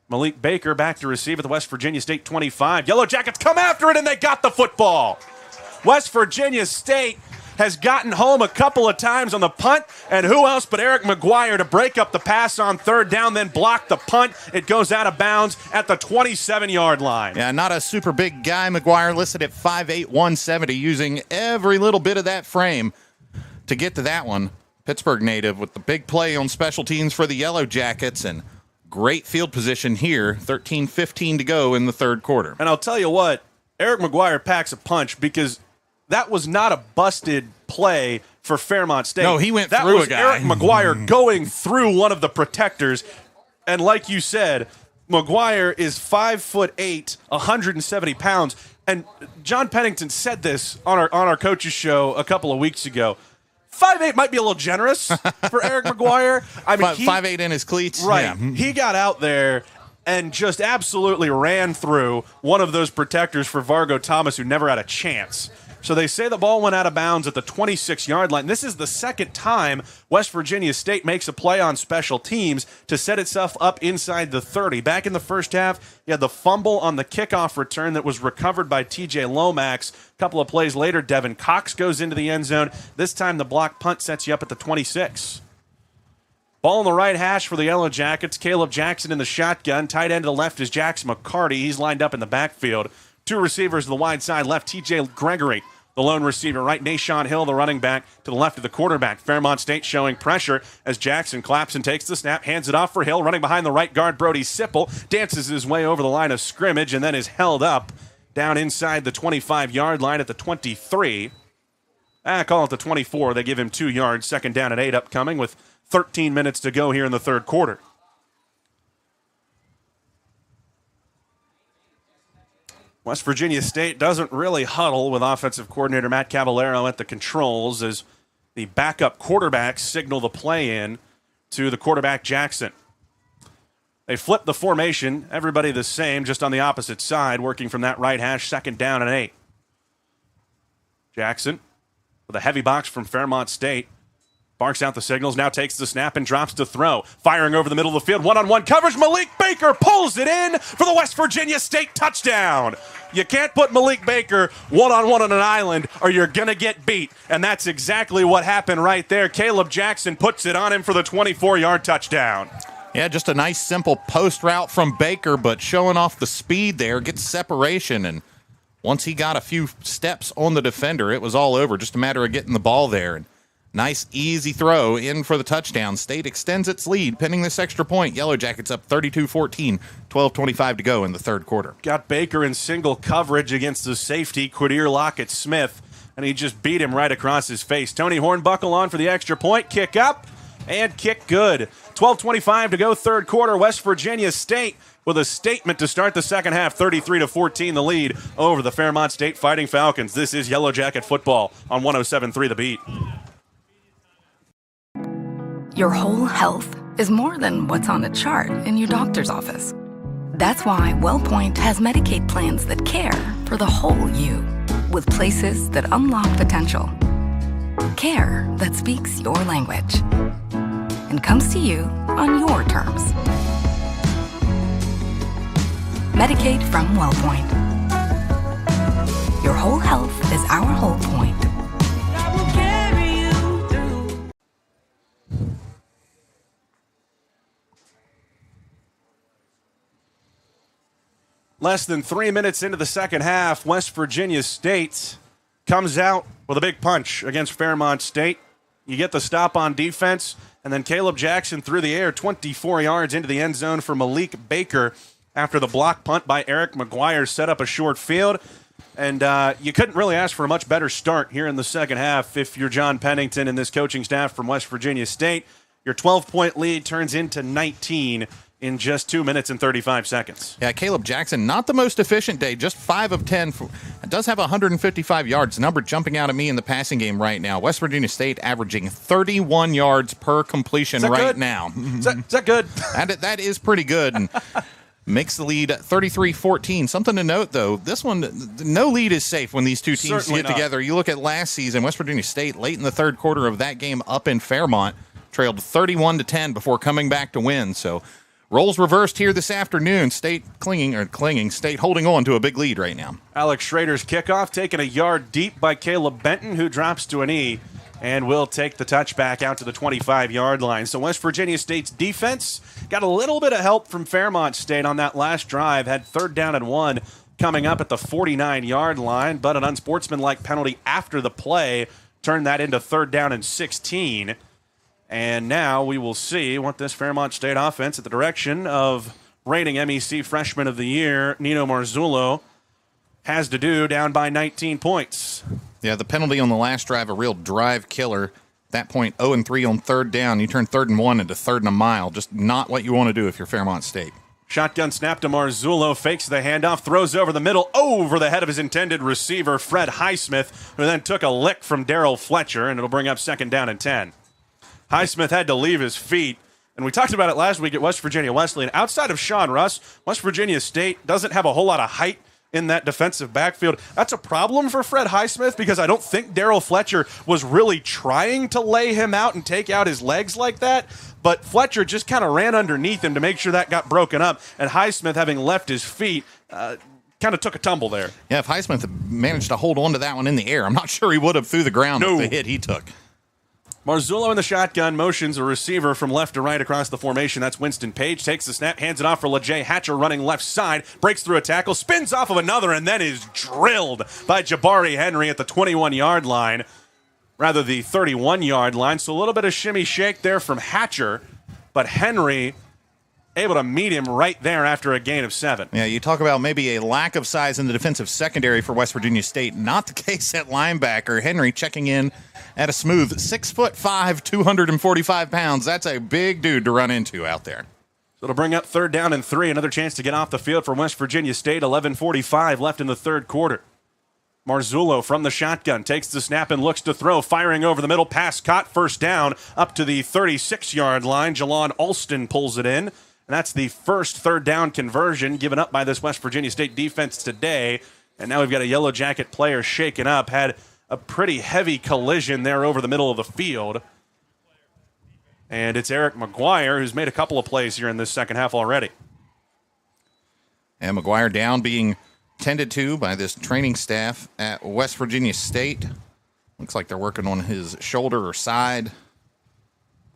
Malik Baker back to receive at the West Virginia State 25. Yellow Jackets come after it, and they got the football. West Virginia State has gotten home a couple of times on the punt, and who else but Eric McGuire to break up the pass on 3rd down, then block the punt. It goes out of bounds at the 27-yard line. Yeah, not a super big guy. McGuire listed at 5'8", 170, using every little bit of that frame to get to that one. Pittsburgh native with the big play on special teams for the Yellow Jackets, and great field position here. 13:15 to go in the 3rd quarter. And I'll tell you what, Eric McGuire packs a punch, because that was not a busted play for Fairmont State. No, he went that through was a guy. Eric McGuire going through one of the protectors. And like you said, McGuire is 5'8", 170 pounds. And John Pennington said this on our coach's show a couple of weeks ago. 5'8" might be a little generous for Eric McGuire. I mean, 5'8" in his cleats. Right. Yeah. He got out there and just absolutely ran through one of those protectors for Vargo Thomas, who never had a chance. So they say the ball went out of bounds at the 26-yard line. This is the 2nd time West Virginia State makes a play on special teams to set itself up inside the 30. Back in the 1st half, you had the fumble on the kickoff return that was recovered by TJ Lomax. A couple of plays later, Devin Cox goes into the end zone. This time the block punt sets you up at the 26. Ball on the right hash for the Yellow Jackets. Caleb Jackson in the shotgun. Tight end to the left is Jackson McCarty. He's lined up in the backfield. 2 receivers to the wide side left. TJ Gregory, the lone receiver, right. Nashawn Hill, the running back, to the left of the quarterback. Fairmont State showing pressure as Jackson claps and takes the snap, hands it off for Hill, running behind the right guard, Brody Sipple, dances his way over the line of scrimmage and then is held up down inside the 25-yard line at the 23. Call it the 24. They give him 2 yards. 2nd down and 8 upcoming with 13 minutes to go here in the 3rd quarter. West Virginia State doesn't really huddle with offensive coordinator Matt Cavallero at the controls as the backup quarterbacks signal the play in to the quarterback Jackson. They flip the formation, everybody the same, just on the opposite side, working from that right hash, 2nd down and 8. Jackson with a heavy box from Fairmont State. Barks out the signals, now takes the snap and drops to throw. Firing over the middle of the field, one-on-one coverage. Malik Baker pulls it in for the West Virginia State touchdown. You can't put Malik Baker one-on-one on an island or you're going to get beat. And that's exactly what happened right there. Caleb Jackson puts it on him for the 24-yard touchdown. Yeah, just a nice, simple post route from Baker, but showing off the speed there, gets separation. And once he got a few steps on the defender, it was all over. Just a matter of getting the ball there. And nice, easy throw in for the touchdown. State extends its lead, pinning this extra point. Yellow Jackets up 32-14, 12:25 to go in the 3rd quarter. Got Baker in single coverage against the safety, Quadir Lockett-Smith, and he just beat him right across his face. Tony Hornbuckle on for the extra point. Kick up and kick good. 12:25 to go, 3rd quarter. West Virginia State with a statement to start the 2nd half, 33-14, the lead over the Fairmont State Fighting Falcons. This is Yellow Jacket football on 107.3 The Beat. Your whole health is more than what's on a chart in your doctor's office. That's why WellPoint has Medicaid plans that care for the whole you, with places that unlock potential. Care that speaks your language and comes to you on your terms. Medicaid from WellPoint. Your whole health is our whole point. Less than 3 minutes into the second half, West Virginia State comes out with a big punch against Fairmont State. You get the stop on defense, and then Caleb Jackson through the air, 24 yards into the end zone for Malik Baker after the block punt by Eric McGuire set up a short field. And you couldn't really ask for a much better start here in the second half if you're John Pennington and this coaching staff from West Virginia State. Your 12-point lead turns into 19 in just 2 minutes and 35 seconds. Yeah, Caleb Jackson, not the most efficient day, just 5 of 10. Does have 155 yards. Number jumping out at me in the passing game right now. West Virginia State averaging 31 yards per completion right now. Is that good? That is pretty good. And makes the lead 33-14. Something to note, though, this one, no lead is safe when these two teams get together. You look at last season, West Virginia State, late in the third quarter of that game up in Fairmont, trailed 31-10 before coming back to win. So roles reversed here this afternoon. State State holding on to a big lead right now. Alex Schrader's kickoff taken a yard deep by Caleb Benton, who drops to a knee and will take the touchback out to the 25-yard line. So West Virginia State's defense got a little bit of help from Fairmont State on that last drive, had 3rd down and 1 coming up at the 49-yard line, but an unsportsmanlike penalty after the play turned that into 3rd down and 16. And now we will see what this Fairmont State offense, at the direction of reigning MEC Freshman of the Year, Nino Marzullo, has to do down by 19 points. Yeah, the penalty on the last drive, a real drive killer. At that point, 0-3 on 3rd down. You turn 3rd and 1 into 3rd and a mile. Just not what you want to do if you're Fairmont State. Shotgun snap to Marzullo, fakes the handoff, throws over the middle, over the head of his intended receiver, Fred Highsmith, who then took a lick from Darrell Fletcher, and it'll bring up 2nd down and 10. Highsmith had to leave his feet, and we talked about it last week at West Virginia Wesleyan. Outside of Sean Russ, West Virginia State doesn't have a whole lot of height in that defensive backfield. That's a problem for Fred Highsmith because I don't think Darrell Fletcher was really trying to lay him out and take out his legs like that, but Fletcher just kind of ran underneath him to make sure that got broken up, and Highsmith, having left his feet, kind of took a tumble there. Yeah, if Highsmith had managed to hold on to that one in the air, I'm not sure he would have through the ground with the hit he took. Marzullo in the shotgun, motions a receiver from left to right across the formation. That's Winston Page. Takes the snap, hands it off for LeJay Hatcher running left side. Breaks through a tackle, spins off of another, and then is drilled by Jabari Henry at the 21-yard line. Rather, the 31-yard line. So a little bit of shimmy shake there from Hatcher, but Henry able to meet him right there after a gain of 7. Yeah, you talk about maybe a lack of size in the defensive secondary for West Virginia State. Not the case at linebacker. Henry checking in at a smooth 6'5", 245 pounds. That's a big dude to run into out there. So it'll bring up 3rd down and 3. Another chance to get off the field for West Virginia State. 11:45 left in the third quarter. Marzullo from the shotgun takes the snap and looks to throw. Firing over the middle. Pass caught. 1st down up to the 36-yard line. Jalon Alston pulls it in. And that's the first 3rd down conversion given up by this West Virginia State defense today. And now we've got a Yellow Jacket player shaken up. Had a pretty heavy collision there over the middle of the field. And it's Eric McGuire, who's made a couple of plays here in this second half already. And McGuire down, being tended to by this training staff at West Virginia State. Looks like they're working on his shoulder or side.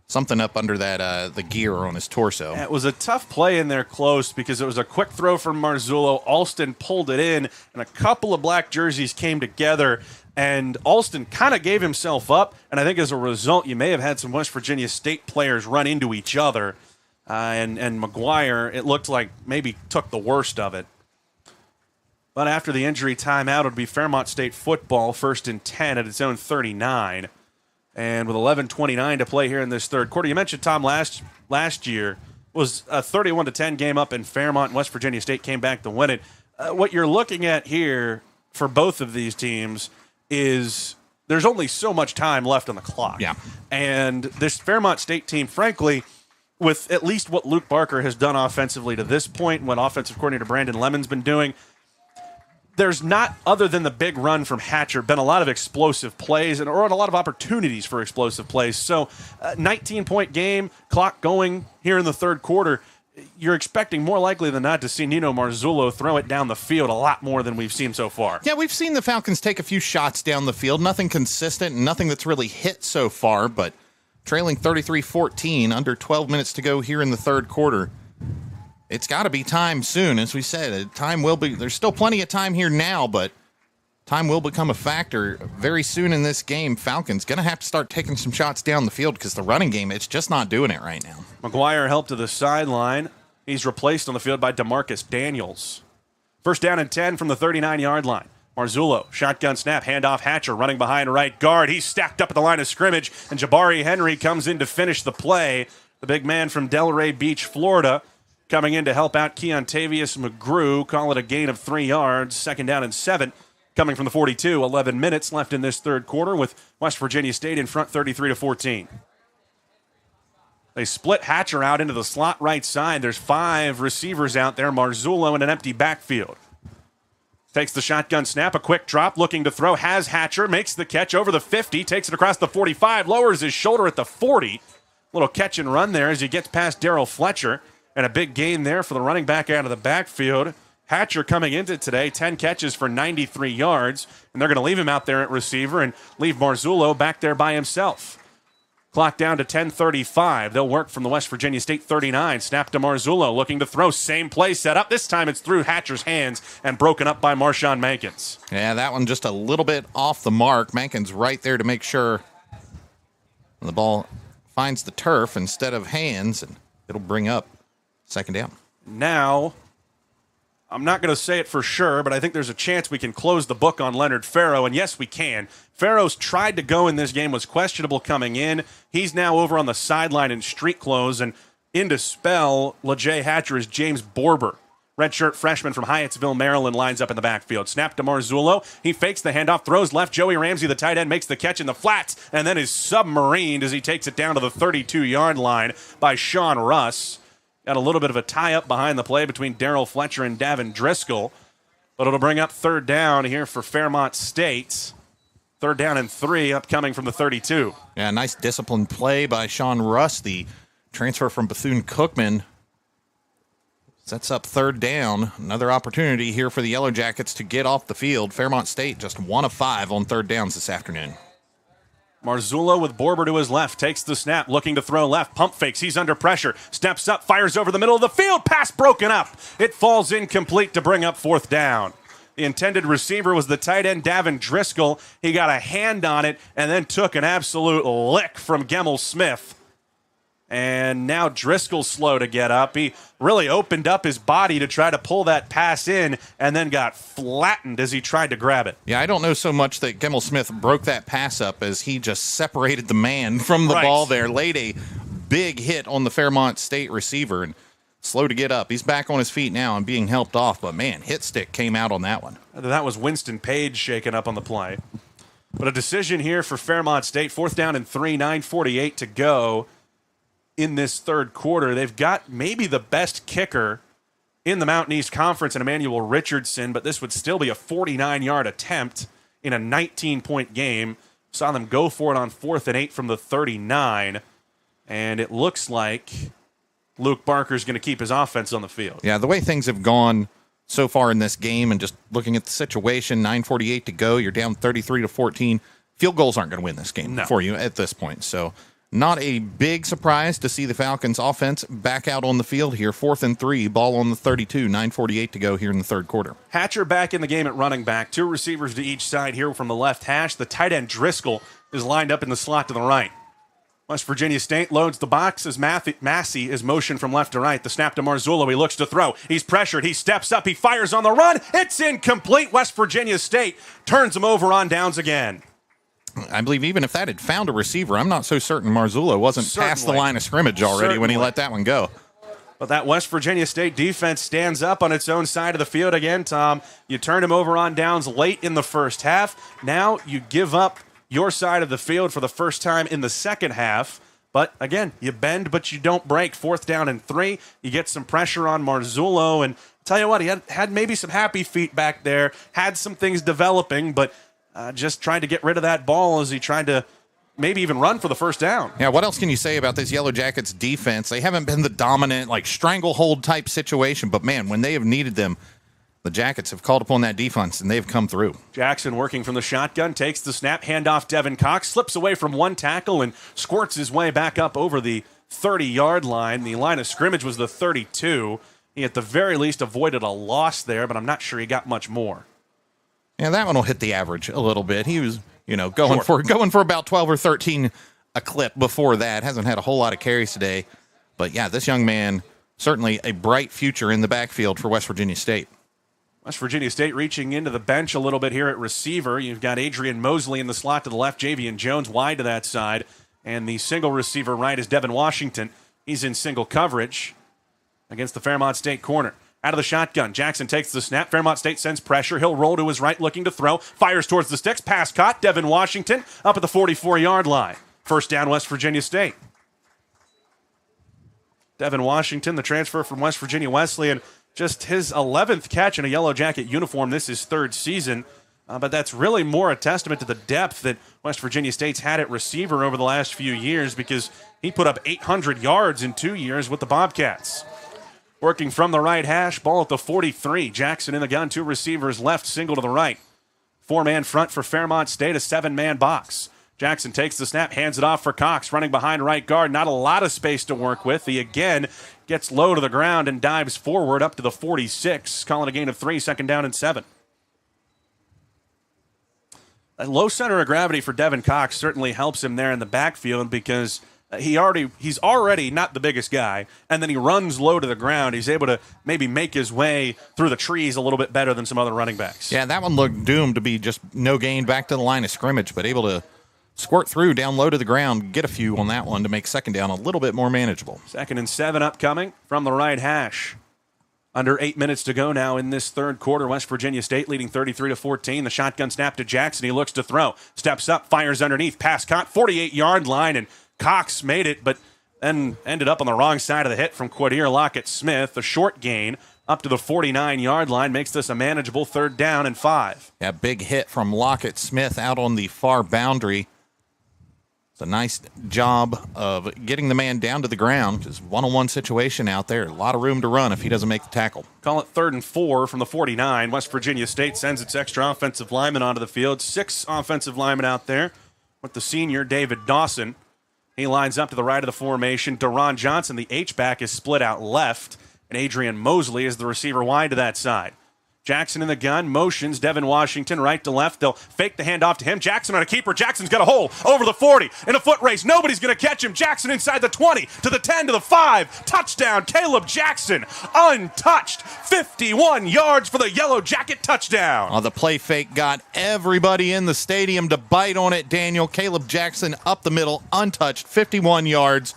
Something up under that the gear on his torso. It was a tough play in there close because it was a quick throw from Marzullo. Alston pulled it in, and a couple of black jerseys came together, and Alston kind of gave himself up, and I think as a result, you may have had some West Virginia State players run into each other, and McGuire, it looked like maybe took the worst of it. But after the injury timeout, it would be Fairmont State football, 1st and 10 at its own 39. And with 11:29 to play here in this third quarter, you mentioned, Tom, last year was a 31-10 game up in Fairmont, and West Virginia State came back to win it. What you're looking at here for both of these teams is there's only so much time left on the clock. Yeah. And this Fairmont State team, frankly, with at least what Luke Barker has done offensively to this point, what offensive coordinator Brandon Lemon's been doing, there's not, other than the big run from Hatcher, been a lot of explosive plays or a lot of opportunities for explosive plays. So 19-point game, clock going here in the third quarter, you're expecting more likely than not to see Nino Marzullo throw it down the field a lot more than we've seen so far. Yeah, we've seen the Falcons take a few shots down the field. Nothing consistent, nothing that's really hit so far, but trailing 33-14, under 12 minutes to go here in the third quarter. It's got to be time soon, as we said. Time will be. There's still plenty of time here now, but time will become a factor very soon in this game. Falcons going to have to start taking some shots down the field because the running game, it's just not doing it right now. McGuire helped to the sideline. He's replaced on the field by DeMarcus Daniels. First down and 10 from the 39-yard line. Marzullo, shotgun snap, handoff Hatcher, running behind right guard. He's stacked up at the line of scrimmage, and Jabari Henry comes in to finish the play. The big man from Delray Beach, Florida, coming in to help out Keontavious McGrew. Call it a gain of 3 yards. Second down and 7 coming from the 42. 11 minutes left in this third quarter with West Virginia State in front 33-14. They split Hatcher out into the slot right side. There's 5 receivers out there. Marzullo in an empty backfield. Takes the shotgun snap, a quick drop, looking to throw. Has Hatcher, makes the catch over the 50, takes it across the 45, lowers his shoulder at the 40. Little catch and run there as he gets past Darrell Fletcher. And a big gain there for the running back out of the backfield. Hatcher coming into today, 10 catches for 93 yards. And they're going to leave him out there at receiver and leave Marzullo back there by himself. Clock down to 10:35. They'll work from the West Virginia State 39. Snap to Marzullo, looking to throw. Same play set up. This time it's through Hatcher's hands and broken up by Marshawn Mankins. Yeah, that one just a little bit off the mark. Mankins right there to make sure the ball finds the turf instead of hands, and it'll bring up second down. Now, I'm not going to say it for sure, but I think there's a chance we can close the book on Leonard Farrow, and yes, we can. Farrow's tried to go in this game, was questionable coming in. He's now over on the sideline in street clothes, and in to spell LaJay Hatcher is James Borber. Redshirt freshman from Hyattsville, Maryland, lines up in the backfield. Snap to Marzullo. He fakes the handoff, throws left. Joey Ramsey, the tight end, makes the catch in the flats, and then is submarined as he takes it down to the 32-yard line by Sean Russ. Got a little bit of a tie-up behind the play between Darrell Fletcher and Davin Driscoll. But it'll bring up third down here for Fairmont State. Third down and 3 upcoming from the 32. Yeah, nice disciplined play by Sean Russ, the transfer from Bethune-Cookman. Sets up third down. Another opportunity here for the Yellowjackets to get off the field. Fairmont State just 1 of 5 on third downs this afternoon. Marzullo with Borber to his left, takes the snap, looking to throw left, pump fakes, he's under pressure, steps up, fires over the middle of the field, pass broken up. It falls incomplete to bring up fourth down. The intended receiver was the tight end Davin Driscoll. He got a hand on it and then took an absolute lick from Gemmel Smith. And now Driscoll's slow to get up. He really opened up his body to try to pull that pass in and then got flattened as he tried to grab it. Yeah, I don't know so much that Gemmel Smith broke that pass up as he just separated the man from the ball there, laid a big hit on the Fairmont State receiver, and slow to get up. He's back on his feet now and being helped off, but man, hit stick came out on that one. That was Winston Page shaken up on the play. But a decision here for Fairmont State. Fourth down and 3, 9:48 to go. In this third quarter, they've got maybe the best kicker in the Mountain East Conference in Emmanuel Richardson, but this would still be a 49-yard attempt in a 19-point game. Saw them go for it on 4th and 8 from the 39, and it looks like Luke Barker's going to keep his offense on the field. Yeah, the way things have gone so far in this game and just looking at the situation, 9:48 to go, you're down 33-14. Field goals aren't going to win this game for you at this point, so not a big surprise to see the Falcons offense back out on the field here. 4th and 3, ball on the 32, 9:48 to go here in the third quarter. Hatcher back in the game at running back. 2 receivers to each side here from the left hash. The tight end Driscoll is lined up in the slot to the right. West Virginia State loads the box as Massey is motioned from left to right. The snap to Marzullo. He looks to throw. He's pressured. He steps up. He fires on the run. It's incomplete. West Virginia State turns him over on downs again. I believe even if that had found a receiver, I'm not so certain Marzullo wasn't past the line of scrimmage already when he let that one go. But that West Virginia State defense stands up on its own side of the field again, Tom. You turned him over on downs late in the first half. Now you give up your side of the field for the first time in the second half But again, you bend, but you don't break. 4th down and 3. You get some pressure on Marzullo. And I'll tell you what, he had maybe some happy feet back there, had some things developing, but just tried to get rid of that ball as he tried to maybe even run for the first down. Yeah, what else can you say about this Yellow Jackets defense? They haven't been the dominant, stranglehold type situation, but man, when they have needed them, the Jackets have called upon that defense, and they've come through. Jackson working from the shotgun, takes the snap, handoff Devin Cox, slips away from one tackle and squirts his way back up over the 30-yard line. The line of scrimmage was the 32. He at the very least avoided a loss there, but I'm not sure he got much more. Yeah, that one will hit the average a little bit. He was, going for about 12 or 13 a clip before that. Hasn't had a whole lot of carries today. But yeah, this young man, certainly a bright future in the backfield for West Virginia State. West Virginia State reaching into the bench a little bit here at receiver. You've got Adrian Mosley in the slot to the left, Javian Jones wide to that side, and the single receiver right is Devin Washington. He's in single coverage against the Fairmont State corner. Out of the shotgun, Jackson takes the snap. Fairmont State sends pressure. He'll roll to his right, looking to throw. Fires towards the sticks. Pass caught. Devin Washington up at the 44-yard line. First down, West Virginia State. Devin Washington, the transfer from West Virginia Wesleyan, just his 11th catch in a Yellow Jacket uniform. This is 3rd season. But that's really more a testament to the depth that West Virginia State's had at receiver over the last few years, because he put up 800 yards in 2 years with the Bobcats. Working from the right hash, ball at the 43. Jackson in the gun, 2 receivers left, single to the right. 4-man front for Fairmont State, a 7-man box. Jackson takes the snap, hands it off for Cox, running behind right guard. Not a lot of space to work with. He again gets low to the ground and dives forward up to the 46, calling a gain of 3, 2nd down and 7. A low center of gravity for Devin Cox certainly helps him there in the backfield, because he's already not the biggest guy, and then he runs low to the ground. He's able to maybe make his way through the trees a little bit better than some other running backs. Yeah, that one looked doomed to be just no gain back to the line of scrimmage, but able to squirt through down low to the ground, get a few on that one to make 2nd down a little bit more manageable. 2nd and 7 upcoming from the right hash. Under 8 minutes to go now in this 3rd quarter. West Virginia State leading 33-14. The shotgun snap to Jackson. He looks to throw. Steps up, fires underneath. Pass caught, 48-yard line, and Cox made it, but then ended up on the wrong side of the hit from Quadir Lockett-Smith. A short gain up to the 49-yard line makes this a manageable 3rd down and 5. Yeah, big hit from Lockett-Smith out on the far boundary. It's a nice job of getting the man down to the ground, because one-on-one situation out there. A lot of room to run if he doesn't make the tackle. Call it 3rd and 4 from the 49. West Virginia State sends its extra offensive lineman onto the field. 6 offensive linemen out there with the senior David Dawson. He lines up to the right of the formation. Deron Johnson, the H-back, is split out left, and Adrian Mosley is the receiver wide to that side. Jackson in the gun, motions Devin Washington right to left. They'll fake the handoff to him. Jackson on a keeper. Jackson's got a hole over the 40. In a foot race, nobody's going to catch him. Jackson inside the 20, to the 10, to the 5. Touchdown, Caleb Jackson. Untouched. 51 yards for the Yellow Jacket touchdown. Oh, the play fake got everybody in the stadium to bite on it, Daniel. Caleb Jackson up the middle, untouched, 51 yards.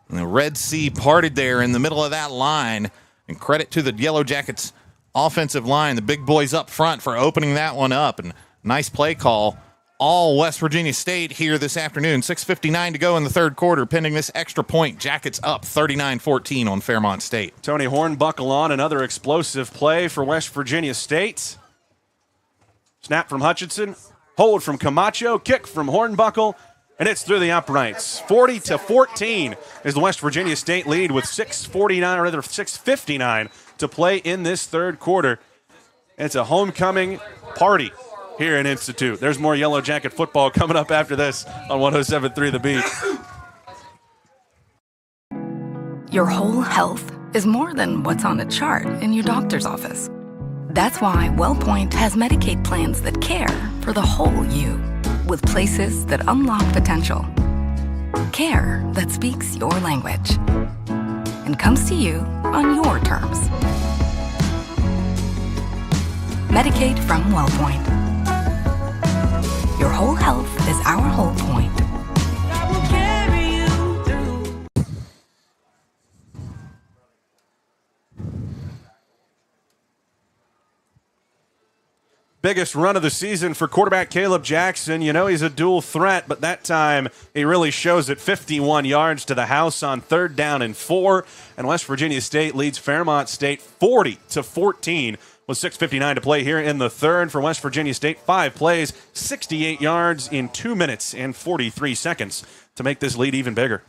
And the Red Sea parted there in the middle of that line. And credit to the Yellow Jackets offensive line, the big boys up front, for opening that one up. And nice play call. All West Virginia State here this afternoon. 6:59 to go in the 3rd quarter. Pending this extra point, Jackets up 39-14 on Fairmont State. Tony Hornbuckle on another explosive play for West Virginia State. Snap from Hutchinson. Hold from Camacho. Kick from Hornbuckle. And it's through the uprights. 40-14 is the West Virginia State lead with 6:59 to play in this 3rd quarter. It's a homecoming party here in Institute. There's more Yellow Jacket football coming up after this on 107.3 The Beat. Your whole health is more than what's on a chart in your doctor's office. That's why WellPoint has Medicaid plans that care for the whole you, with places that unlock potential. Care that speaks your language and comes to you on your terms. Medicaid from WellPoint. Your whole health is our whole point. Biggest run of the season for quarterback Caleb Jackson. You know he's a dual threat, but that time he really shows it. 51 yards to the house on 3rd down and 4. And West Virginia State leads Fairmont State 40-14 with 6:59 to play here in the 3rd. For West Virginia State, 5 plays, 68 yards in 2 minutes and 43 seconds to make this lead even bigger.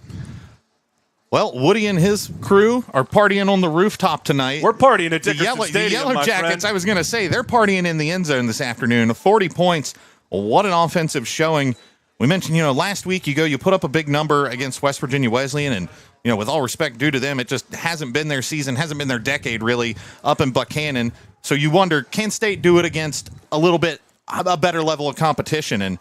Well, Woody and his crew are partying on the rooftop tonight. We're partying at Dickerson Stadium, the Yellowjackets, I was going to say, they're partying in the end zone this afternoon. 40 points. What an offensive showing. We mentioned, last week you put up a big number against West Virginia Wesleyan, and, with all respect due to them, it just hasn't been their season, hasn't been their decade, really, up in Buchanan. So you wonder, can State do it against a little bit a better level of competition? And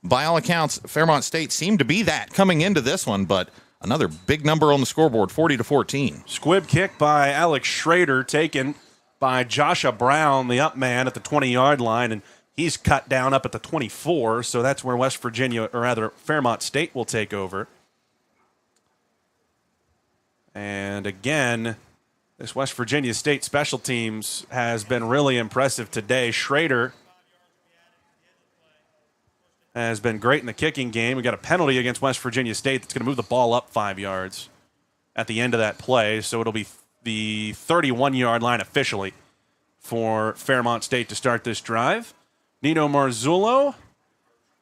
by all accounts, Fairmont State seemed to be that coming into this one, but another big number on the scoreboard, 40-14. Squib kick by Alex Schrader, taken by Joshua Brown, the up man, at the 20-yard line, and he's cut down up at the 24, so that's where Fairmont State will take over. And again, this West Virginia State special teams has been really impressive today. Schrader has been great in the kicking game. We got a penalty against West Virginia State that's going to move the ball up 5 yards at the end of that play. So it'll be the 31-yard line officially for Fairmont State to start this drive. Nino Marzullo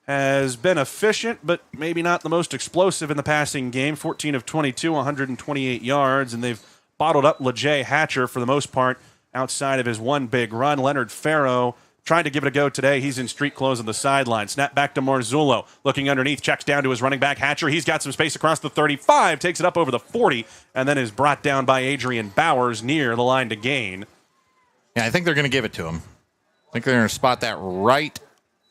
has been efficient, but maybe not the most explosive in the passing game. 14 of 22, 128 yards, and they've bottled up LeJay Hatcher for the most part outside of his one big run. Leonard Farrow tried to give it a go today. He's in street clothes on the sideline. Snap back to Marzullo. Looking underneath, checks down to his running back, Hatcher. He's got some space across the 35, takes it up over the 40, and then is brought down by Adrian Bowers near the line to gain. Yeah, I think they're going to give it to him. I think they're going to spot that right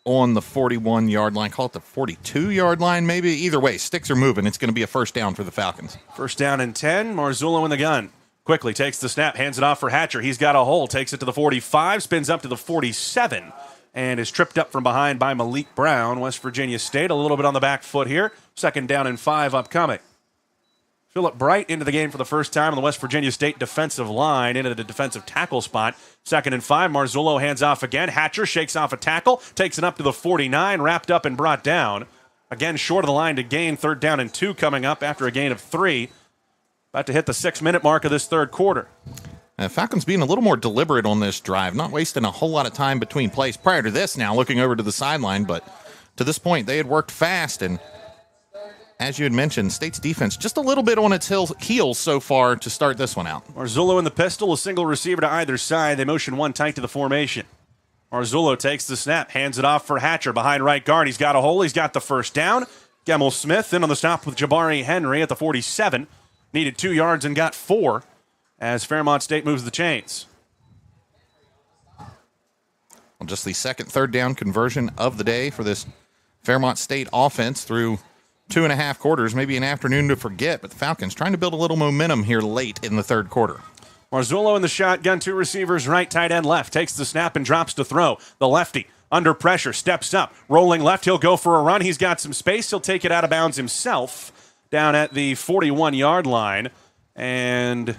on the 41-yard line. Call it the 42-yard line, maybe. Either way, sticks are moving. It's going to be a first down for the Falcons. First down and 10. Marzullo in the gun. Quickly takes the snap, hands it off for Hatcher. He's got a hole, takes it to the 45, spins up to the 47, and is tripped up from behind by Malik Brown. West Virginia State a little bit on the back foot here. 2nd down and 5 upcoming. Phillip Bright into the game for the first time on the West Virginia State defensive line, into the defensive tackle spot. 2nd and 5, Marzullo hands off again. Hatcher shakes off a tackle, takes it up to the 49, wrapped up and brought down. Again, short of the line to gain. 3rd down and 2 coming up after a gain of 3. About to hit the 6-minute mark of this 3rd quarter. Falcons being a little more deliberate on this drive, not wasting a whole lot of time between plays. Prior to this now, looking over to the sideline, but to this point, they had worked fast, and as you had mentioned, State's defense just a little bit on its heels so far to start this one out. Marzullo in the pistol, a single receiver to either side. They motion one tight to the formation. Marzullo takes the snap, hands it off for Hatcher behind right guard. He's got a hole, he's got the first down. Gemmel Smith in on the stop with Jabari Henry at the 47. Needed 2 yards and got 4 as Fairmont State moves the chains. Well, just the 2nd 3rd down conversion of the day for this Fairmont State offense through 2.5 quarters, maybe an afternoon to forget, but the Falcons trying to build a little momentum here late in the 3rd quarter. Marzullo in the shotgun, 2 receivers, right, tight end, left. Takes the snap and drops to throw. The lefty under pressure, steps up, rolling left. He'll go for a run. He's got some space. He'll take it out of bounds himself down at the 41-yard line. And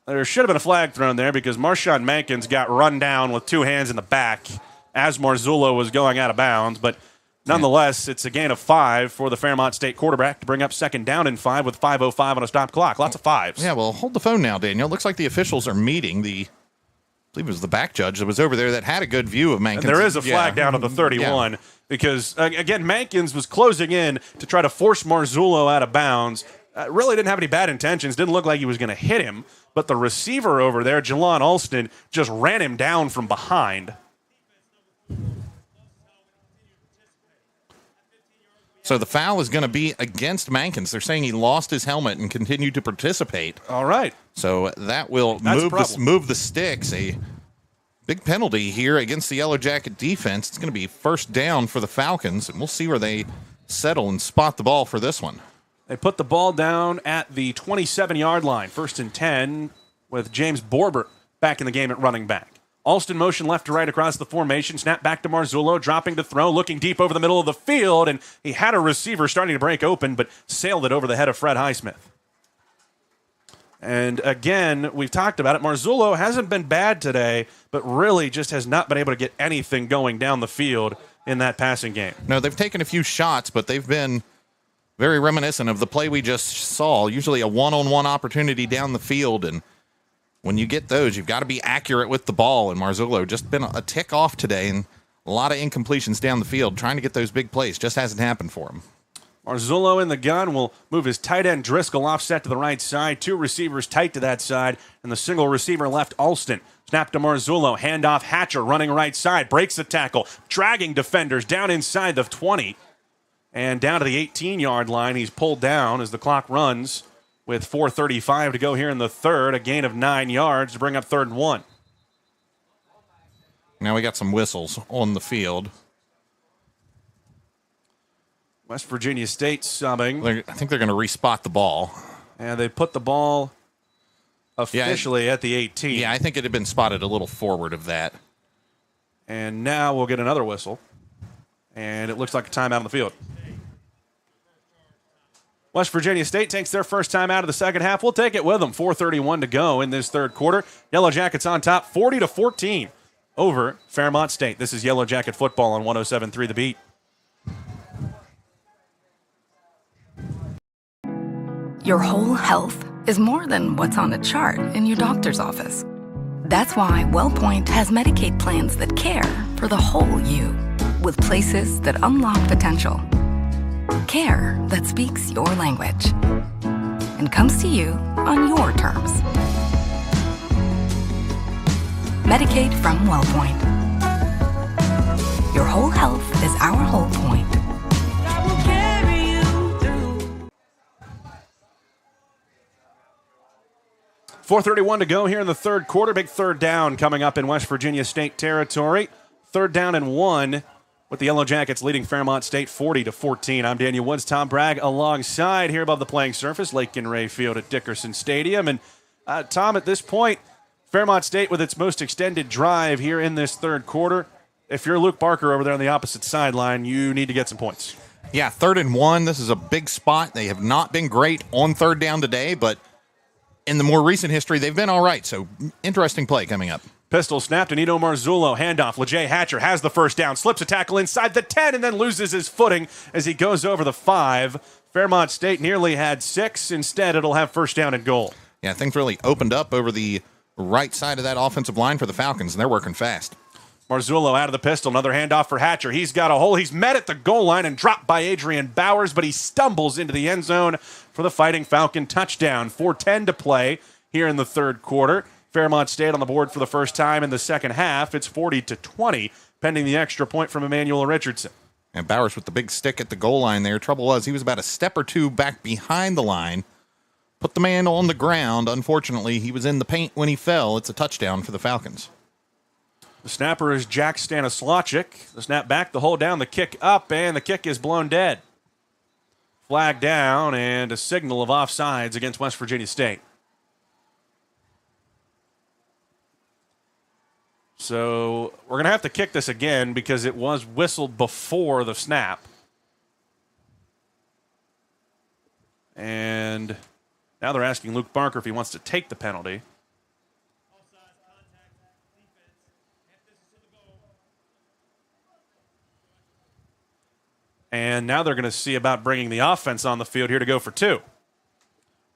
there should have been a flag thrown there because Marshawn Mankins got run down with 2 hands in the back as Marzullo was going out of bounds. But nonetheless, it's a gain of 5 for the Fairmont State quarterback to bring up 2nd down and 5 with 5:05 on a stop clock. Lots of 5s. Yeah, well, hold the phone now, Daniel. Looks like the officials are meeting. I believe it was the back judge that was over there that had a good view of Mankins. And there is a flag down at the 31 because, again, Mankins was closing in to try to force Marzullo out of bounds. Really didn't have any bad intentions. Didn't look like he was going to hit him. But the receiver over there, Jalon Alston, just ran him down from behind. So the foul is going to be against Mankins. They're saying he lost his helmet and continued to participate. All right. So that will move the sticks. A big penalty here against the Yellow Jacket defense. It's going to be 1st down for the Falcons, and we'll see where they settle and spot the ball for this one. They put the ball down at the 27-yard line. 1st and 10 with James Borber back in the game at running back. Alston motion left to right across the formation. Snap back to Marzullo, dropping to throw, looking deep over the middle of the field, and he had a receiver starting to break open, but sailed it over the head of Fred Highsmith. And again, we've talked about it. Marzullo hasn't been bad today, but really just has not been able to get anything going down the field in that passing game. No, they've taken a few shots, but they've been very reminiscent of the play we just saw. Usually a one-on-one opportunity down the field, and when you get those, you've got to be accurate with the ball. And Marzullo just been a tick off today, and a lot of incompletions down the field trying to get those big plays. Just hasn't happened for him. Marzullo in the gun will move his tight end Driscoll offset to the right side. Two receivers tight to that side, and the single receiver left Alston. Snap to Marzullo, handoff Hatcher running right side, breaks the tackle, dragging defenders down inside the 20, and down to the 18-yard line. He's pulled down as the clock runs with 4:35 to go here in the third, a gain of 9 yards to bring up 3rd and 1. Now we got some whistles on the field. West Virginia State subbing. I think they're going to respot the ball. And they put the ball officially at the 18. Yeah, I think it had been spotted a little forward of that. And now we'll get another whistle. And it looks like a timeout on the field. West Virginia State takes their first time out of the second half. We'll take it with them. 4:31 to go in this third quarter. Yellow Jackets on top, 40-14 over Fairmont State. This is Yellow Jacket football on 107.3 The Beat. Your whole health is more than what's on a chart in your doctor's office. That's why WellPoint has Medicaid plans that care for the whole you, with places that unlock potential. Care that speaks your language and comes to you on your terms. Medicaid from WellPoint. Your whole health is our whole point. 4:31 to go here in the third quarter. Big third down coming up in West Virginia State territory. 3rd down and 1 with the Yellow Jackets leading Fairmont State 40-14. I'm Daniel Woods, Tom Bragg alongside here above the playing surface, Lake and Ray Field at Dickerson Stadium. And Tom, at this point, Fairmont State with its most extended drive here in this third quarter. If you're Luke Barker over there on the opposite sideline, you need to get some points. Yeah, 3rd and 1. This is a big spot. They have not been great on 3rd down today, but in the more recent history, they've been all right. So, interesting play coming up. Pistol snap to Nito Marzullo. Handoff. LeJay Hatcher has the first down. Slips a tackle inside the 10 and then loses his footing as he goes over the 5. Fairmont State nearly had 6. Instead, it'll have first down and goal. Yeah, things really opened up over the right side of that offensive line for the Falcons, and they're working fast. Marzullo out of the pistol. Another handoff for Hatcher. He's got a hole. He's met at the goal line and dropped by Adrian Bowers, but he stumbles into the end zone for the Fighting Falcon touchdown. 4:10 to play here in the third quarter. Fairmont State on the board for the first time in the second half. It's 40-20, pending the extra point from Emmanuel Richardson. And Bowers with the big stick at the goal line there. Trouble was he was about a step or two back behind the line. Put the man on the ground. Unfortunately, he was in the paint when he fell. It's a touchdown for the Falcons. The snapper is Jack Stanislacic. The snap back, the hold down, the kick up, and the kick is blown dead. Flag down and a signal of offsides against West Virginia State. So we're going to have to kick this again because it was whistled before the snap. And now they're asking Luke Barker if he wants to take the penalty. And now they're going to see about bringing the offense on the field here to go for 2.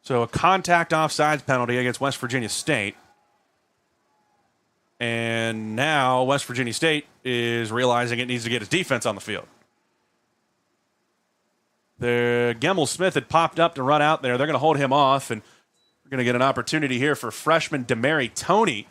So a contact offsides penalty against West Virginia State. And now West Virginia State is realizing it needs to get its defense on the field. The Gemmel Smith had popped up to run out there. They're going to hold him off, and we're going to get an opportunity here for freshman Demary Toney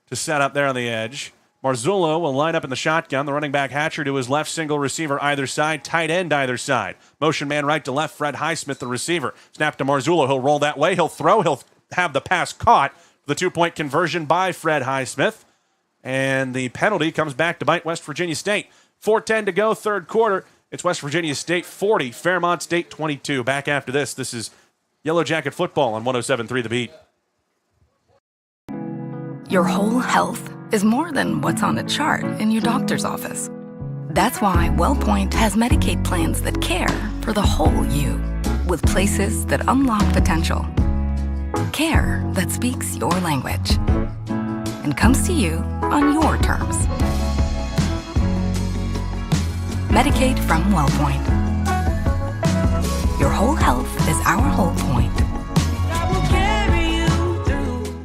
to set up there on the edge. Marzullo will line up in the shotgun. The running back Hatcher to his left, single receiver either side, tight end either side. Motion man right to left, Fred Highsmith, the receiver. Snap to Marzullo. He'll roll that way. He'll throw. He'll have the pass caught. The 2-point conversion by Fred Highsmith. And the penalty comes back to bite West Virginia State. 4:10 to go, third quarter. It's West Virginia State 40, Fairmont State 22. Back after this. This is Yellow Jacket football on 107.3 The Beat. Your whole health is more than what's on a chart in your doctor's office. That's why WellPoint has Medicaid plans that care for the whole you, with places that unlock potential. Care that speaks your language and comes to you on your terms. Medicaid from WellPoint. Your whole health is our whole point. I will carry you through.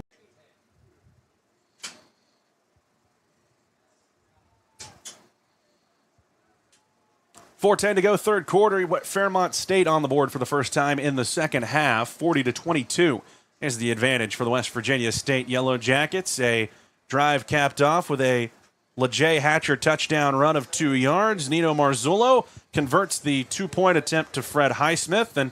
4:10 to go, third quarter. Fairmont State on the board for the first time in the second half. 40-22 is the advantage for the West Virginia State Yellowjackets. A drive capped off with a LeJay Hatcher touchdown run of 2 yards. Nino Marzullo converts the 2-point attempt to Fred Highsmith, and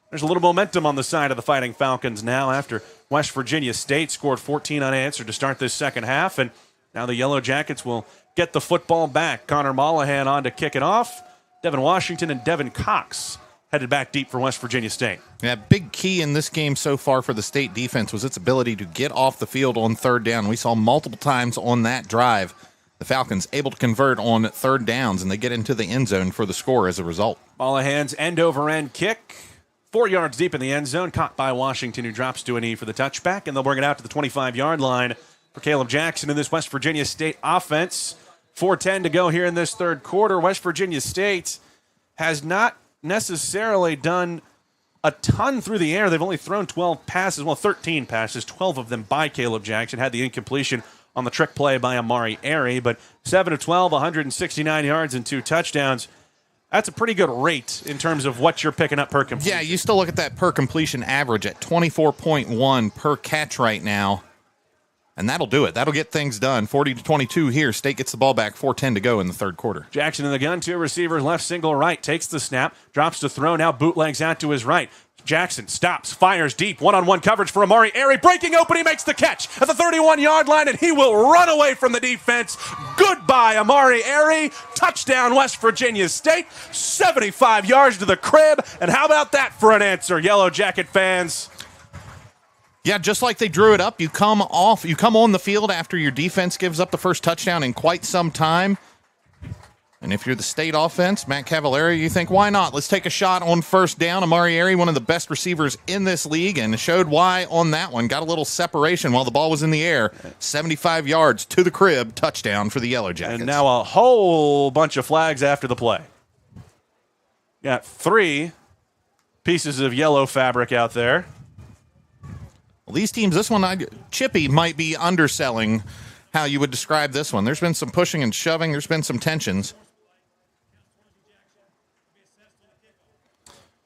there's a little momentum on the side of the Fighting Falcons now after West Virginia State scored 14 unanswered to start this second half, and now the Yellowjackets will get the football back. Connor Mollahan on to kick it off. Devin Washington and Devin Cox headed back deep for West Virginia State. Yeah, big key in this game so far for the state defense was its ability to get off the field on third down. We saw multiple times on that drive the Falcons able to convert on third downs, and they get into the end zone for the score as a result. Mollahan's end-over-end kick, 4 yards deep in the end zone, caught by Washington, who drops to a knee for the touchback, and they'll bring it out to the 25-yard line for Caleb Jackson in this West Virginia State offense. 4:10 to go here in this third quarter. West Virginia State has not necessarily done a ton through the air. They've only thrown 12 passes, 13 passes, 12 of them by Caleb Jackson. Had the incompletion on the trick play by Amari Airy, but 7 of 12, 169 yards and 2 touchdowns. That's a pretty good rate in terms of what you're picking up per completion. Yeah, you still look at that per completion average at 24.1 per catch right now, and that'll do it. That'll get things done. 40-22 here. State gets the ball back, 4:10 to go in the third quarter. Jackson in the gun, 2 receivers, left single right, takes the snap, drops to throw, now bootlegs out to his right. Jackson stops, fires deep, one-on-one coverage for Amari Airy, breaking open, he makes the catch at the 31-yard line, and he will run away from the defense. Goodbye, Amari Airy. Touchdown, West Virginia State. 75 yards to the crib, and how about that for an answer, Yellow Jacket fans? Yeah, just like they drew it up, you come on the field after your defense gives up the first touchdown in quite some time. And if you're the state offense, Matt Cavallari, you think, why not? Let's take a shot on first down. Amari Airy, one of the best receivers in this league, and showed why on that one. Got a little separation while the ball was in the air. 75 yards to the crib, touchdown for the Yellowjackets. And now a whole bunch of flags after the play. Got 3 pieces of yellow fabric out there. Well, these teams, this one, Chippy might be underselling how you would describe this one. There's been some pushing and shoving. There's been some tensions.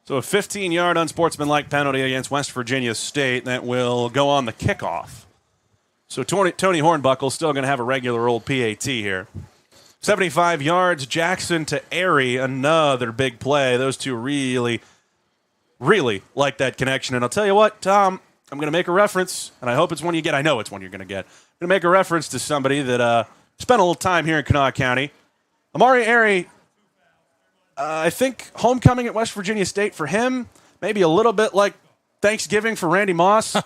So a 15-yard unsportsmanlike penalty against West Virginia State that will go on the kickoff. So Tony Hornbuckle's still going to have a regular old PAT here. 75 yards, Jackson to Airy, another big play. Those two really, really like that connection. And I'll tell you what, Tom, I'm going to make a reference, and I hope it's one you get. I know it's one you're going to get. I'm going to make a reference to somebody that spent a little time here in Kanawha County. Amari Airy, I think homecoming at West Virginia State for him, maybe a little bit like Thanksgiving for Randy Moss.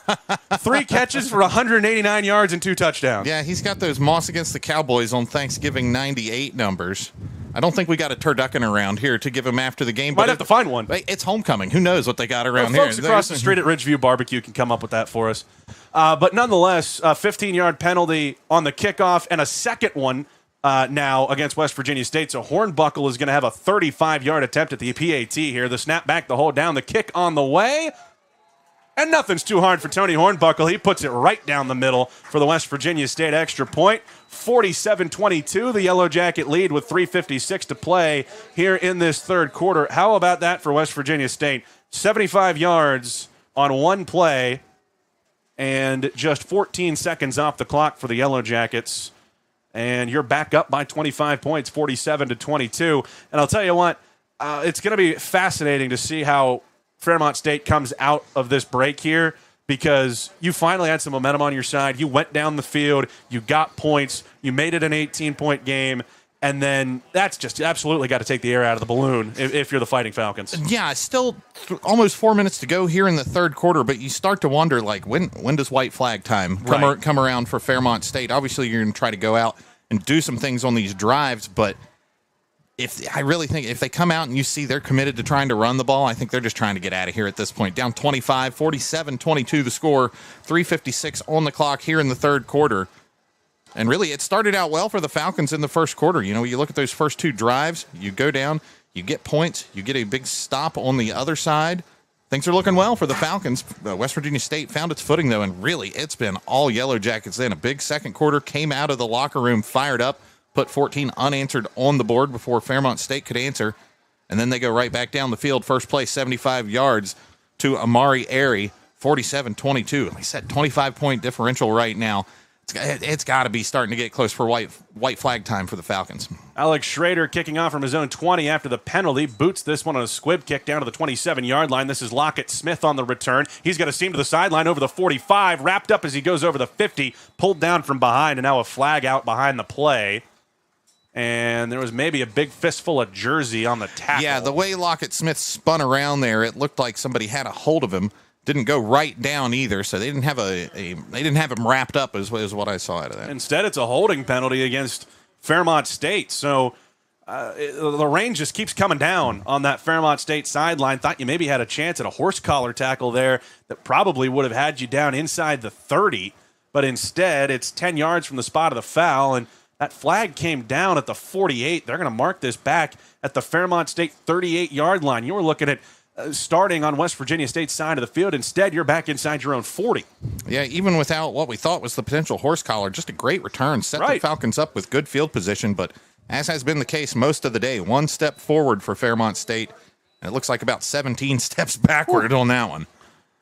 3 catches for 189 yards and 2 touchdowns. Yeah, he's got those Moss against the Cowboys on Thanksgiving 98 numbers. I don't think we got a turducken around here to give him after the game. Might have to find one. It's homecoming. Who knows what they got around here? Folks across the street at Ridgeview Barbecue can come up with that for us. But nonetheless, a 15-yard penalty on the kickoff and a second one now against West Virginia State. So Hornbuckle is going to have a 35-yard attempt at the PAT here. The snap back, the hold down, the kick on the way. And nothing's too hard for Tony Hornbuckle. He puts it right down the middle for the West Virginia State extra point. 47-22, the Yellow Jacket lead with 3:56 to play here in this third quarter. How about that for West Virginia State? 75 yards on one play and just 14 seconds off the clock for the Yellow Jackets. And you're back up by 25 points, 47-22. And I'll tell you what, it's going to be fascinating to see how Fairmont State comes out of this break here, because you finally had some momentum on your side. You went down the field, you got points, you made it an 18-point game, and then that's just absolutely got to take the air out of the balloon if you're the Fighting Falcons. Yeah, still almost 4 minutes to go here in the third quarter, but you start to wonder, like, when does white flag time come around for Fairmont State? Obviously, you're going to try to go out and do some things on these drives, but I really think if they come out and you see they're committed to trying to run the ball, I think they're just trying to get out of here at this point. Down 25, 47-22 the score, 3:56 on the clock here in the third quarter. And really, it started out well for the Falcons in the first quarter. You look at those first two drives, you go down, you get points, you get a big stop on the other side. Things are looking well for the Falcons. West Virginia State found its footing, though, and really, it's been all Yellow Jackets then. A big second quarter, came out of the locker room fired up, put 14 unanswered on the board before Fairmont State could answer. And then they go right back down the field. First play, 75 yards to Amari Airy, 47-22. Like I said, 25-point differential right now. It's got to be starting to get close for white flag time for the Falcons. Alex Schrader kicking off from his own 20 after the penalty. Boots this one on a squib kick down to the 27-yard line. This is Lockett Smith on the return. He's got a seam to the sideline over the 45. Wrapped up as he goes over the 50. Pulled down from behind, and now a flag out behind the play. And there was maybe a big fistful of jersey on the tackle. Yeah, the way Lockett Smith spun around there, it looked like somebody had a hold of him. Didn't go right down either, so they didn't have they didn't have him wrapped up is what I saw out of that. Instead, it's a holding penalty against Fairmont State. So the rain just keeps coming down on that Fairmont State sideline. Thought you maybe had a chance at a horse collar tackle there that probably would have had you down inside the 30, but instead it's 10 yards from the spot of the foul, and that flag came down at the 48. They're going to mark this back at the Fairmont State 38-yard line. You were looking at starting on West Virginia State's side of the field. Instead, you're back inside your own 40. Yeah, even without what we thought was the potential horse collar, just a great return. Set the Falcons up with good field position, but as has been the case most of the day, one step forward for Fairmont State, and it looks like about 17 steps backward on that one.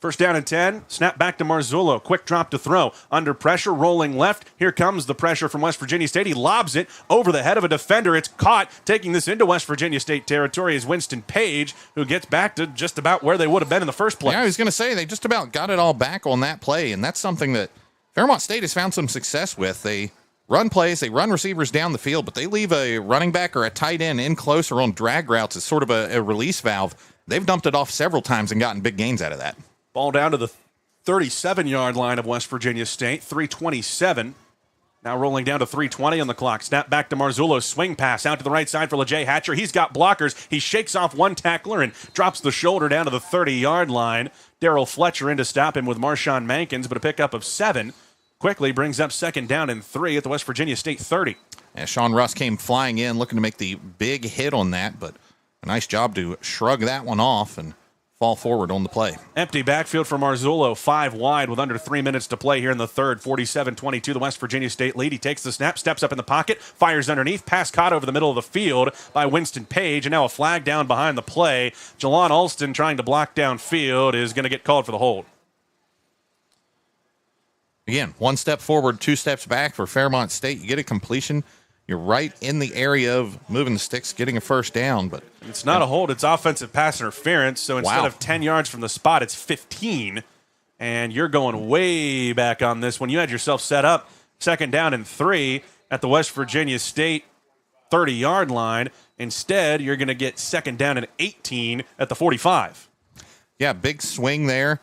First down and 10. Snap back to Marzullo. Quick drop to throw. Under pressure, rolling left. Here comes the pressure from West Virginia State. He lobs it over the head of a defender. It's caught. Taking this into West Virginia State territory is Winston Page, who gets back to just about where they would have been in the first place. Yeah, I was going to say, they just about got it all back on that play, and that's something that Fairmont State has found some success with. They run plays, they run receivers down the field, but they leave a running back or a tight end in close or on drag routes as sort of a release valve. They've dumped it off several times and gotten big gains out of that. Ball down to the 37-yard line of West Virginia State, 3:27. Now rolling down to 3:20 on the clock. Snap back to Marzullo. Swing pass out to the right side for LeJay Hatcher. He's got blockers. He shakes off one tackler and drops the shoulder down to the 30-yard line. Darrell Fletcher in to stop him with Marshawn Mankins, but a pickup of 7 quickly brings up second down and 3 at the West Virginia State 30. Yeah, Sean Russ came flying in looking to make the big hit on that, but a nice job to shrug that one off and fall forward on the play. Empty backfield for Marzullo, 5 wide with under 3 minutes to play here in the third. 47-22, the West Virginia State lead. He takes the snap, steps up in the pocket, fires underneath, pass caught over the middle of the field by Winston Page, and now a flag down behind the play. Jalon Alston trying to block downfield is going to get called for the hold. Again, 1 step forward, 2 steps back for Fairmont State. You get a completion. You're right in the area of moving the sticks, getting a first down. But it's not a hold. It's offensive pass interference. So instead of 10 yards from the spot, it's 15. And you're going way back on this one. You had yourself set up second down and 3 at the West Virginia State 30-yard line. Instead, you're going to get second down and 18 at the 45. Yeah, big swing there.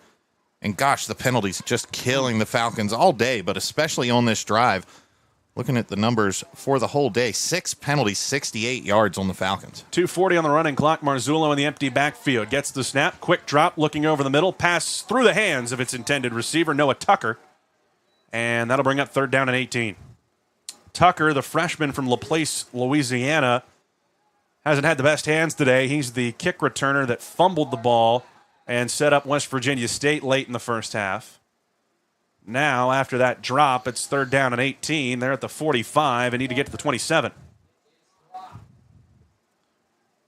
And gosh, the penalties just killing the Falcons all day, but especially on this drive. Looking at the numbers for the whole day, 6 penalties, 68 yards on the Falcons. 2:40 on the running clock. Marzullo in the empty backfield. Gets the snap. Quick drop, looking over the middle. Pass through the hands of its intended receiver, Noah Tucker. And that'll bring up third down and 18. Tucker, the freshman from LaPlace, Louisiana, hasn't had the best hands today. He's the kick returner that fumbled the ball and set up West Virginia State late in the first half. Now, after that drop, it's third down and 18. They're at the 45 and need to get to the 27.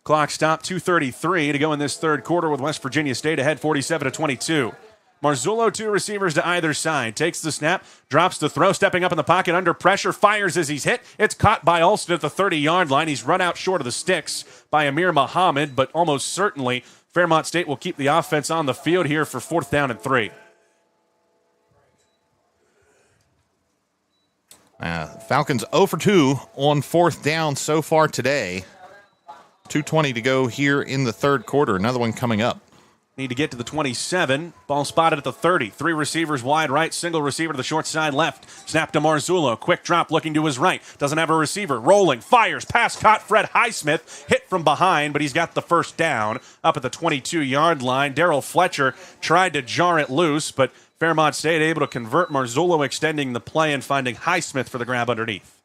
Clock stop, 2:33 to go in this third quarter with West Virginia State ahead 47-22. Marzullo, 2 receivers to either side. Takes the snap, drops the throw, stepping up in the pocket under pressure, fires as he's hit. It's caught by Alston at the 30-yard line. He's run out short of the sticks by Amir Muhammad, but almost certainly Fairmont State will keep the offense on the field here for fourth down and 3. Falcons 0 for 2 on fourth down so far today. 2:20 to go here in the third quarter. Another one coming up. Need to get to the 27. Ball spotted at the 30. 3 receivers wide right, single receiver to the short side left. Snap to Marzullo. Quick drop looking to his right. Doesn't have a receiver. Rolling. Fires. Pass caught. Fred Highsmith hit from behind, but he's got the first down up at the 22-yard line. Darrell Fletcher tried to jar it loose, but Fairmont State able to convert. Marzullo extending the play and finding Highsmith for the grab underneath.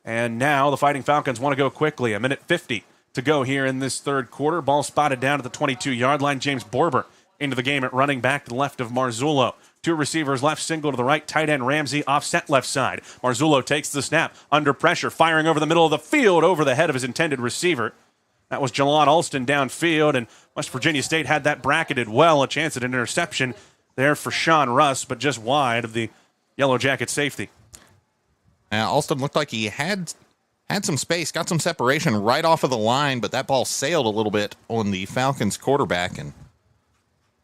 And now the Fighting Falcons want to go quickly. 1:50 to go here in this third quarter. Ball spotted down at the 22-yard line. James Borber into the game at running back to the left of Marzullo. 2 receivers left, single to the right. Tight end Ramsey offset left side. Marzullo takes the snap under pressure, firing over the middle of the field over the head of his intended receiver. That was Jalon Alston downfield, and West Virginia State had that bracketed well. A chance at an interception there for Sean Russ, but just wide of the Yellow Jacket safety. Alston looked like he had some space, got some separation right off of the line, but that ball sailed a little bit on the Falcons quarterback, and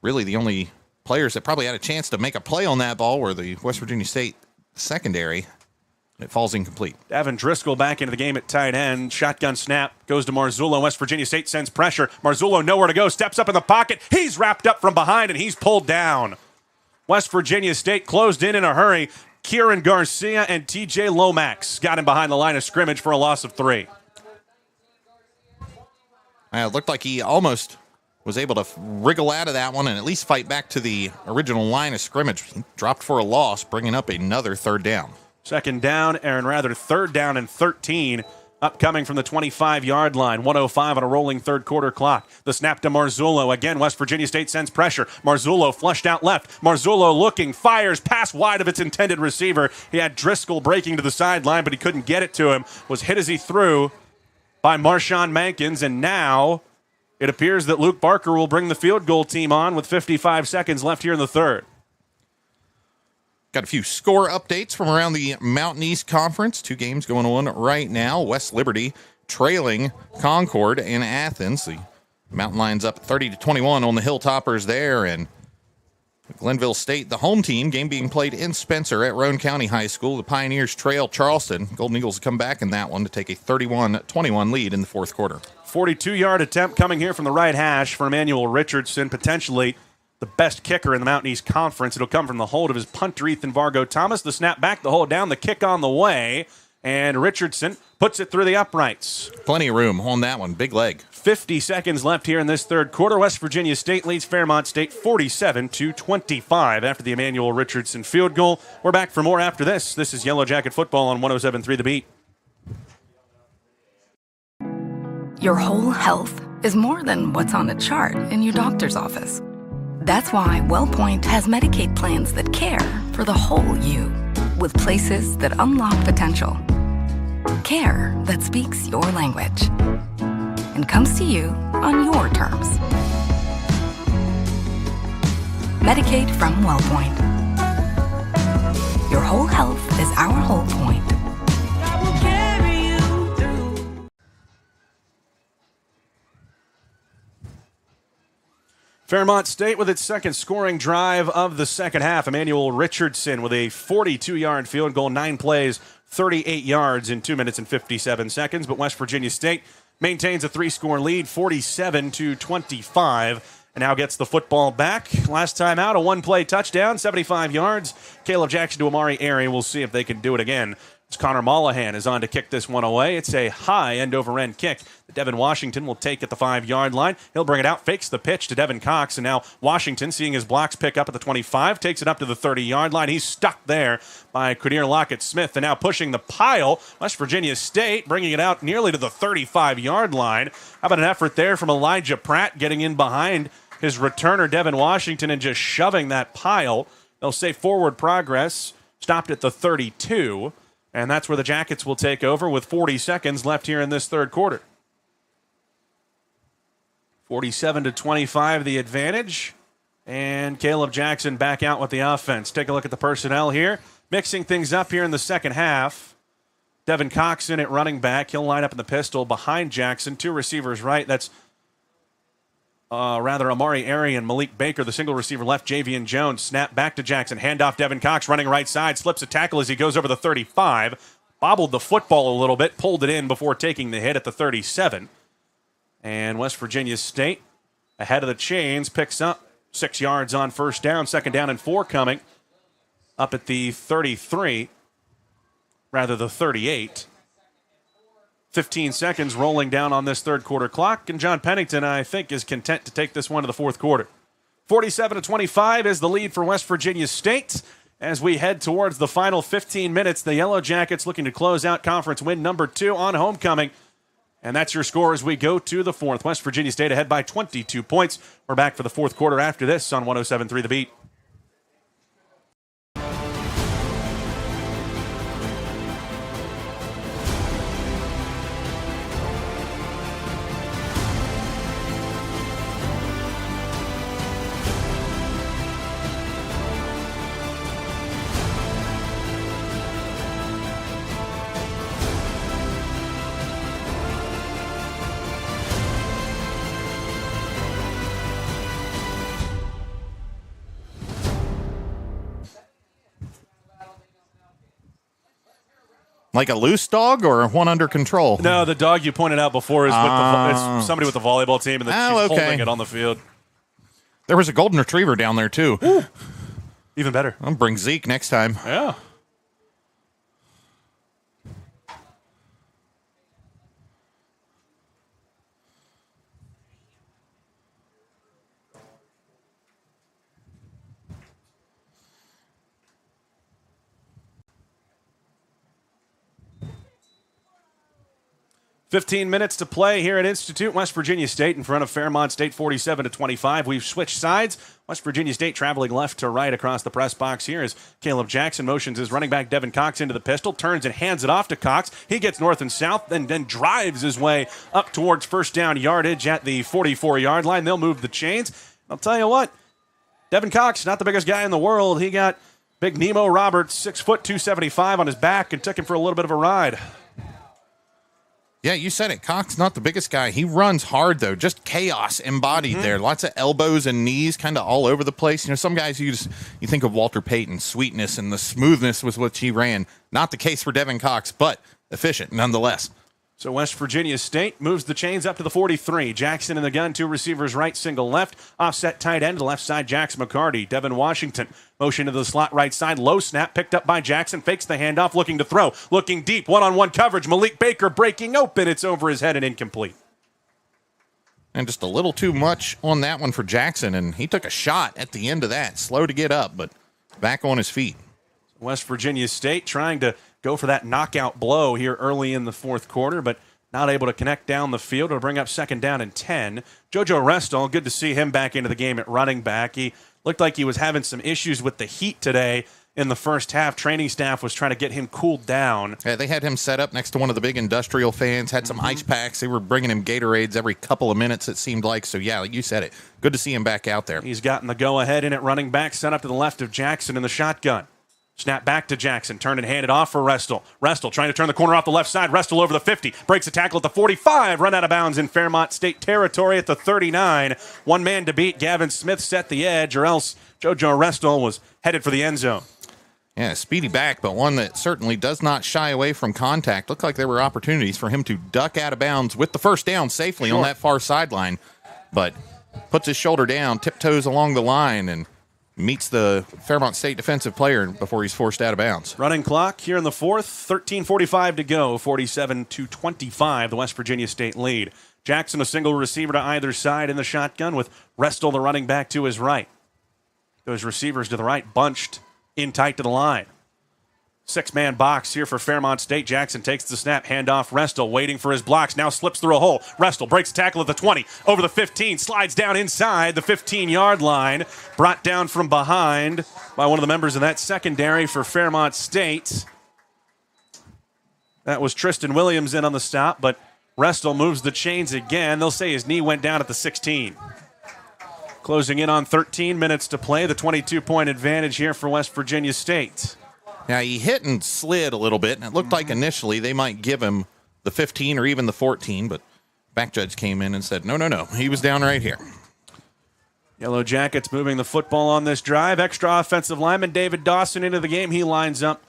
really the only players that probably had a chance to make a play on that ball were the West Virginia State secondary. It falls incomplete. Davin Driscoll back into the game at tight end. Shotgun snap goes to Marzullo. West Virginia State sends pressure. Marzullo nowhere to go. Steps up in the pocket. He's wrapped up from behind, and he's pulled down. West Virginia State closed in a hurry. Kieran Garcia and TJ Lomax got him behind the line of scrimmage for a loss of 3. It looked like he almost was able to wriggle out of that one and at least fight back to the original line of scrimmage. He dropped for a loss, bringing up another third down. Second down, and rather third down and 13. Upcoming from the 25-yard line. 1:05 on a rolling third quarter clock. The snap to Marzullo. Again, West Virginia State sends pressure. Marzullo flushed out left. Marzullo looking, fires, pass wide of its intended receiver. He had Driscoll breaking to the sideline, but he couldn't get it to him. Was hit as he threw by Marshawn Mankins, and now it appears that Luke Barker will bring the field goal team on with 55 seconds left here in the third. Got a few score updates from around the Mountain East Conference. 2 games going on right now. West Liberty trailing Concord in Athens. The Mountain Lions up 30-21 on the Hilltoppers there. And Glenville State, the home team, game being played in Spencer at Roane County High School. The Pioneers trail Charleston. Golden Eagles come back in that one to take a 31-21 lead in the fourth quarter. 42-yard attempt coming here from the right hash for Emmanuel Richardson, potentially the best kicker in the Mountain East Conference. It'll come from the hold of his punter, Ethan Vargo Thomas. The snap back, the hold down, the kick on the way, and Richardson puts it through the uprights. Plenty of room on that one. Big leg. 50 seconds left here in this third quarter. West Virginia State leads Fairmont State 47-25 after the Emmanuel Richardson field goal. We're back for more after this. This is Yellow Jacket Football on 107.3 The Beat. Your whole health is more than what's on a chart in your doctor's office. That's why WellPoint has Medicaid plans that care for the whole you, with places that unlock potential. Care that speaks your language and comes to you on your terms. Medicaid from WellPoint. Your whole health is our whole point. I will carry you through. Fairmont State with its second scoring drive of the second half. Emmanuel Richardson with a 42-yard field goal, 9 plays, 38 yards in 2 minutes and 57 seconds. But West Virginia State maintains a 3-score lead, 47-25, and now gets the football back. Last time out, a 1-play touchdown, 75 yards. Caleb Jackson to Amari Airy. We'll see if they can do it again. As Connor Mollahan is on to kick this one away. It's a high end-over-end kick that Devin Washington will take at the 5-yard line. He'll bring it out, fakes the pitch to Devin Cox, and now Washington, seeing his blocks pick up at the 25, takes it up to the 30-yard line. He's stuck there by Quadir Lockett-Smith, and now pushing the pile. West Virginia State bringing it out nearly to the 35-yard line. How about an effort there from Elijah Pratt getting in behind his returner, Devin Washington, and just shoving that pile. They'll say forward progress, stopped at the 32. And that's where the Jackets will take over with 40 seconds left here in this third quarter. 47-25 the advantage. And Caleb Jackson back out with the offense. Take a look at the personnel here. Mixing things up here in the second half. Devin Cox in at running back. He'll line up in the pistol behind Jackson. 2 receivers right. That's Amari Airy and Malik Baker. The single receiver left, Javian Jones. Snap back to Jackson. Handoff Devin Cox running right side. Slips a tackle as he goes over the 35. Bobbled the football a little bit. Pulled it in before taking the hit at the 37. And West Virginia State ahead of the chains, picks up 6 yards on first down. Second down and 4 coming up at the 33, rather the 38. 15 seconds rolling down on this third quarter clock, and John Pennington, I think, is content to take this one to the fourth quarter. 47-25 is the lead for West Virginia State. As we head towards the final 15 minutes, the Yellow Jackets looking to close out conference win number 2 on homecoming. And that's your score as we go to the fourth. West Virginia State ahead by 22 points. We're back for the fourth quarter after this on 107.3 The Beat. Like a loose dog or one under control? No, the dog you pointed out before is it's somebody with the volleyball team, and she's holding it on the field. There was a golden retriever down there, too. Ooh. Even better. I'll bring Zeke next time. Yeah. $15 minutes to play here at Institute. West Virginia State in front of Fairmont State 47-25. We've switched sides. West Virginia State traveling left to right across the press box here as Caleb Jackson motions his running back Devin Cox into the pistol, turns and hands it off to Cox. He gets north and south and then drives his way up towards first down yardage at the 44-yard line. They'll move the chains. I'll tell you what, Devin Cox, not the biggest guy in the world. He got big Nemo Roberts, 6 foot 275 on his back and took him for a little bit of a ride. Yeah, you said it. Cox, not the biggest guy. He runs hard, though. Just chaos embodied there. Lots of elbows and knees kind of all over the place. You know, some guys, you think of Walter Payton, sweetness and the smoothness with which he ran. Not the case for Devin Cox, but efficient nonetheless. So West Virginia State moves the chains up to the 43. Jackson in the gun, 2 receivers right, single left. Offset tight end to left side, Jax McCarty. Devin Washington, motion to the slot right side. Low snap, picked up by Jackson. Fakes the handoff, looking to throw. Looking deep, one-on-one coverage. Malik Baker breaking open. It's over his head and incomplete. And just a little too much on that one for Jackson, and he took a shot at the end of that. Slow to get up, but back on his feet. West Virginia State trying to go for that knockout blow here early in the fourth quarter, but not able to connect down the field. It'll bring up second down and 10. JoJo Restall, good to see him back into the game at running back. He looked like he was having some issues with the heat today in the first half. Training staff was trying to get him cooled down. Yeah, they had him set up next to one of the big industrial fans, had some ice packs. They were bringing him Gatorades every couple of minutes, it seemed like. So, yeah, like you said it. Good to see him back out there. He's gotten the go-ahead in at running back, set up to the left of Jackson in the shotgun. Snap back to Jackson, turn and hand it off for Restall. Restall trying to turn the corner off the left side. Restall over the 50, breaks a tackle at the 45, run out of bounds in Fairmont State territory at the 39. One man to beat. Gavin Smith set the edge, or else JoJo Restall was headed for the end zone. Yeah, speedy back, but one that certainly does not shy away from contact. Looked like there were opportunities for him to duck out of bounds with the first down safely on that far sideline, but puts his shoulder down, tiptoes along the line, and meets the Fairmont State defensive player before he's forced out of bounds. Running clock here in the fourth, 13:45 to go, 47-25, the West Virginia State lead. Jackson, a single receiver to either side in the shotgun with Restall, the running back, to his right. Those receivers to the right bunched in tight to the line. 6-man box here for Fairmont State. Jackson takes the snap, handoff. Restall waiting for his blocks. Now slips through a hole. Restall breaks a tackle at the 20. Over the 15. Slides down inside the 15-yard line. Brought down from behind by one of the members of that secondary for Fairmont State. That was Tristan Williams in on the stop, but Restall moves the chains again. They'll say his knee went down at the 16. Closing in on 13 minutes to play. The 22-point advantage here for West Virginia State. Now, he hit and slid a little bit, and it looked like initially they might give him the 15 or even the 14, but back judge came in and said, no, he was down right here. Yellow Jackets moving the football on this drive. Extra offensive lineman David Dawson into the game. He lines up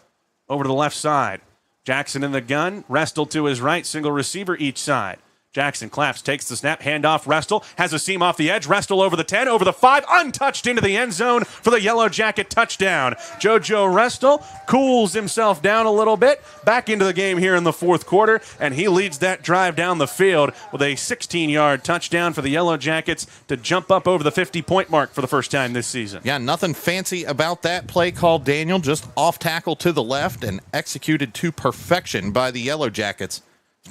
over to the left side. Jackson in the gun. Restall to his right. Single receiver each side. Jackson claps, takes the snap, handoff. Restel has a seam off the edge. Restel over the 10, over the 5, untouched into the end zone for the Yellow Jacket touchdown. JoJo Restel cools himself down a little bit, back into the game here in the fourth quarter, and he leads that drive down the field with a 16-yard touchdown for the Yellow Jackets to jump up over the 50-point mark for the first time this season. Yeah, nothing fancy about that play call, Daniel. Just off tackle to the left and executed to perfection by the Yellow Jackets.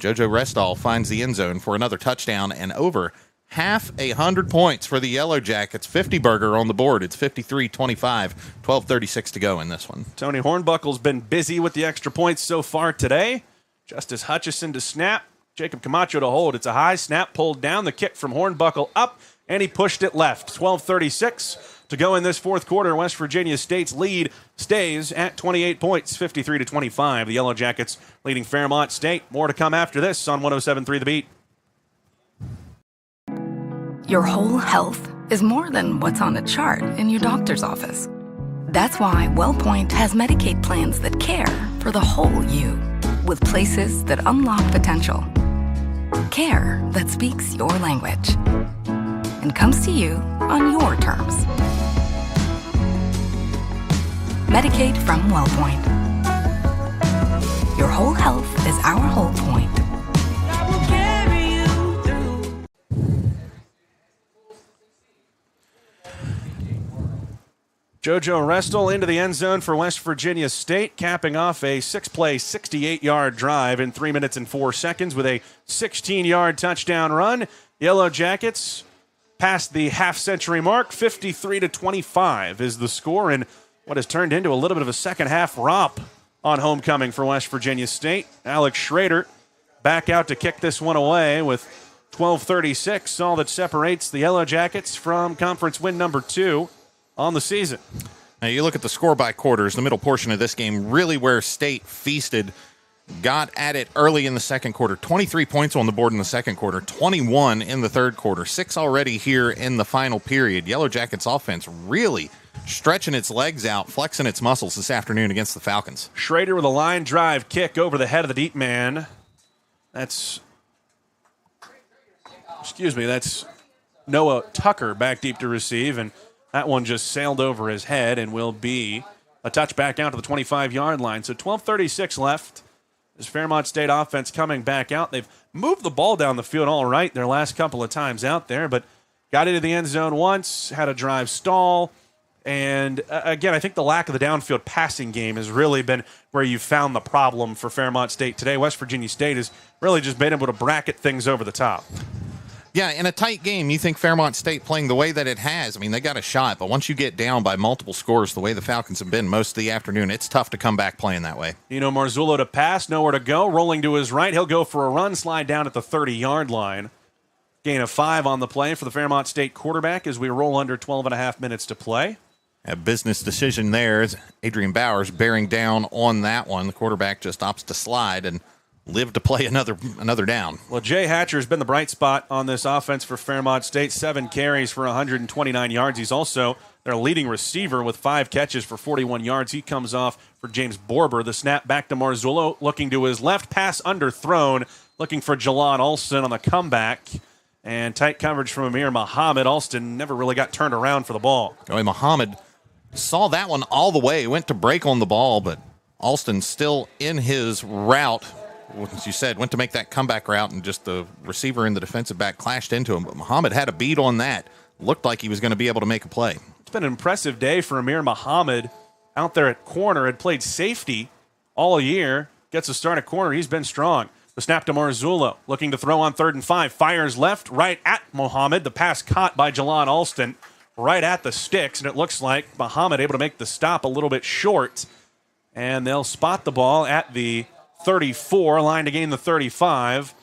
JoJo Restel finds the end zone for another touchdown and over 100 points for the Yellow Jackets. 50-burger on the board. It's 53-25, 12:36 to go in this one. Tony Hornbuckle's been busy with the extra points so far today. Justice Hutchison to snap. Jacob Camacho to hold. It's a high snap pulled down. The kick from Hornbuckle up, and he pushed it left. 12:36 to go in this fourth quarter. West Virginia State's lead stays at 28 points, 53-25. The Yellow Jackets leading Fairmont State. More to come after this on 107.3 The Beat. Your whole health is more than what's on a chart in your doctor's office. That's why WellPoint has Medicaid plans that care for the whole you, with places that unlock potential. Care that speaks your language and comes to you on your terms. Medicaid from WellPoint. Your whole health is our whole point. I will carry you through. JoJo Restel into the end zone for West Virginia State, capping off a 6-play, 68-yard drive in 3 minutes and 4 seconds with a 16-yard touchdown run. Yellow Jackets past the half-century mark. 53-25 is the score, and what has turned into a little bit of a second-half romp on homecoming for West Virginia State. Alex Schrader back out to kick this one away with 12:36, all that separates the Yellow Jackets from conference win number 2 on the season. Now you look at the score by quarters, the middle portion of this game, really where State feasted, got at it early in the second quarter. 23 points on the board in the second quarter, 21 in the third quarter, 6 already here in the final period. Yellow Jackets offense really stretching its legs out, flexing its muscles this afternoon against the Falcons. Schrader with a line drive kick over the head of the deep man. That's Noah Tucker back deep to receive, and that one just sailed over his head and will be a touchback out to the 25-yard line. So 12:36 left. This Fairmont State offense coming back out. They've moved the ball down the field all right their last couple of times out there, but got into the end zone once, had a drive stall. And again, I think the lack of the downfield passing game has really been where you found the problem for Fairmont State today. West Virginia State has really just been able to bracket things over the top. Yeah, in a tight game, you think Fairmont State playing the way that it has, I mean, they got a shot, but once you get down by multiple scores the way the Falcons have been most of the afternoon, it's tough to come back playing that way. Marzullo to pass, nowhere to go, rolling to his right. He'll go for a run, slide down at the 30-yard line. Gain of 5 on the play for the Fairmont State quarterback as we roll under 12 and a half minutes to play. A business decision there as Adrian Bowers bearing down on that one. The quarterback just opts to slide and live to play another down. Well, Jay Hatcher has been the bright spot on this offense for Fairmont State. 7 carries for 129 yards. He's also their leading receiver with 5 catches for 41 yards. He comes off for James Borber. The snap back to Marzullo, looking to his left, pass underthrown, looking for Jalon Alston on the comeback. And tight coverage from Amir Muhammad. Alston never really got turned around for the ball. Muhammad saw that one all the way, went to break on the ball, but Alston still in his route. As you said, went to make that comeback route, and just the receiver and the defensive back clashed into him. But Muhammad had a beat on that. Looked like he was going to be able to make a play. It's been an impressive day for Amir Muhammad out there at corner. Had played safety all year. Gets a start at corner. He's been strong. The snap to Marzullo, looking to throw on 3rd and 5. Fires left, right at Muhammad. The pass caught by Jalon Alston, right at the sticks, and it looks like Muhammad able to make the stop a little bit short. And they'll spot the ball at the 34, line to gain the 35.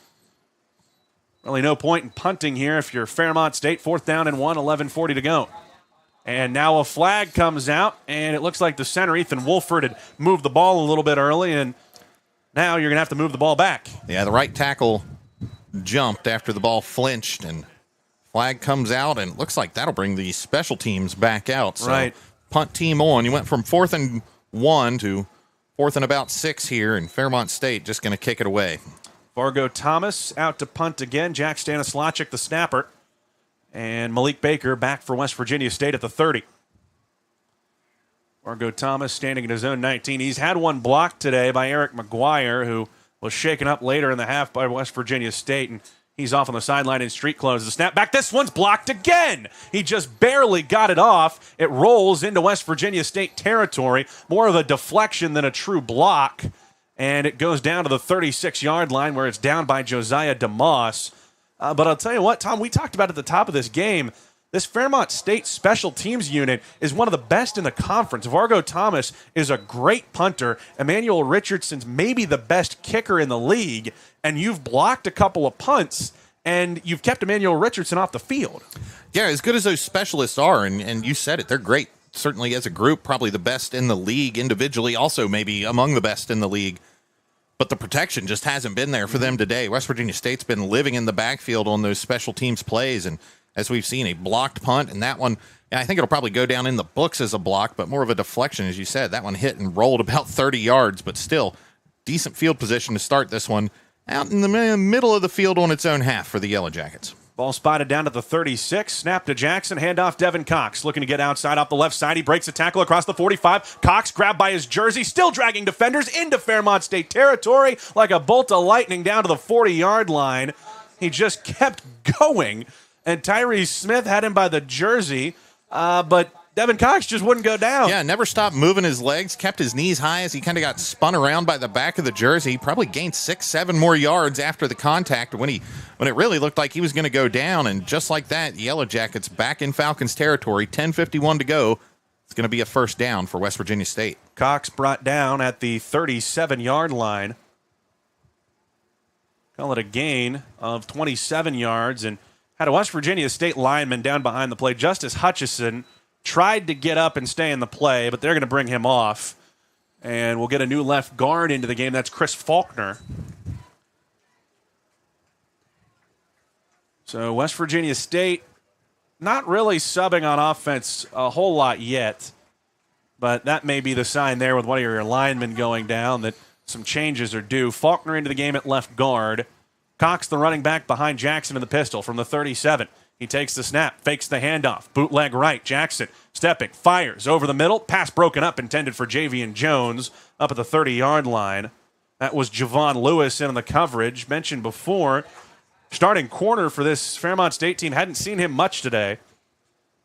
Really no point in punting here if you're Fairmont State. 4th down and 1, 11:40 to go. And now a flag comes out, and it looks like the center, Ethan Wolford, had moved the ball a little bit early, and now you're going to have to move the ball back. Yeah, the right tackle jumped after the ball flinched, and flag comes out, and it looks like that'll bring the special teams back out. So right. Punt team on. You went from 4th and 1 to 4th and about 6 here, and Fairmont State just going to kick it away. Fargo Thomas out to punt again. Jack Stanislacic, the snapper. And Malik Baker back for West Virginia State at the 30. Fargo Thomas standing in his own 19. He's had one blocked today by Eric McGuire, who was shaken up later in the half by West Virginia State, and he's off on the sideline in street clothes. The snap back. This one's blocked again. He just barely got it off. It rolls into West Virginia State territory. More of a deflection than a true block, and it goes down to the 36-yard line where it's down by Josiah DeMoss. But I'll tell you what, Tom, we talked about at the top of this game, this Fairmont State special teams unit is one of the best in the conference. Fargo Thomas is a great punter. Emmanuel Richardson's maybe the best kicker in the league, and you've blocked a couple of punts, and you've kept Emmanuel Richardson off the field. Yeah, as good as those specialists are, and you said it, they're great. Certainly as a group, probably the best in the league. Individually, also maybe among the best in the league. But the protection just hasn't been there for them today. West Virginia State's been living in the backfield on those special teams plays, and as we've seen, a blocked punt, and that one, I think it'll probably go down in the books as a block, but more of a deflection, as you said. That one hit and rolled about 30 yards, but still decent field position to start this one out in the middle of the field on its own half for the Yellow Jackets. Ball spotted down at the 36. Snap to Jackson. Handoff Devin Cox. Looking to get outside off the left side. He breaks a tackle across the 45. Cox grabbed by his jersey. Still dragging defenders into Fairmont State territory like a bolt of lightning down to the 40-yard line. He just kept going. And Tyree Smith had him by the jersey, but Devin Cox just wouldn't go down. Yeah, never stopped moving his legs, kept his knees high as he kind of got spun around by the back of the jersey. Probably gained 6-7 more yards after the contact when it really looked like he was going to go down. And just like that, the Yellow Jackets back in Falcons territory, 10:51 to go. It's going to be a first down for West Virginia State. Cox brought down at the 37-yard line. Call it a gain of 27 yards, and had a West Virginia State lineman down behind the play. Justice Hutchison tried to get up and stay in the play, but they're going to bring him off. And we'll get a new left guard into the game. That's Chris Faulkner. So West Virginia State not really subbing on offense a whole lot yet, but that may be the sign there with one of your linemen going down that some changes are due. Faulkner into the game at left guard. Cox, the running back, behind Jackson in the pistol from the 37. He takes the snap, fakes the handoff, bootleg right. Jackson stepping, fires over the middle. Pass broken up, intended for Javian Jones up at the 30-yard line. That was Javon Lewis in on the coverage. Mentioned before, starting corner for this Fairmont State team. Hadn't seen him much today,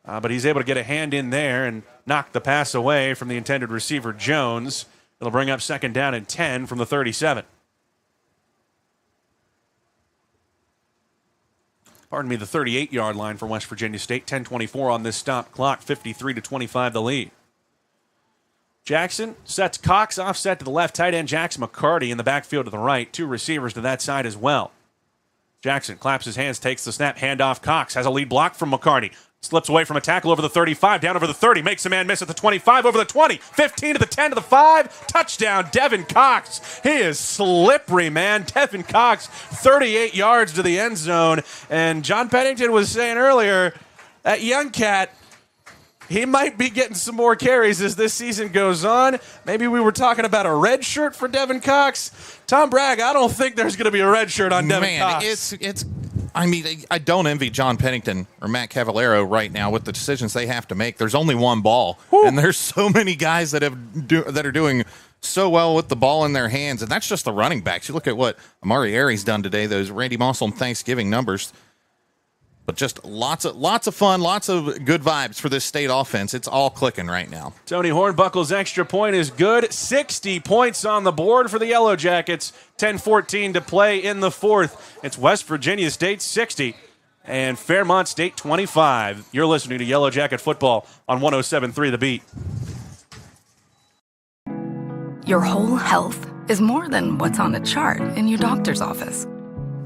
but he's able to get a hand in there and knock the pass away from the intended receiver, Jones. It'll bring up second down and 10 from the 37. Pardon me, the 38-yard line for West Virginia State. 10:24 on this stop clock. 53-25 the lead. Jackson sets Cox offset to the left. Tight end Jax McCarty in the backfield to the right. Two receivers to that side as well. Jackson claps his hands, takes the snap, handoff. Cox has a lead block from McCarty. Slips away from a tackle over the 35, down over the 30, makes a man miss at the 25, over the 20, 15 to the 10 to the 5. Touchdown, Devin Cox. He is slippery, man. Devin Cox, 38 yards to the end zone. And John Pennington was saying earlier, that young cat, he might be getting some more carries as this season goes on. Maybe we were talking about a red shirt for Devin Cox. Tom Bragg, I don't think there's going to be a red shirt on Devin Cox. I don't envy John Pennington or Matt Cavallero right now with the decisions they have to make. There's only one ball, and there's so many guys that are doing so well with the ball in their hands, and that's just the running backs. You look at what Amari Aries done today; those Randy Moss on Thanksgiving numbers. But just lots of fun, lots of good vibes for this state offense. It's all clicking right now. Tony Hornbuckle's extra point is good. 60 points on the board for the Yellow Jackets. 10:14 to play in the fourth. It's West Virginia State 60 and Fairmont State 25. You're listening to Yellow Jacket Football on 107.3 The Beat. Your whole health is more than what's on a chart in your doctor's office.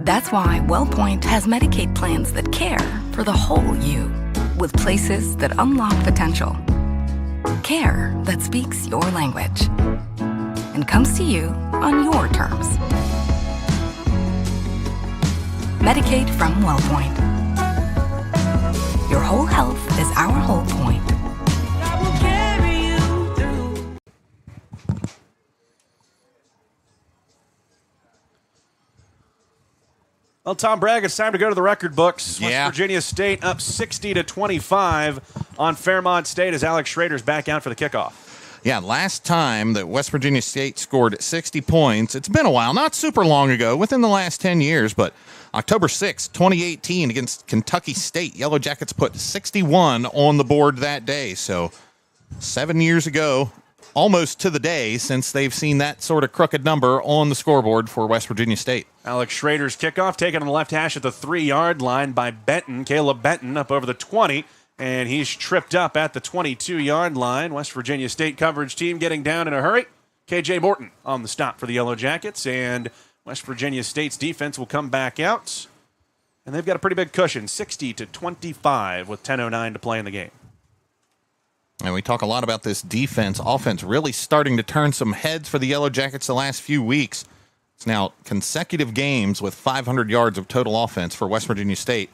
That's why WellPoint has Medicaid plans that care for the whole you, with places that unlock potential. Care that speaks your language and comes to you on your terms. Medicaid from WellPoint. Your whole health is our whole point. I will carry you through. Well, Tom Bragg, it's time to go to the record books. Yeah. West Virginia State up 60-25 on Fairmont State as Alex Schrader's back out for the kickoff. Yeah, last time that West Virginia State scored 60 points, it's been a while, not super long ago, within the last 10 years, but October 6, 2018, against Kentucky State, Yellowjackets put 61 on the board that day. So 7 years ago, almost to the day, since they've seen that sort of crooked number on the scoreboard for West Virginia State. Alex Schrader's kickoff taken on the left hash at the 3-yard line by Benton. Caleb Benton up over the 20, and he's tripped up at the 22-yard line. West Virginia State coverage team getting down in a hurry. KJ Morton on the stop for the Yellowjackets, and West Virginia State's defense will come back out, and they've got a pretty big cushion, 60-25 with 10:09 to play in the game. And we talk a lot about this defense, offense really starting to turn some heads for the Yellowjackets the last few weeks. It's now consecutive games with 500 yards of total offense for West Virginia State.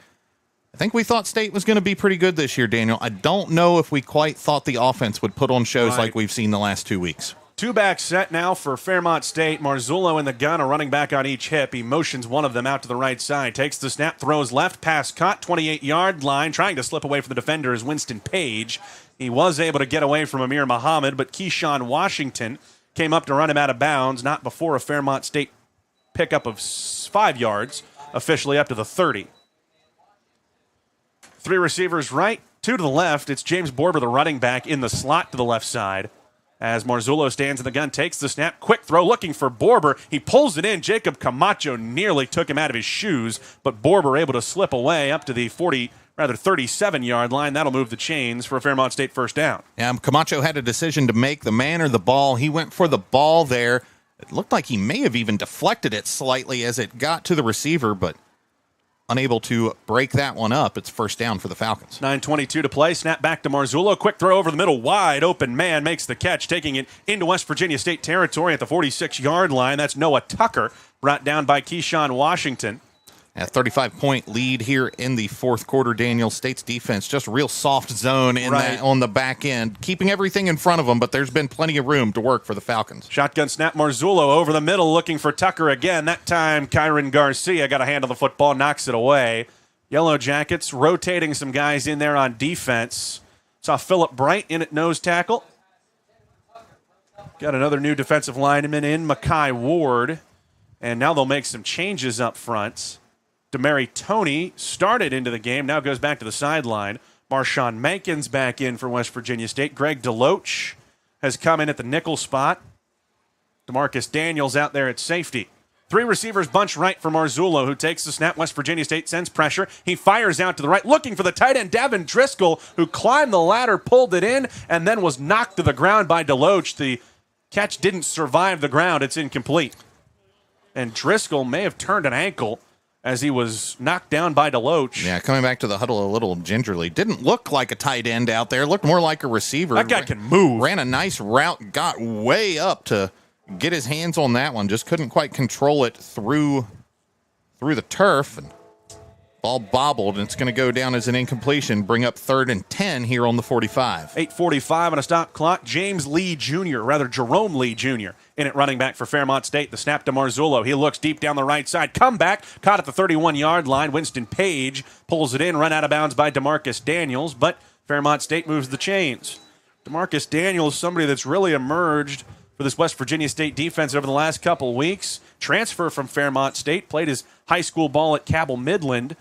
I think we thought State was going to be pretty good this year, Daniel. I don't know if we quite thought the offense would put on shows like we've seen the last 2 weeks. Two-back set now for Fairmont State. Marzullo in the gun, a running back on each hip. He motions one of them out to the right side. Takes the snap, throws left, pass caught, 28-yard line. Trying to slip away from the defender is Winston Page. He was able to get away from Amir Muhammad, but Keyshawn Washington came up to run him out of bounds, not before a Fairmont State pickup of 5 yards, officially up to the 30. 3 receivers right, 2 to the left. It's James Borber, the running back, in the slot to the left side. As Marzullo stands in the gun, takes the snap, quick throw, looking for Borber. He pulls it in. Jacob Camacho nearly took him out of his shoes, but Borber able to slip away up to the 37-yard line. That'll move the chains for a Fairmont State first down. Yeah, Camacho had a decision to make, the man or the ball. He went for the ball there. It looked like he may have even deflected it slightly as it got to the receiver, but unable to break that one up. It's first down for the Falcons. 9:22 to play. Snap back to Marzullo. Quick throw over the middle. Wide open man makes the catch, taking it into West Virginia State territory at the 46-yard line. That's Noah Tucker, brought down by Keyshawn Washington. A 35-point lead here in the fourth quarter. Daniel, State's defense just real soft zone in that on the back end, keeping everything in front of them, but there's been plenty of room to work for the Falcons. Shotgun snap, Marzullo over the middle, looking for Tucker again. That time, Kyron Garcia got a hand on the football, knocks it away. Yellowjackets rotating some guys in there on defense. Saw Phillip Bright in at nose tackle. Got another new defensive lineman in, Makai Ward. And now they'll make some changes up front. Demary Toney started into the game, now goes back to the sideline. Marshawn Mankins back in for West Virginia State. Greg DeLoach has come in at the nickel spot. DeMarcus Daniels out there at safety. 3 receivers bunch right for Marzullo, who takes the snap. West Virginia State sends pressure. He fires out to the right, looking for the tight end, Davin Driscoll, who climbed the ladder, pulled it in, and then was knocked to the ground by DeLoach. The catch didn't survive the ground. It's incomplete. And Driscoll may have turned an ankle as he was knocked down by DeLoach. Yeah, coming back to the huddle a little gingerly. Didn't look like a tight end out there. Looked more like a receiver. That guy can move. Ran a nice route, got way up to get his hands on that one. Just couldn't quite control it through the turf. And ball bobbled, and it's going to go down as an incompletion. Bring up 3rd and 10 here on the 45. 8:45 on a stop clock. Jerome Lee Jr. in at running back for Fairmont State. The snap to Marzullo. He looks deep down the right side. Comeback. Caught at the 31-yard line. Winston Page pulls it in. Run out of bounds by DeMarcus Daniels, but Fairmont State moves the chains. DeMarcus Daniels, somebody that's really emerged for this West Virginia State defense over the last couple weeks. Transfer from Fairmont State. Played his high school ball at Cabell Midland.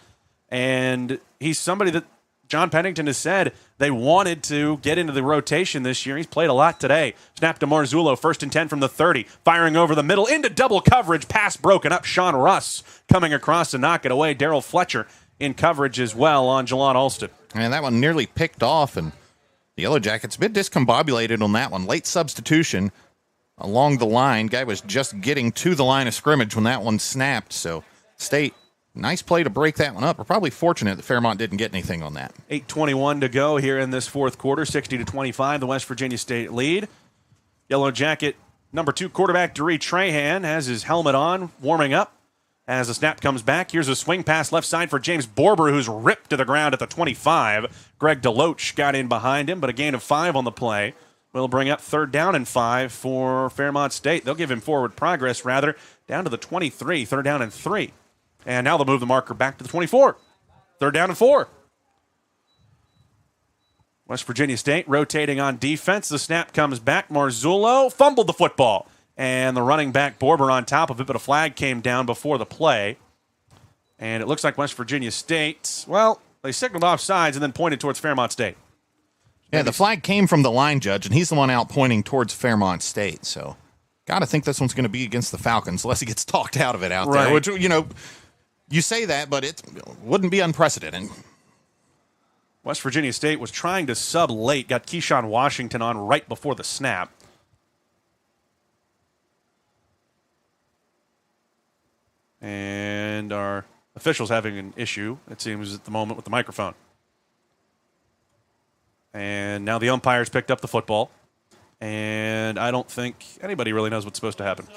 And he's somebody that John Pennington has said they wanted to get into the rotation this year. He's played a lot today. Snap to Marzullo, 1st and 10 from the 30. Firing over the middle into double coverage. Pass broken up. Sean Russ coming across to knock it away. Darrell Fletcher in coverage as well on Jalon Alston. And that one nearly picked off, and the Yellowjackets a bit discombobulated on that one. Late substitution along the line. Guy was just getting to the line of scrimmage when that one snapped. So State, nice play to break that one up. We're probably fortunate that Fairmont didn't get anything on that. 8:21 to go here in this fourth quarter. 60-25, the West Virginia State lead. Yellow Jacket number 2 quarterback Deree Trahan has his helmet on, warming up. As the snap comes back, here's a swing pass left side for James Borber, who's ripped to the ground at the 25. Greg DeLoach got in behind him, but a gain of 5 on the play will bring up 3rd down and 5 for Fairmont State. They'll give him forward progress, rather, down to the 23, 3rd down and 3. And now they'll move the marker back to the 24. 3rd down and 4. West Virginia State rotating on defense. The snap comes back. Marzullo fumbled the football. And the running back Borber on top of it, but a flag came down before the play. And it looks like West Virginia State, well, they signaled offsides and then pointed towards Fairmont State. Yeah, the flag came from the line judge, and he's the one out pointing towards Fairmont State. So, got to think this one's going to be against the Falcons, unless he gets talked out of it out there. Which, you say that, but it wouldn't be unprecedented. West Virginia State was trying to sub late, got Keyshawn Washington on right before the snap. And our officials having an issue, it seems, at the moment with the microphone. And now the umpires picked up the football. And I don't think anybody really knows what's supposed to happen.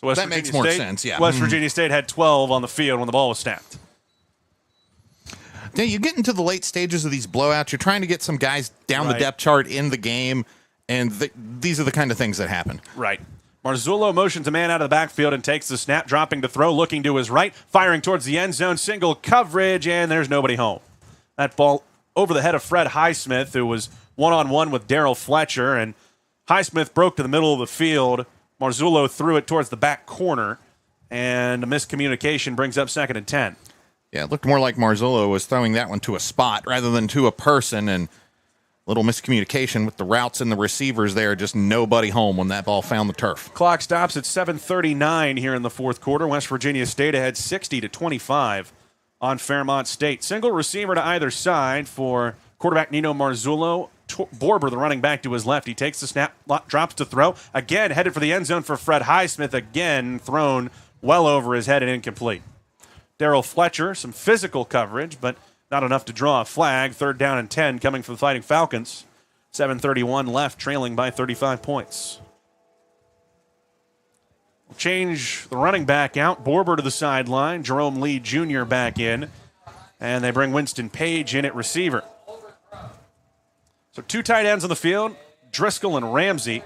So that makes more sense, yeah. West Virginia State had 12 on the field when the ball was snapped. Now, you get into the late stages of these blowouts, you're trying to get some guys down the depth chart in the game, and these are the kind of things that happen. Right. Marzullo motions a man out of the backfield and takes the snap, dropping to throw, looking to his right, firing towards the end zone, single coverage, and there's nobody home. That ball over the head of Fred Highsmith, who was one-on-one with Darrell Fletcher, and Highsmith broke to the middle of the field. Marzullo threw it towards the back corner, and a miscommunication brings up 2nd and 10. Yeah, it looked more like Marzullo was throwing that one to a spot rather than to a person, and a little miscommunication with the routes and the receivers there. Just nobody home when that ball found the turf. Clock stops at 7:39 here in the 4th quarter. West Virginia State ahead 60-25 on Fairmont State. Single receiver to either side for quarterback Nino Marzullo. Borber, the running back, to his left. He takes the snap, drops to throw. Again, headed for the end zone for Fred Highsmith. Again, thrown well over his head and incomplete. Darrell Fletcher, some physical coverage, but not enough to draw a flag. 3rd down and 10 coming for the Fighting Falcons. 7:31 left, trailing by 35 points. We'll change the running back out. Borber to the sideline. Jerome Lee Jr. back in. And they bring Winston Page in at receiver. So 2 tight ends on the field, Driscoll and Ramsey.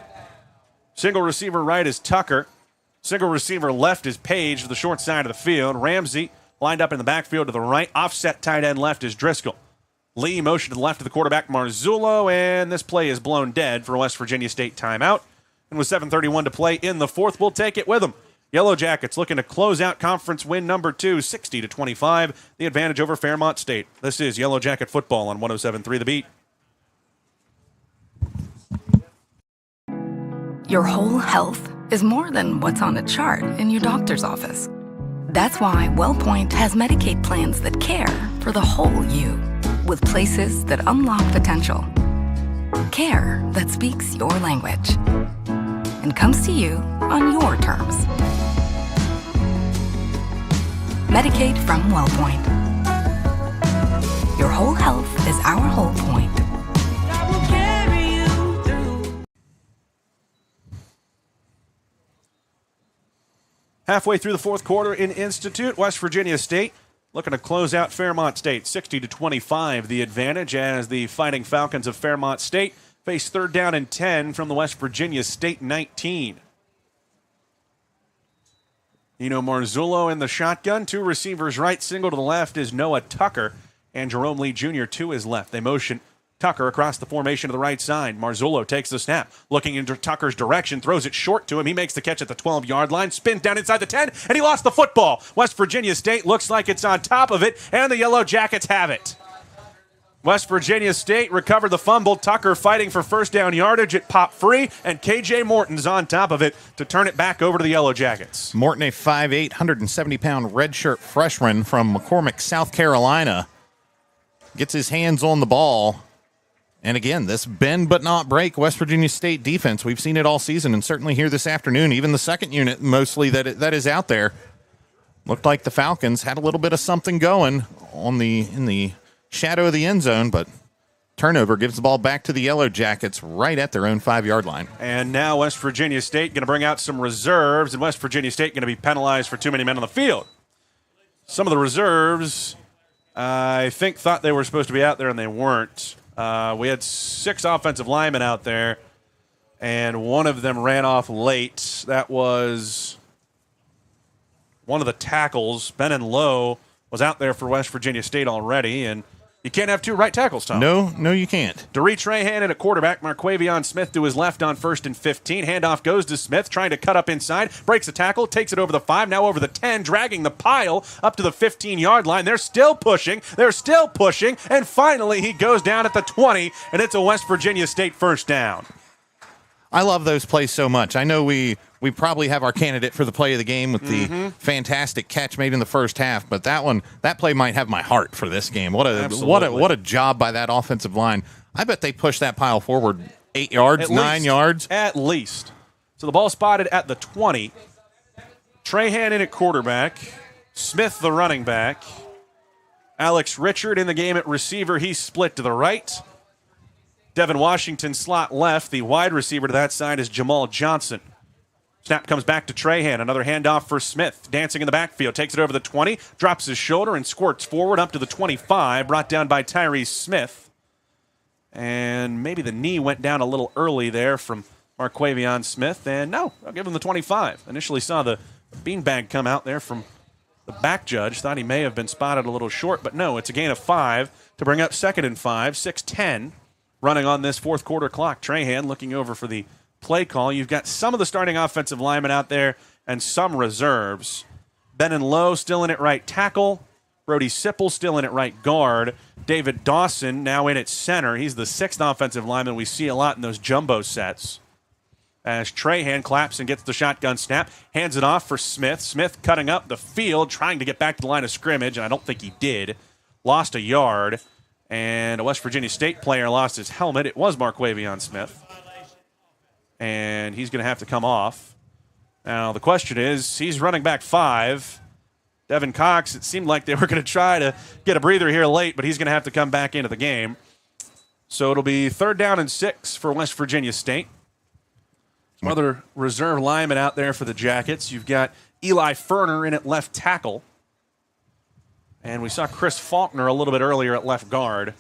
Single receiver right is Tucker. Single receiver left is Page to the short side of the field. Ramsey lined up in the backfield to the right. Offset tight end left is Driscoll. Lee motion to the left of the quarterback, Marzullo, and this play is blown dead for a West Virginia State timeout. And with 7:31 to play in the 4th, we'll take it with them. Yellowjackets looking to close out conference win number 2, 60-25, the advantage over Fairmont State. This is Yellowjacket football on 107.3 The Beat. Your whole health is more than what's on a chart in your doctor's office. That's why WellPoint has Medicaid plans that care for the whole you, with places that unlock potential. Care that speaks your language and comes to you on your terms. Medicaid from WellPoint. Your whole health is our whole point. I will carry you through. Halfway through the 4th quarter in Institute, West Virginia State looking to close out Fairmont State. 60-25 the advantage as the Fighting Falcons of Fairmont State face 3rd down and 10 from the West Virginia State 19. Nino Marzullo in the shotgun. 2 receivers right, single to the left is Noah Tucker, and Jerome Lee Jr. to his left. They motion Tucker across the formation to the right side. Marzullo takes the snap, looking into Tucker's direction, throws it short to him. He makes the catch at the 12-yard line, spins down inside the 10, and he lost the football. West Virginia State looks like it's on top of it, and the Yellow Jackets have it. West Virginia State recovered the fumble. Tucker fighting for 1st down yardage. It popped free, and KJ Morton's on top of it to turn it back over to the Yellow Jackets. Morton, a 5'8", 170-pound redshirt freshman from McCormick, South Carolina, gets his hands on the ball. And again, this bend but not break West Virginia State defense, we've seen it all season, and certainly here this afternoon, even the second unit mostly that is out there. Looked like the Falcons had a little bit of something going in the shadow of the end zone, but turnover gives the ball back to the Yellow Jackets right at their own 5-yard line. And now West Virginia State going to bring out some reserves, and West Virginia State going to be penalized for too many men on the field. Some of the reserves, I think, thought they were supposed to be out there, and they weren't. We had 6 offensive linemen out there, and one of them ran off late. That was one of the tackles. Benin Lowe was out there for West Virginia State already, and you can't have two right tackles, Tom. No, you can't. DeRee Trahan at quarterback. Marquavion Smith to his left on 1st and 15. Handoff goes to Smith, trying to cut up inside. Breaks a tackle, takes it over the 5, now over the 10, dragging the pile up to the 15-yard line. They're still pushing, and finally he goes down at the 20, and it's a West Virginia State first down. I love those plays so much. I know we probably have our candidate for the play of the game with the fantastic catch made in the first half, but that play might have my heart for this game. What a job by that offensive line. I bet they pushed that pile forward 8 yards, 9 yards. At least. So the ball spotted at the 20. Trahan in at quarterback. Smith the running back. Alex Richard in the game at receiver. He's split to the right. Devin Washington slot left. The wide receiver to that side is Jamal Johnson. Snap comes back to Trahan. Another handoff for Smith. Dancing in the backfield. Takes it over the 20. Drops his shoulder and squirts forward up to the 25. Brought down by Tyrese Smith. And maybe the knee went down a little early there from Marquavion Smith. And no, I'll give him the 25. Initially saw the beanbag come out there from the back judge. Thought he may have been spotted a little short. But no, it's a gain of 5 to bring up 2nd and 5. 6:10 running on this fourth quarter clock. Trahan looking over for the play call. You've got some of the starting offensive linemen out there and some reserves. Benin Lowe still in at right tackle. Brody Sipple still in at right guard. David Dawson now in at center. He's the 6th offensive lineman we see a lot in those jumbo sets. As Trahan claps and gets the shotgun snap, hands it off for Smith. Smith cutting up the field, trying to get back to the line of scrimmage, and I don't think he did. Lost a yard, and a West Virginia State player lost his helmet. It was Marquavion Smith. And he's going to have to come off. Now, the question is, he's running back 5. Devin Cox, it seemed like they were going to try to get a breather here late, but he's going to have to come back into the game. So it'll be 3rd down and 6 for West Virginia State. Some other reserve linemen out there for the Jackets. You've got Eli Ferner in at left tackle. And we saw Chris Faulkner a little bit earlier at left guard.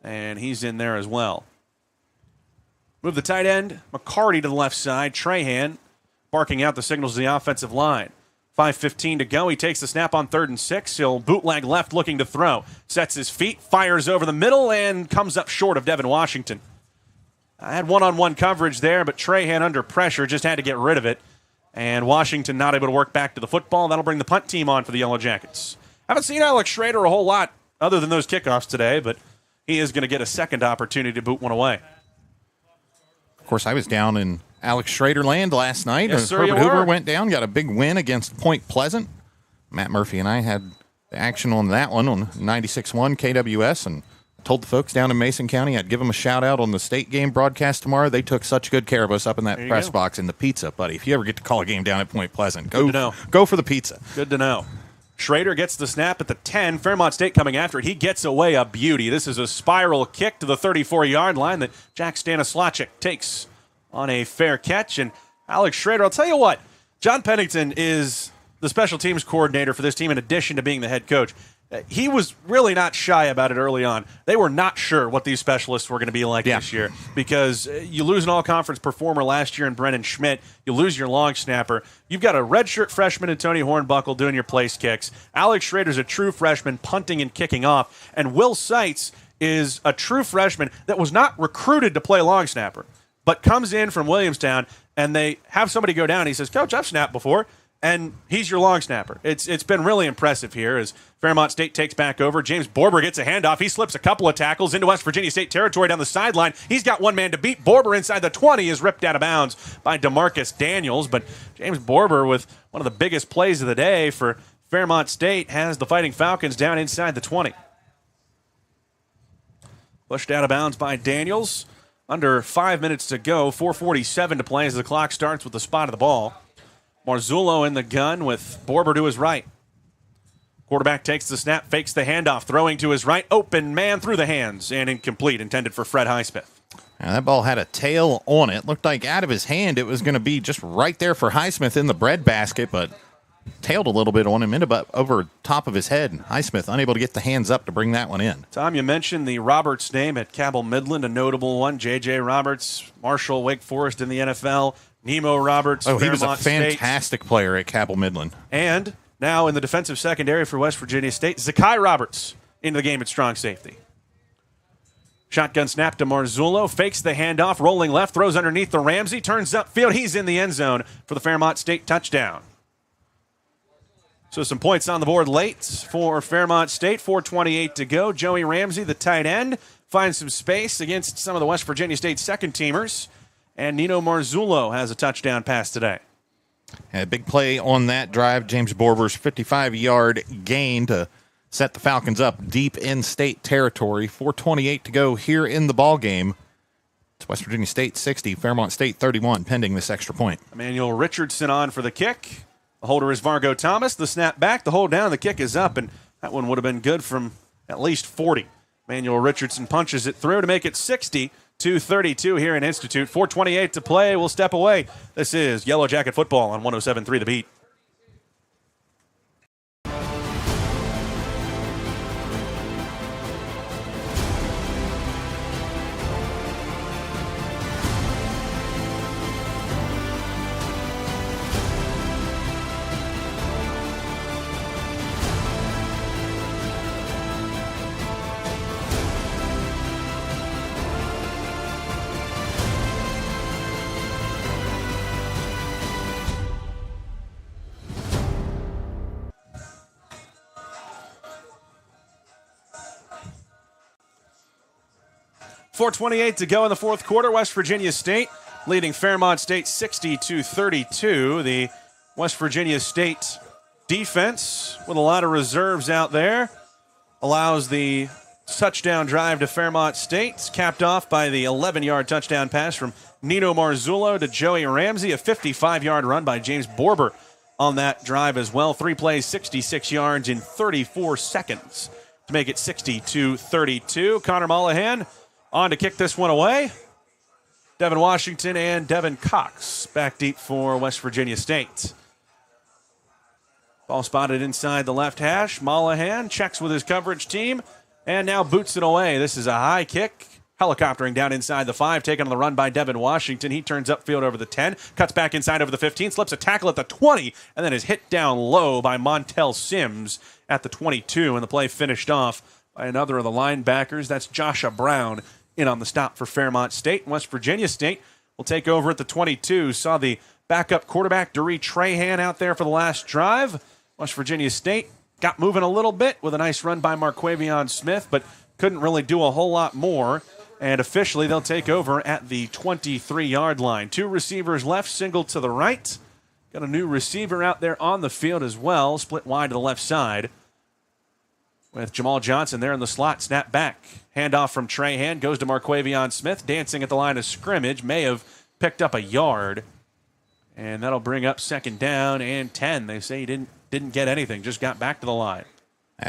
And he's in there as well. Move the tight end, McCarty to the left side. Trahan barking out the signals to the offensive line. 5:15 to go. He takes the snap on 3rd and 6. He'll bootleg left looking to throw. Sets his feet, fires over the middle, and comes up short of Devin Washington. I had one-on-one coverage there, but Trahan under pressure just had to get rid of it. And Washington not able to work back to the football. That'll bring the punt team on for the Yellow Jackets. Haven't seen Alex Schrader a whole lot other than those kickoffs today, but he is going to get a second opportunity to boot one away. Of course, I was down in Alex Schrader land last night. Yes, sir, Herbert you Hoover were. went down, got a big win against Point Pleasant. Matt Murphy and I had the action on that one on 96.1 KWS, and told the folks down in Mason County I'd give them a shout-out on the state game broadcast tomorrow. They took such good care of us up in that press box. And the pizza, buddy. If you ever get to call a game down at Point Pleasant, go for the pizza. Good to know. Schrader gets the snap at the 10. Fairmont State coming after it. He gets away a beauty. This is a spiral kick to the 34-yard line that Jack Stanislawczyk takes on a fair catch. And Alex Schrader, I'll tell you what, John Pennington is the special teams coordinator for this team in addition to being the head coach. He was really not shy about it early on. They were not sure what these specialists were going to be like this year because you lose an all-conference performer last year in Brennan Schmidt. You lose your long snapper. You've got a redshirt freshman in Tony Hornbuckle doing your place kicks. Alex Schrader's a true freshman punting and kicking off. And Will Seitz is a true freshman that was not recruited to play long snapper, but comes in from Williamstown, and they have somebody go down. He says, Coach, I've snapped before. And he's your long snapper. It's been really impressive here as Fairmont State takes back over. James Borber gets a handoff. He slips a couple of tackles into West Virginia State territory down the sideline. He's got one man to beat. Borber inside the 20 is ripped out of bounds by DeMarcus Daniels. But James Borber, with one of the biggest plays of the day for Fairmont State, has the Fighting Falcons down inside the 20. Pushed out of bounds by Daniels. Under 5 minutes to go. 4:47 to play as the clock starts with the spot of the ball. Marzullo in the gun with Borber to his right. Quarterback takes the snap, fakes the handoff, throwing to his right. Open man through the hands and incomplete, intended for Fred Highsmith. Now, that ball had a tail on it. Looked like out of his hand it was going to be just right there for Highsmith in the breadbasket, but tailed a little bit on him, ended up over top of his head. Highsmith unable to get the hands up to bring that one in. Tom, you mentioned the Roberts name at Cabell Midland, a notable one. J.J. Roberts, Marshall, Wake Forest in the NFL. Nemo Roberts, he was a Fairmont State. fantastic player at Cabell Midland. And now in the defensive secondary for West Virginia State, Zakai Roberts into the game at strong safety. Shotgun snap to Marzullo, fakes the handoff, rolling left, throws underneath the Ramsey, turns upfield. He's in the end zone for the Fairmont State touchdown. So some points on the board late for Fairmont State. 4:28 to go. Joey Ramsey, the tight end, finds some space against some of the West Virginia State second-teamers. And Nino Marzullo has a touchdown pass today. A big play on that drive. James Borber's 55-yard gain to set the Falcons up deep in state territory. 4:28 to go here in the ball game. It's West Virginia State 60, Fairmont State 31, pending this extra point. Emmanuel Richardson on for the kick. The holder is Vargo Thomas. The snap back, the hold down, the kick is up, and that one would have been good from at least 40. Emmanuel Richardson punches it through to make it 60-32 here in Institute. 4:28 to play. We'll step away. This is Yellow Jacket football on 107.3 The Beat. .428 to go in the fourth quarter. West Virginia State leading Fairmont State 60-32. The West Virginia State defense with a lot of reserves out there allows the touchdown drive to Fairmont State. It's capped off by the 11-yard touchdown pass from Nino Marzullo to Joey Ramsey. A 55-yard run by James Borber on that drive as well. 3 plays, 66 yards in 34 seconds to make it 60-32. Connor Mollahan on to kick this one away. Devin Washington and Devin Cox back deep for West Virginia State. Ball spotted inside the left hash. Mollahan checks with his coverage team and now boots it away. This is a high kick. Helicoptering down inside the 5, taken on the run by Devin Washington. He turns upfield over the 10, cuts back inside over the 15, slips a tackle at the 20, and then is hit down low by Montel Sims at the 22, and the play finished off by another of the linebackers. That's Joshua Brown in on the stop for Fairmont State. West Virginia State will take over at the 22. Saw the backup quarterback, Doree Trahan, out there for the last drive. West Virginia State got moving a little bit with a nice run by Marquavion Smith, but couldn't really do a whole lot more. And officially, they'll take over at the 23-yard line. 2 receivers left, single to the right. Got a new receiver out there on the field as well, split wide to the left side. With Jamal Johnson there in the slot, snap back. Handoff from Trahan, goes to Marquavion Smith, dancing at the line of scrimmage. May have picked up a yard. And that'll bring up second down and 10. They say he didn't get anything, just got back to the line.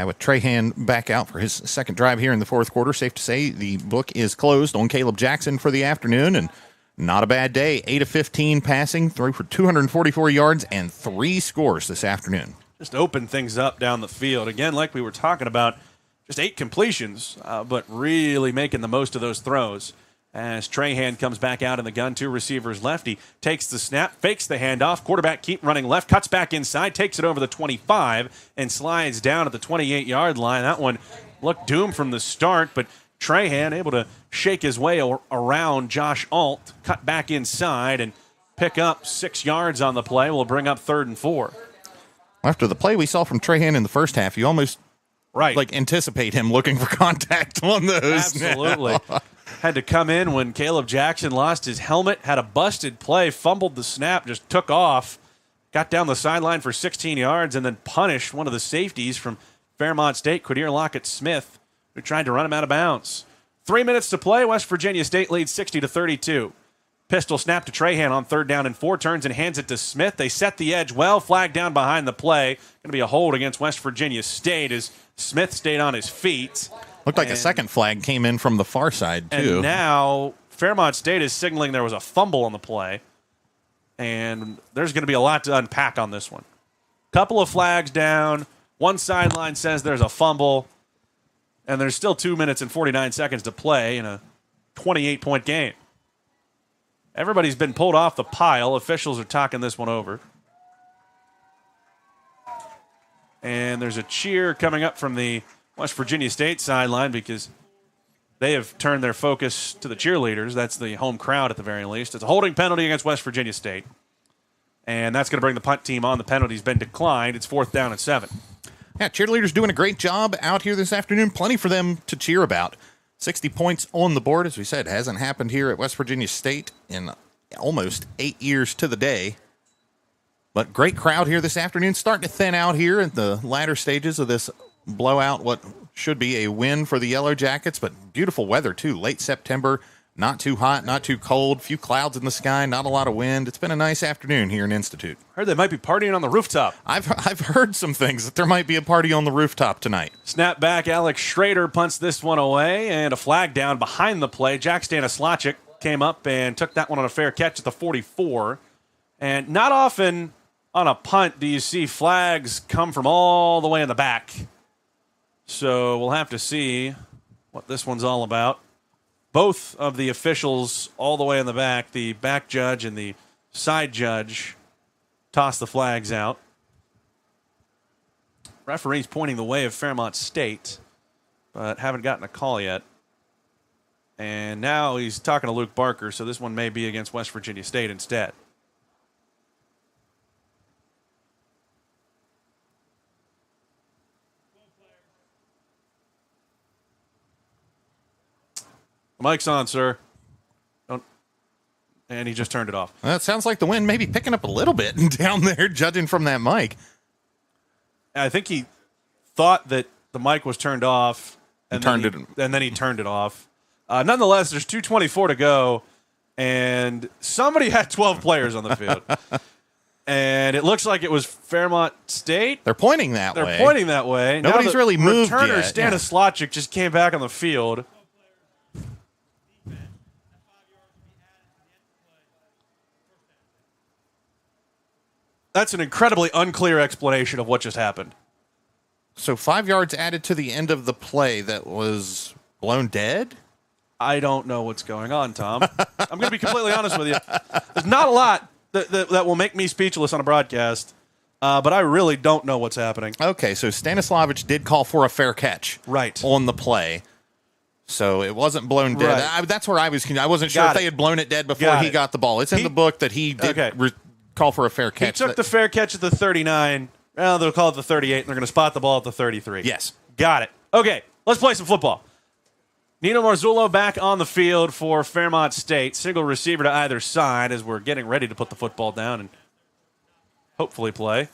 With Trahan back out for his second drive here in the fourth quarter, safe to say the book is closed on Caleb Jackson for the afternoon, and not a bad day. 8 of 15 passing, threw for 244 yards and 3 scores this afternoon. Just open things up down the field. Again, like we were talking about, just 8 completions, but really making the most of those throws. As Trahan comes back out in the gun, 2 receivers left. He takes the snap, fakes the handoff. Quarterback keep running left, cuts back inside, takes it over the 25, and slides down at the 28-yard line. That one looked doomed from the start, but Trahan able to shake his way around Josh Alt, cut back inside, and pick up 6 yards on the play. Will bring up 3rd and 4. After the play we saw from Trahan in the first half, you almost anticipate him looking for contact on those. Absolutely. Had to come in when Caleb Jackson lost his helmet, had a busted play, fumbled the snap, just took off, got down the sideline for 16 yards, and then punished one of the safeties from Fairmont State, Quadir Lockett-Smith, who tried to run him out of bounds. 3 minutes to play. West Virginia State leads 60-32. Pistol snap to Trahan on 3rd down and 4, turns and hands it to Smith. They set the edge well, flag down behind the play. Going to be a hold against West Virginia State as Smith stayed on his feet. Looked like a second flag came in from the far side, too. And now Fairmont State is signaling there was a fumble on the play. And there's going to be a lot to unpack on this one. Couple of flags down. One sideline says there's a fumble, and there's still 2 minutes and 49 seconds to play in a 28-point game. Everybody's been pulled off the pile. Officials are talking this one over. And there's a cheer coming up from the West Virginia State sideline because they have turned their focus to the cheerleaders. That's the home crowd at the very least. It's a holding penalty against West Virginia State. And that's going to bring the punt team on. The penalty's been declined. It's 4th down and 7. Yeah, cheerleaders doing a great job out here this afternoon. Plenty for them to cheer about. 60 points on the board, as we said, hasn't happened here at West Virginia State in almost 8 years to the day. But great crowd here this afternoon. Starting to thin out here at the latter stages of this blowout, what should be a win for the Yellow Jackets, but beautiful weather, too. Late September, not too hot, not too cold, few clouds in the sky, not a lot of wind. It's been a nice afternoon here in Institute. Heard they might be partying on the rooftop. I've heard some things that there might be a party on the rooftop tonight. Snap back, Alex Schrader punts this one away, and a flag down behind the play. Jack Stanislavic came up and took that one on a fair catch at the 44. And not often on a punt do you see flags come from all the way in the back. So we'll have to see what this one's all about. Both of the officials all the way in the back, the back judge and the side judge, toss the flags out. Referee's pointing the way of Fairmont State, but haven't gotten a call yet. And now he's talking to Luke Barker, so this one may be against West Virginia State instead. Mic's on, sir. And he just turned it off. Well, it sounds like the wind may be picking up a little bit down there, judging from that mic. I think he thought that the mic was turned off, and then he turned it off. Nonetheless, there's 2:24 to go, and somebody had 12 players on the field. And it looks like it was Fairmont State. They're pointing that way. They're pointing that way. Nobody's really moved yet. Returner Stanislavic just came back on the field. That's an incredibly unclear explanation of what just happened. So 5 yards added to the end of the play that was blown dead? I don't know what's going on, Tom. I'm going to be completely honest with you. There's not a lot that will make me speechless on a broadcast, but I really don't know what's happening. Okay, so Stanislavic did call for a fair catch on the play. So it wasn't blown dead. Right. That's where I was. I wasn't sure if they had blown it dead before he got the ball. It's in the book that he did call for a fair catch. He took the fair catch at the 39. Well, they'll call it the 38, and they're going to spot the ball at the 33. Yes. Got it. Okay, let's play some football. Nino Marzullo back on the field for Fairmont State. Single receiver to either side as we're getting ready to put the football down and hopefully play.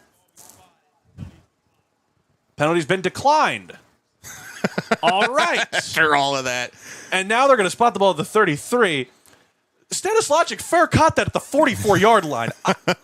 Penalty's been declined. All right. After all of that. And now they're going to spot the ball at the 33. Stanislavic fair caught that at the 44-yard line.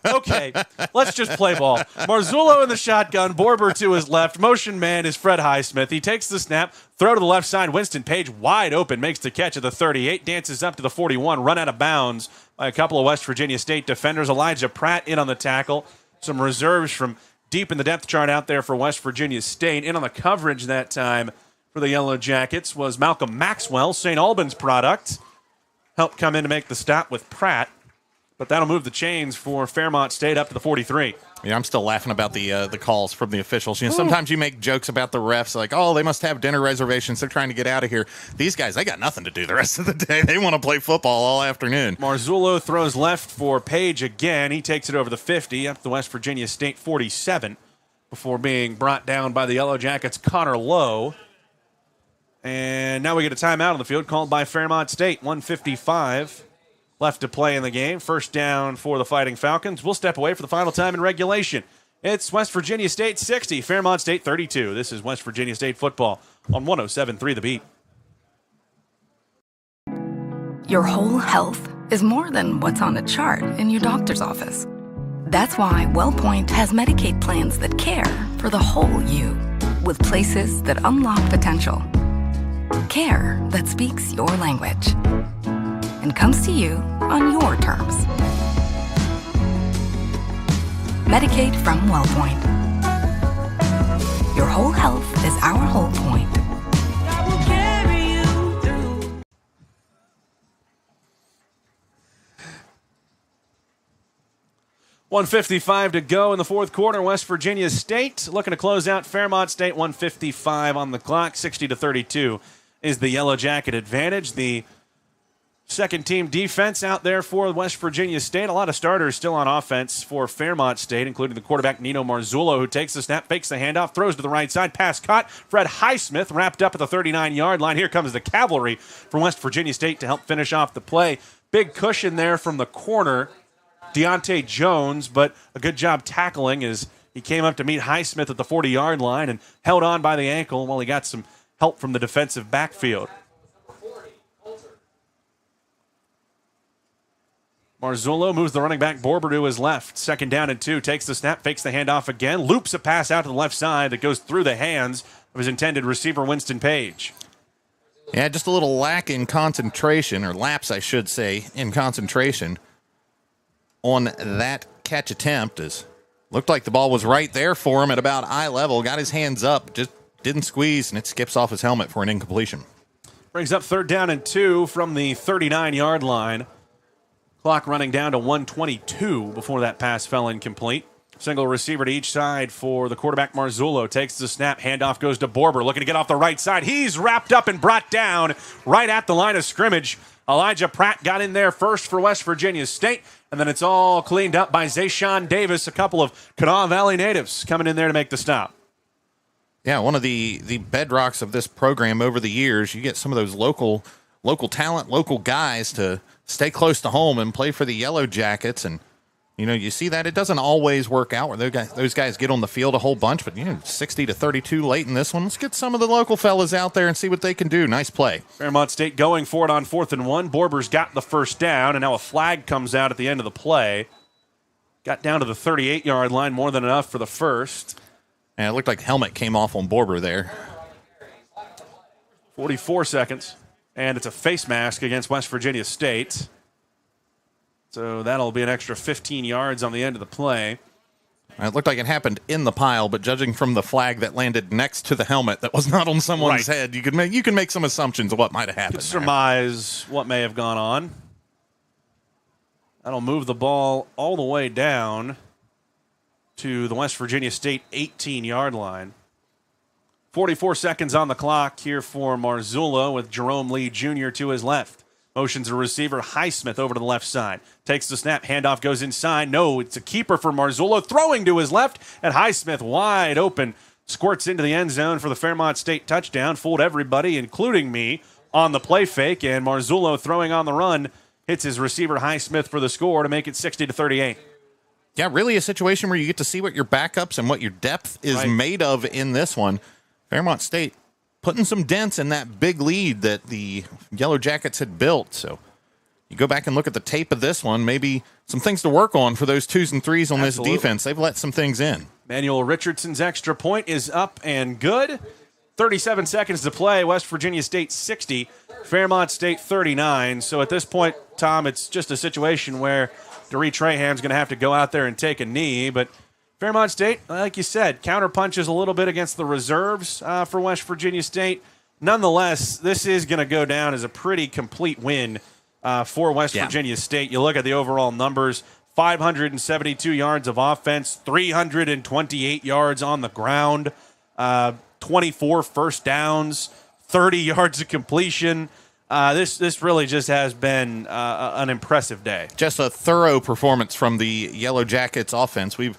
Okay, let's just play ball. Marzullo in the shotgun, Borber to his left. Motion man is Fred Highsmith. He takes the snap, throw to the left side. Winston Page wide open, makes the catch at the 38, dances up to the 41, run out of bounds by a couple of West Virginia State defenders. Elijah Pratt in on the tackle. Some reserves from deep in the depth chart out there for West Virginia State. In on the coverage that time for the Yellow Jackets was Malcolm Maxwell, St. Albans product. Helped come in to make the stop with Pratt, but that'll move the chains for Fairmont State up to the 43. Yeah, I'm still laughing about the calls from the officials. You know, sometimes you make jokes about the refs, like, oh, they must have dinner reservations. They're trying to get out of here. These guys, they got nothing to do the rest of the day. They want to play football all afternoon. Marzullo throws left for Page again. He takes it over the 50 up to the West Virginia State 47 before being brought down by the Yellow Jackets' Connor Lowe. And now we get a timeout on the field called by Fairmont State. 1:55 left to play in the game. First down for the Fighting Falcons. We'll step away for the final time in regulation. It's West Virginia State 60, Fairmont State 32. This is West Virginia State football on 107.3 The Beat. Your whole health is more than what's on a chart in your doctor's office. That's why WellPoint has Medicaid plans that care for the whole you, with places that unlock potential. Care that speaks your language and comes to you on your terms. Medicaid from WellPoint. Your whole health is our whole point. God will carry you through. .155 to go in the fourth quarter. West Virginia State looking to close out Fairmont State. 1:55 on the clock. 60-32 is the Yellow Jacket advantage. The second team defense out there for West Virginia State. A lot of starters still on offense for Fairmont State, including the quarterback Nino Marzullo, who takes the snap, fakes the handoff, throws to the right side, pass caught. Fred Highsmith wrapped up at the 39-yard line. Here comes the cavalry from West Virginia State to help finish off the play. Big cushion there from the corner, Deontay Jones, but a good job tackling as he came up to meet Highsmith at the 40-yard line and held on by the ankle while he got some help from the defensive backfield. Marzullo moves the running back Borber to his left. 2nd down and 2. Takes the snap, fakes the handoff again. Loops a pass out to the left side that goes through the hands of his intended receiver, Winston Page. Yeah, just a little lack in concentration, or lapse, I should say, in concentration on that catch attempt. As looked like the ball was right there for him at about eye level. Got his hands up, just didn't squeeze, and it skips off his helmet for an incompletion. Brings up 3rd down and 2 from the 39-yard line. Clock running down to 1:22 before that pass fell incomplete. Single receiver to each side for the quarterback Marzullo. Takes the snap. Handoff goes to Borber. Looking to get off the right side. He's wrapped up and brought down right at the line of scrimmage. Elijah Pratt got in there first for West Virginia State. And then it's all cleaned up by Zayshawn Davis. A couple of Kanawha Valley natives coming in there to make the stop. Yeah, one of the bedrocks of this program over the years, you get some of those local talent, local guys to stay close to home and play for the Yellow Jackets. And, you know, you see that it doesn't always work out where those guys get on the field a whole bunch. But, 60-32 late in this one. Let's get some of the local fellas out there and see what they can do. Nice play. Fairmont State going for it on 4th and 1. Borber's got the first down, and now a flag comes out at the end of the play. Got down to the 38-yard line, more than enough for the first. And it looked like helmet came off on Borber there. 44 seconds. And it's a face mask against West Virginia State. So that'll be an extra 15 yards on the end of the play. It looked like it happened in the pile, but judging from the flag that landed next to the helmet that was not on someone's head, you can make some assumptions of what might have happened. You could surmise what may have gone on. That'll move the ball all the way down to the West Virginia State 18-yard line. 44 seconds on the clock here for Marzullo with Jerome Lee Jr. to his left. Motions a receiver, Highsmith over to the left side. Takes the snap, handoff goes inside. No, it's a keeper for Marzullo, throwing to his left, and Highsmith wide open. Squirts into the end zone for the Fairmont State touchdown. Fooled everybody, including me, on the play fake, and Marzullo throwing on the run. Hits his receiver, Highsmith, for the score to make it 60-38. Yeah, really a situation where you get to see what your backups and what your depth is made of in this one. Fairmont State putting some dents in that big lead that the Yellow Jackets had built. So you go back and look at the tape of this one, maybe some things to work on for those 2s and 3s on this defense. They've let some things in. Manuel Richardson's extra point is up and good. 37 seconds to play. West Virginia State 60, Fairmont State 39. So at this point, Tom, it's just a situation where Doree Traham's going to have to go out there and take a knee, but Fairmont State, like you said, counterpunches a little bit against the reserves for West Virginia State. Nonetheless, this is going to go down as a pretty complete win for West Virginia State. You look at the overall numbers, 572 yards of offense, 328 yards on the ground, 24 first downs, 30 yards of completion. This really just has been an impressive day. Just a thorough performance from the Yellow Jackets offense. We've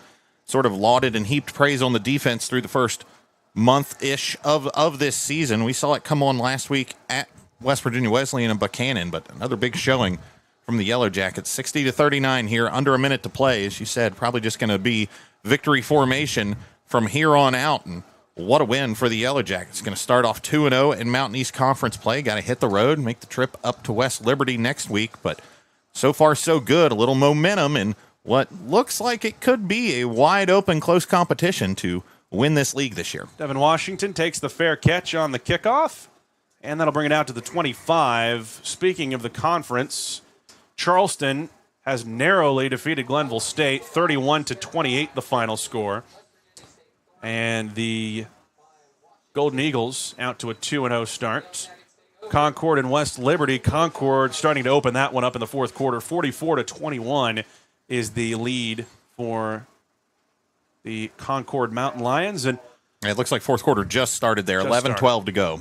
sort of lauded and heaped praise on the defense through the first month-ish of this season. We saw it come on last week at West Virginia Wesleyan and Buchanan, but another big showing from the Yellow Jackets. 60-39 here, under a minute to play. As you said, probably just going to be victory formation from here on out. And what a win for the Yellow Jackets. Going to start off 2-0 in Mountain East Conference play. Got to hit the road, make the trip up to West Liberty next week. But so far, so good. A little momentum in what looks like it could be a wide-open, close competition to win this league this year. Devin Washington takes the fair catch on the kickoff, and that'll bring it out to the 25. Speaking of the conference, Charleston has narrowly defeated Glenville State, 31-28 the final score. And the Golden Eagles out to a 2-0 start. Concord and West Liberty. Concord starting to open that one up in the fourth quarter. 44-21 is the lead for the Concord Mountain Lions. And it looks like fourth quarter just started there. 11-12 to go.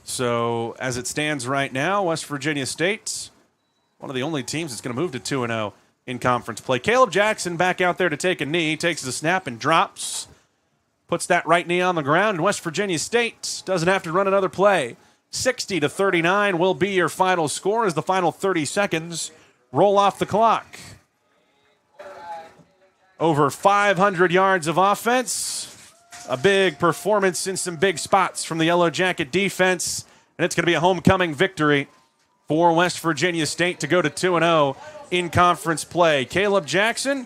So as it stands right now, West Virginia State, one of the only teams that's going to move to 2-0 in conference play. Caleb Jackson back out there to take a knee, takes the snap and drops. Puts that right knee on the ground, and West Virginia State doesn't have to run another play. 60-39 will be your final score as the final 30 seconds roll off the clock. Over 500 yards of offense. A big performance in some big spots from the Yellow Jacket defense, and it's going to be a homecoming victory for West Virginia State to go to 2-0 in conference play. Caleb Jackson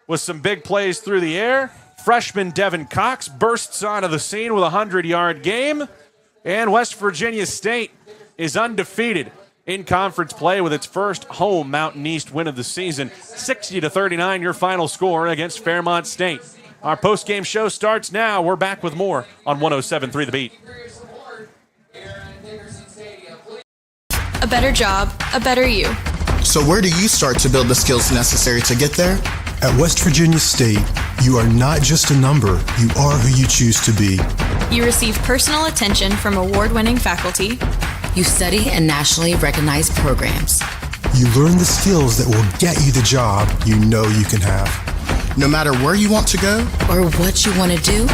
with some big plays through the air. Freshman Devin Cox bursts onto the scene with a 100-yard game, and West Virginia State is undefeated in conference play with its first home Mountain East win of the season. 60-39 your final score against Fairmont State. Our post-game show starts now. We're back with more on 107.3 The Beat. A better job, a better you. So where do you start to build the skills necessary to get there? At West Virginia State, you are not just a number, you are who you choose to be. You receive personal attention from award-winning faculty. You study in nationally recognized programs. You learn the skills that will get you the job you know you can have. No matter where you want to go or what you want to do,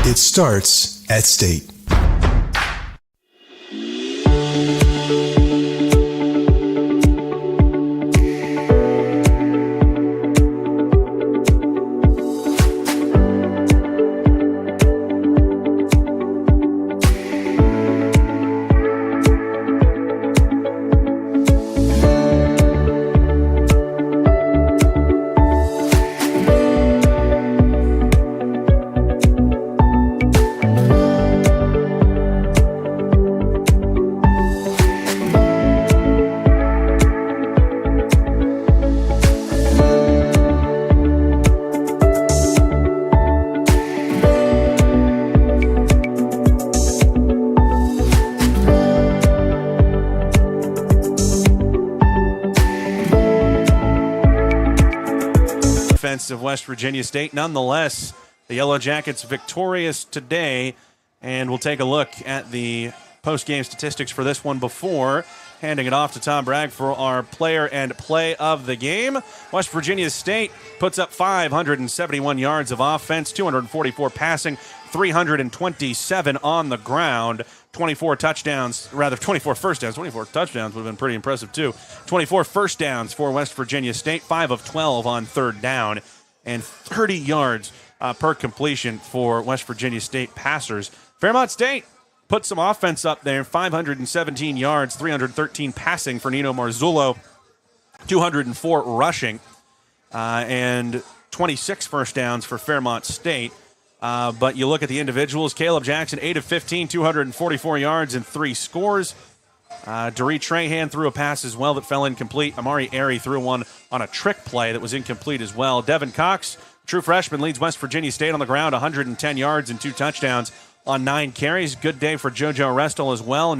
it starts at State. Of West Virginia State. Nonetheless, the Yellow Jackets victorious today, and we'll take a look at the post-game statistics for this one before handing it off to Tom Bragg for our player and play of the game. West Virginia State puts up 571 yards of offense, 244 passing, 327 on the ground, 24 first downs. 24 touchdowns would have been pretty impressive too. 24 first downs for West Virginia State, 5 of 12 on third down, and 30 yards per completion for West Virginia State passers. Fairmont State put some offense up there, 517 yards, 313 passing for Nino Marzullo, 204 rushing, and 26 first downs for Fairmont State. But you look at the individuals, Caleb Jackson, 8 of 15, 244 yards and 3 scores. Doree Trahan threw a pass as well that fell incomplete. Amari Airy threw one on a trick play that was incomplete as well. Devin Cox, true freshman, leads West Virginia State on the ground, 110 yards and 2 touchdowns on 9 carries. Good day for JoJo Restel as well,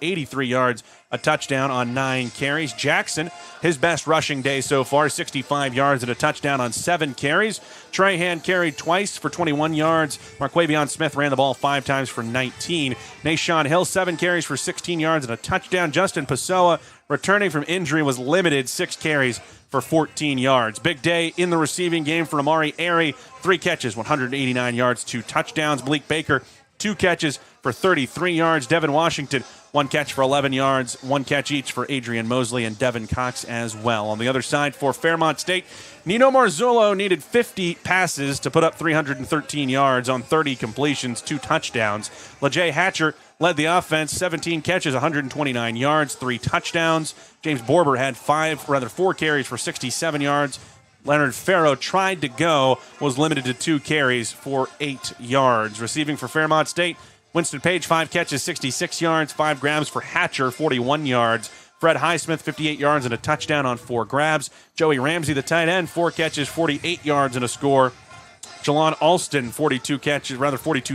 83 yards, a touchdown on 9 carries. Jackson, his best rushing day so far, 65 yards and a touchdown on 7 carries. Trahan carried twice for 21 yards. Marquavion Smith ran the ball 5 times for 19. Nashawn Hill, 7 carries for 16 yards and a touchdown. Justin Pessoa, returning from injury, was limited, 6 carries for 14 yards. Big day in the receiving game for Amari Airy. 3 catches, 189 yards, 2 touchdowns. Bleak Baker, 2 catches for 33 yards. Devin Washington, 1 catch for 11 yards, 1 catch each for Adrian Mosley and Devin Cox as well. On the other side for Fairmont State, Nino Marzullo needed 50 passes to put up 313 yards on 30 completions, 2 touchdowns. LeJay Hatcher led the offense, 17 catches, 129 yards, 3 touchdowns. James Borber had 4 carries for 67 yards. Leonard Farrow tried to go, was limited to 2 carries for 8 yards. Receiving for Fairmont State, Winston Page, 5 catches, 66 yards, 5 grabs for Hatcher, 41 yards. Fred Highsmith, 58 yards and a touchdown on 4 grabs. Joey Ramsey, the tight end, 4 catches, 48 yards and a score. Jalon Alston, 42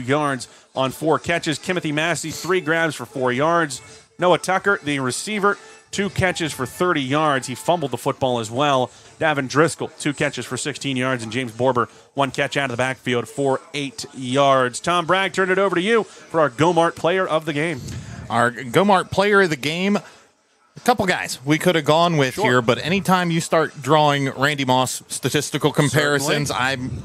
yards on 4 catches. Timothy Massey, 3 grabs for 4 yards. Noah Tucker, the receiver, 2 catches for 30 yards. He fumbled the football as well. Davin Driscoll, 2 catches for 16 yards. And James Borber, 1 catch out of the backfield for 8 yards. Tom Bragg, turn it over to you for our Go-Mart player of the game. Our Go-Mart player of the game, a couple guys we could have gone with here, but anytime you start drawing Randy Moss statistical comparisons, I'm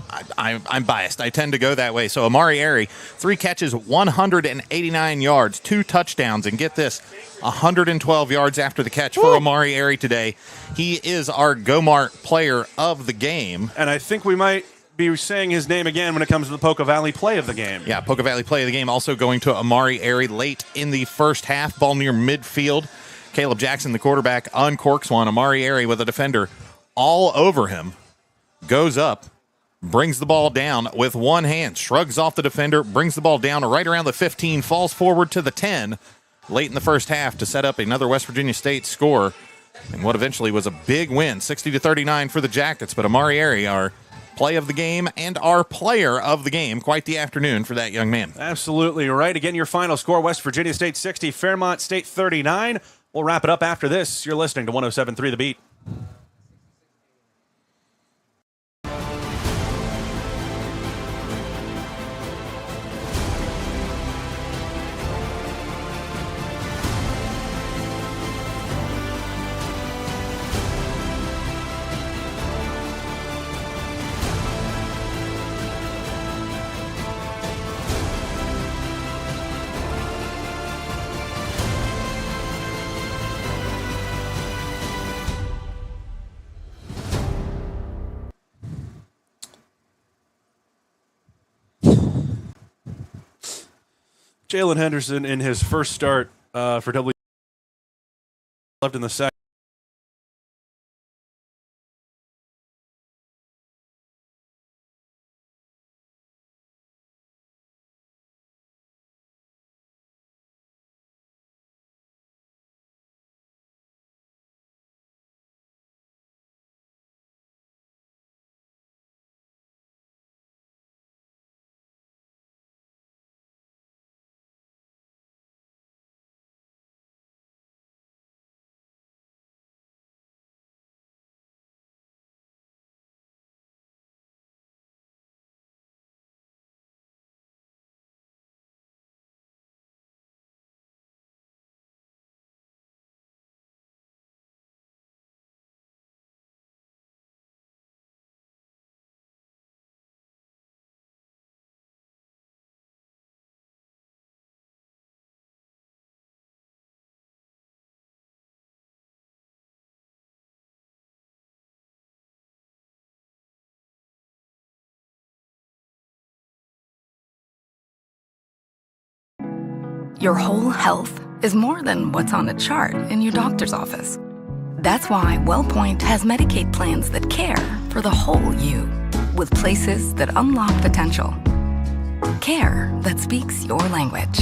biased. I tend to go that way. So Amari Airy, 3 catches, 189 yards, 2 touchdowns, and get this, 112 yards after the catch for Amari Airy today. He is our Go-Mart player of the game. And I think we might be saying his name again when it comes to the Poca Valley play of the game. Yeah, Poca Valley play of the game also going to Amari Airy late in the first half, ball near midfield. Caleb Jackson, the quarterback, uncorks one. Amari Airy with a defender all over him. Goes up, brings the ball down with one hand, shrugs off the defender, brings the ball down right around the 15, falls forward to the 10 late in the first half to set up another West Virginia State score. And what eventually was a big win, 60-39 for the Jackets. But Amari Airy, our play of the game and our player of the game. Quite the afternoon for that young man. Absolutely right. Again, your final score, West Virginia State 60, Fairmont State 39. We'll wrap it up after this. You're listening to 107.3 The Beat. Jalen Henderson in his first start for W left in the second. Your whole health is more than what's on a chart in your doctor's office. That's why WellPoint has Medicaid plans that care for the whole you, with places that unlock potential. Care that speaks your language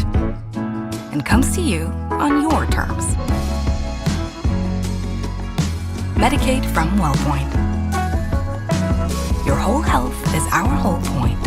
and comes to you on your terms. Medicaid from WellPoint. Your whole health is our whole point.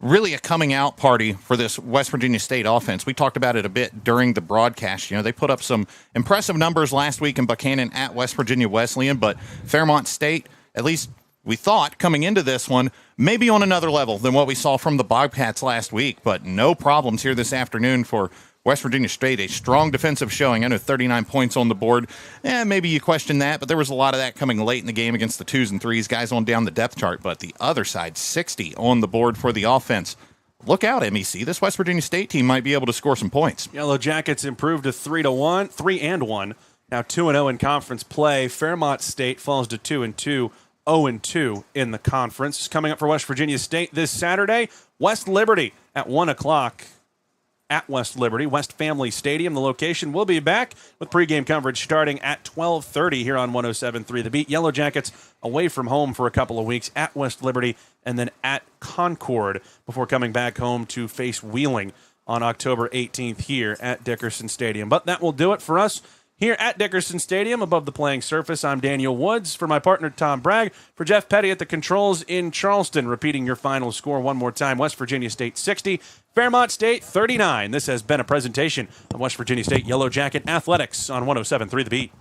Really a coming out party for this West Virginia State offense. We talked about it a bit during the broadcast. You know, they put up some impressive numbers last week in Buchanan at West Virginia Wesleyan, but Fairmont State, at least we thought coming into this one, maybe on another level than what we saw from the Bobcats last week, but no problems here this afternoon for West Virginia State. A strong defensive showing. I know 39 points on the board. Maybe you question that, but there was a lot of that coming late in the game against the 2s and 3s, guys on down the depth chart. But the other side, 60 on the board for the offense. Look out, MEC. This West Virginia State team might be able to score some points. Yellow Jackets improved to 3-1. Now 2-0 in conference play. Fairmont State falls to 2-2. 0-2 in the conference. Coming up for West Virginia State this Saturday, West Liberty at 1 o'clock. At West Liberty, West Family Stadium. The location will be back with pregame coverage starting at 12:30 here on 107.3 The Beat. Yellow Jackets away from home for a couple of weeks at West Liberty and then at Concord before coming back home to face Wheeling on October 18th here at Dickerson Stadium. But that will do it for us here at Dickerson Stadium above the playing surface. I'm Daniel Woods. For my partner, Tom Bragg. For Jeff Petty at the controls in Charleston. Repeating your final score one more time. West Virginia State 60, Fairmont State 39. This has been a presentation of West Virginia State Yellow Jacket Athletics on 107.3 The Beat.